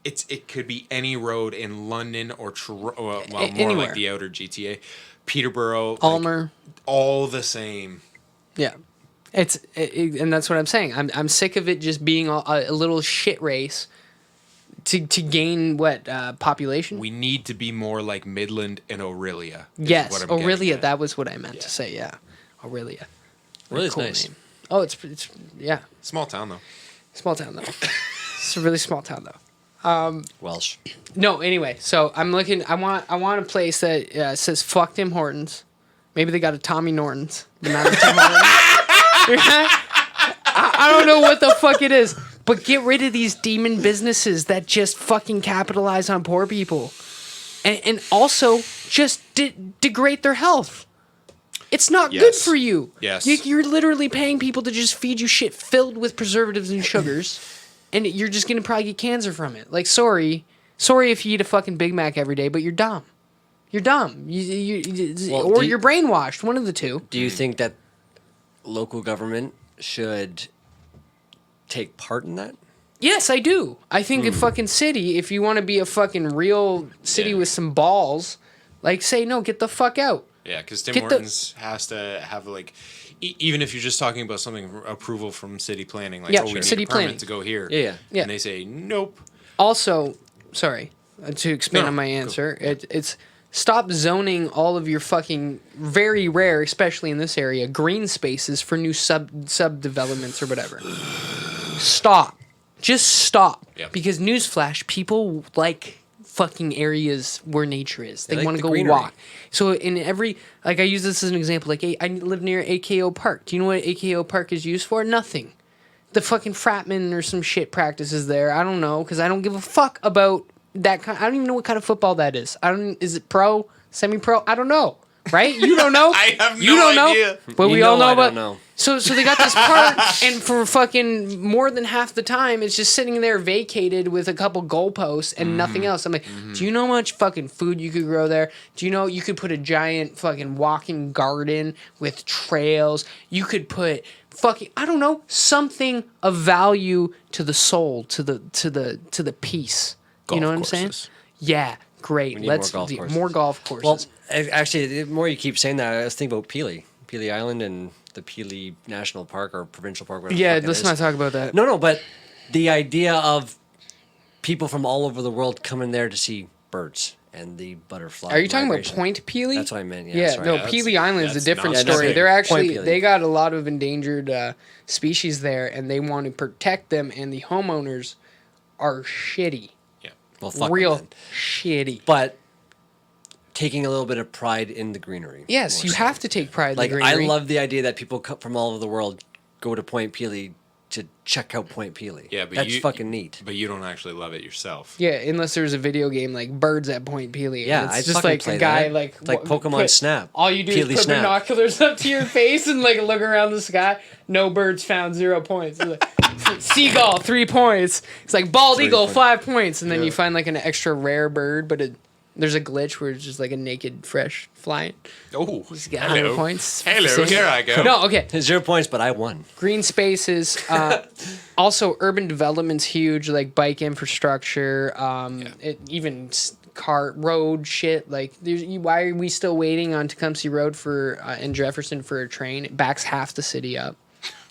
it could be any road in London or more Anywhere. like the outer GTA, Peterborough, like, Almer. all the same. Yeah. And that's what I'm saying. I'm sick of it just being a little shit race to gain population. We need to be more like Midland and Orillia. is Yes, what I'm getting Aurelia. at. That was what I meant to say. Yeah, Aurelia. What a Aurealia's nice. name. Oh, it's yeah, Small town though. small town though. It's a really small town though. Welsh. No, anyway, so I'm looking. I want a place that says "fuck Tim Hortons," Maybe they got a Tommy Norton's, but not a Tim Hortons. I don't know what the fuck it is, but get rid of these demon businesses that just fucking capitalize on poor people, and also just degrade their health. It's not good Yes. for you. Yes. You're literally paying people to just feed you shit filled with preservatives and sugars, and you're just gonna probably get cancer from it. Like, sorry if you eat a fucking Big Mac every day, but you're dumb. You're dumb. Or you're brainwashed. One of the two. Do you think that local government should take part in that? Yes, I do. I think a fucking city, if you want to be a fucking real city with some balls, like, say, no, get the fuck out. Yeah, because Tim Get the- Hortons has to have like, even if you're just talking about something approval from city planning, like Yeah, we need city a permit planning. to go here. Yeah. And they say nope. Also, sorry, to expand No, on my go. answer, it's stop zoning all of your fucking very rare, especially in this area, green spaces for new subdevelopments or whatever. Stop. Just stop. Yep. Because newsflash, people like fucking areas where nature is. They like want to the go greenery. walk. So in every, like, I use this as an example. Like, I live near AKO Park. Do you know what AKO Park is used for? Nothing. The fucking fratman or some shit practices there. I don't know, because I don't give a fuck about that kind. I don't even know what kind of football that is. Is it pro, semi-pro? I don't know. Right? You don't know. I have You no don't idea. know. But we You all know know I about. don't know. So they got this park, and for fucking more than half the time, it's just sitting there vacated with a couple goalposts and nothing else. I'm like, do you know how much fucking food you could grow there? Do you know you could put a giant fucking walking garden with trails? You could put fucking, I don't know, something of value to the soul, to the peace. You know what I'm saying? courses. Yeah, great. We need Let's more golf do courses. more golf courses. Well, actually, the more you keep saying that, I was thinking about Peely Island and the Peely National Park or Provincial Park. Whatever yeah, the fuck it let's is. not talk about that. No, but the idea of people from all over the world coming there to see birds and the butterfly. Are you talking about migration. Point Peely? That's what I meant. Yeah, Yeah, sorry. no, Yeah, Peely Island is a that's different not story. nothing. They're actually Point Peely. they got a lot of endangered species there, and they want to protect them. And the homeowners are shitty, Yeah. Well, fuck real them then. shitty. But taking a little bit of pride in the greenery. Yes, more you so. have to take pride Like in the greenery. I love the idea that people from all over the world go to Point Peely to check out Point Peely. Yeah, but that's you- fucking neat. But you don't actually love it yourself. Yeah, unless there's a video game like Birds at Point Peely. and Yeah, it's I'd just fucking like play a guy that. like It's like wha- Pokemon put- Snap. All you do Peely is put Snap. binoculars up to your face and like look around the sky. No birds found, 0 points. You're like, seagull, 3 points. It's like bald 3 eagle, points. 5 points, and then Yeah. you find like an extra rare bird, but there's a glitch where it's just like a naked fresh flying. Oh, He's got 100 points. Hello, Same. here I go. No, okay. 0 points, but I won. Green spaces. Also, urban development's huge, like bike infrastructure. Even car road shit. Like, why are we still waiting on Tecumseh Road for in Jefferson for a train? It backs half the city up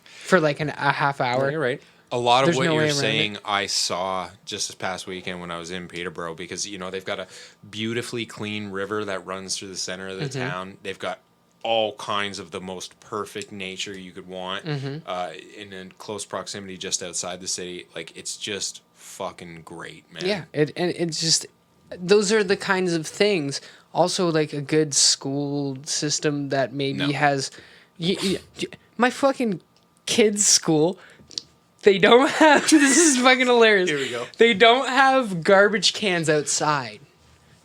for like a half hour. No, you're right. A lot of There's what no way you're around saying I saw just this past weekend when I was in Peterborough, because they've got a beautifully clean river that runs through the center of the Mm-hmm. town. They've got all kinds of the most perfect nature you could want Mm-hmm. in a close proximity just outside the city. Like, it's just fucking great, man. Yeah, and it's just those are the kinds of things. Also, like a good school system that maybe No. has my fucking kids' school. They don't have. This is fucking hilarious. Here we go. They don't have garbage cans outside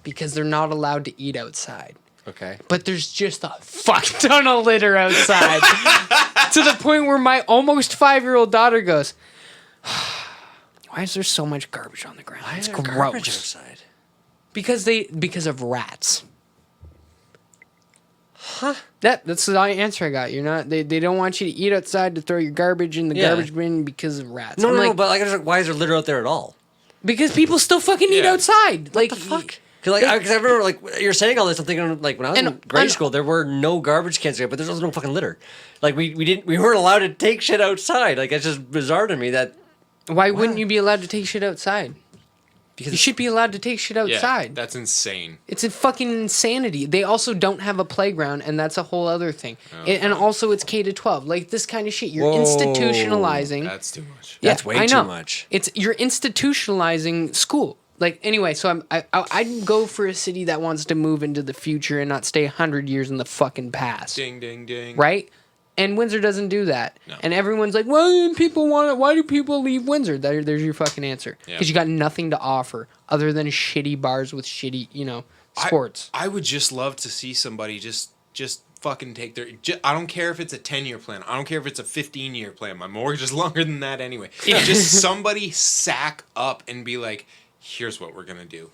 because they're not allowed to eat outside. Okay. But there's just a fuck ton of litter outside to the point where my almost 5-year-old daughter goes, "Why is there so much garbage on the ground? Why It's is there garbage gross." outside? Because of rats. Huh? That's the answer I got. You're not. They don't want you to eat outside to throw your garbage in the Yeah. garbage bin because of rats. No, I'm no, like, no. But like, I was like, why is there litter out there at all? because people still fucking eat Yeah. outside. Like, The fuck? Because I remember like you're saying all this. I'm thinking like when I was in And- grade and- school, there were no garbage cans there, but there's also no fucking litter. Like we weren't allowed to take shit outside. Like it's just bizarre to me that why wouldn't you be allowed to take shit outside? because You should be allowed to take shit Yeah, outside. that's insane. It's a fucking insanity. They also don't have a playground, and that's a whole other thing. And also, it's K to 12. Like this kind of shit. You're Whoa. institutionalizing. That's too much. Yeah, That's way I too know. much. You're institutionalizing school. like anyway, so I'd go for a city that wants to move into the future and not stay 100 years in the fucking past. Ding, ding, ding. Right? And Windsor doesn't do that. No. And everyone's like, "Well, people want it. Why do people leave Windsor?" There's your fucking answer. Yeah. Because you got nothing to offer other than shitty bars with shitty, sports. I would just love to see somebody just fucking take their. I don't care if it's a 10-year plan. I don't care if it's a 15-year plan. My mortgage is longer than that anyway. Just somebody sack up and be like, here's what we're gonna do.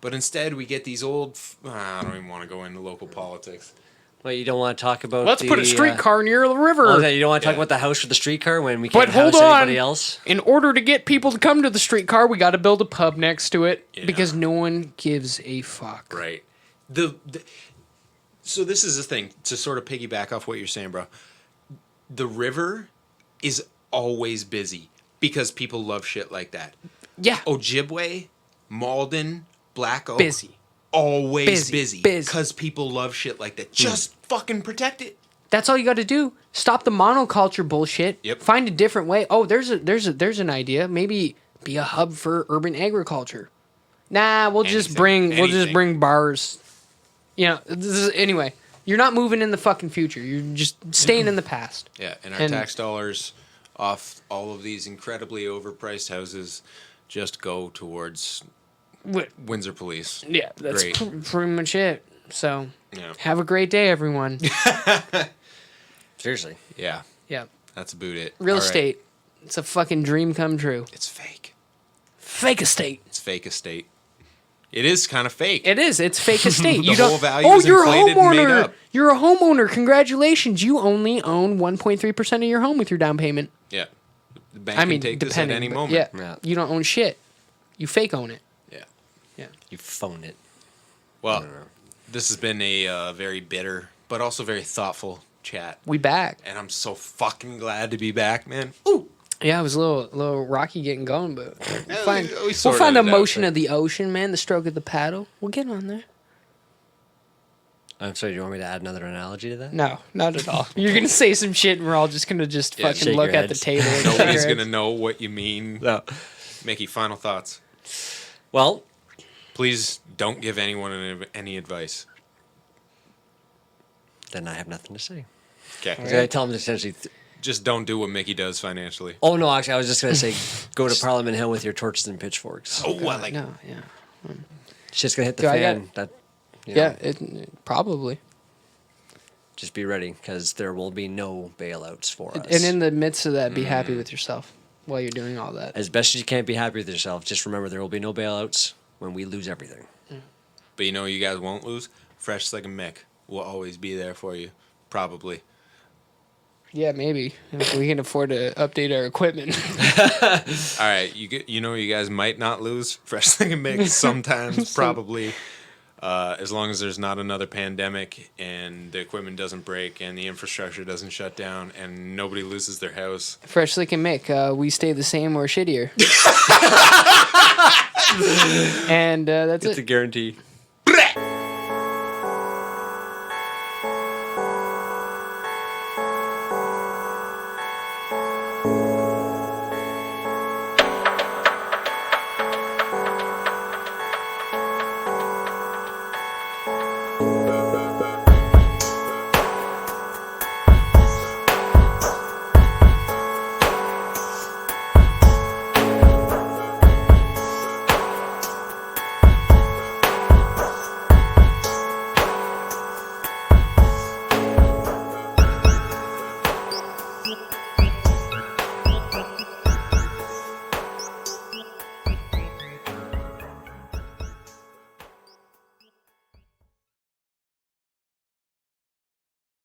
But instead, we get these old. I don't even want to go into local politics. Well, you don't want to talk about. Let's put a streetcar near the river. You don't want to talk about the house with the streetcar when we But can't hold house on. anybody else. In order to get people to come to the streetcar, we got to build a pub next to it Yeah. because no one gives a fuck. Right. So this is the thing, to sort of piggyback off what you're saying, bro. The river is always busy because people love shit like that. Yeah. Ojibwe, Malden, Black Oak. Busy. Always busy. Busy. Because people love shit like that. Just fucking protect it. That's all you got to do. Stop the monoculture bullshit. Yep. Find a different way. Oh, there's an idea. Maybe be a hub for urban agriculture. Nah, we'll just Anything. bring bars. Anyway, you're not moving in the fucking future. You're just staying in the past. Yeah, and our And- tax dollars off all of these incredibly overpriced houses just go towards Windsor Police. Yeah, that's Great. pretty much it. So, Yeah. have a great day, everyone. Seriously. Yeah, Yeah. that's about it. Real All right. estate. It's a fucking dream come true. It's fake. Fake estate. It's fake estate. It is kind of fake. It is. It's fake estate. The whole value is you're a inflated and made homeowner. up. You're a homeowner. Congratulations. You only own 1.3% of your home with your down payment. Yeah. The bank I can mean, take this at depending. any but moment. Yeah, Yeah. You don't own shit. You fake own it. Yeah. Yeah. You phone it. Well, this has been a very bitter, but also very thoughtful chat. We back. And I'm so fucking glad to be back, man. Ooh. Yeah, it was a little rocky getting going, but we'll find, we sorted the it out, motion but- of the ocean, man. The stroke of the paddle. We'll get on there. I'm sorry, do you want me to add another analogy to that? No, not at all. You're gonna say some shit, and we're all just gonna Yeah, fucking shake look your at the heads. table. and shake Nobody's our going to know what you mean. No. Mickey, final thoughts. Well, Please don't give anyone any advice. then I have nothing to say. Okay. I was gonna tell him to essentially. Just don't do what Mickey does financially. Oh no, actually, I was just gonna say, go to Parliament Hill with your torches and pitchforks. Oh, I like No, yeah, It's just gonna hit the Do I fan. yeah. It probably. Just be ready, because there will be no bailouts for us. And in the midst of that, be happy with yourself while you're doing all that. As best as you can be happy with yourself, just remember there will be no bailouts when we lose everything. But you know you guys won't lose? Fresh like a Mick will always be there for you. Probably. Yeah, maybe if we can afford to update our equipment. All right, you know you guys might not lose. Fresh like a Mick sometimes, probably. As long as there's not another pandemic and the equipment doesn't break and the infrastructure doesn't shut down and nobody loses their house. Fresh Lick and Mick, we stay the same or shittier. And that's It's it. a guarantee.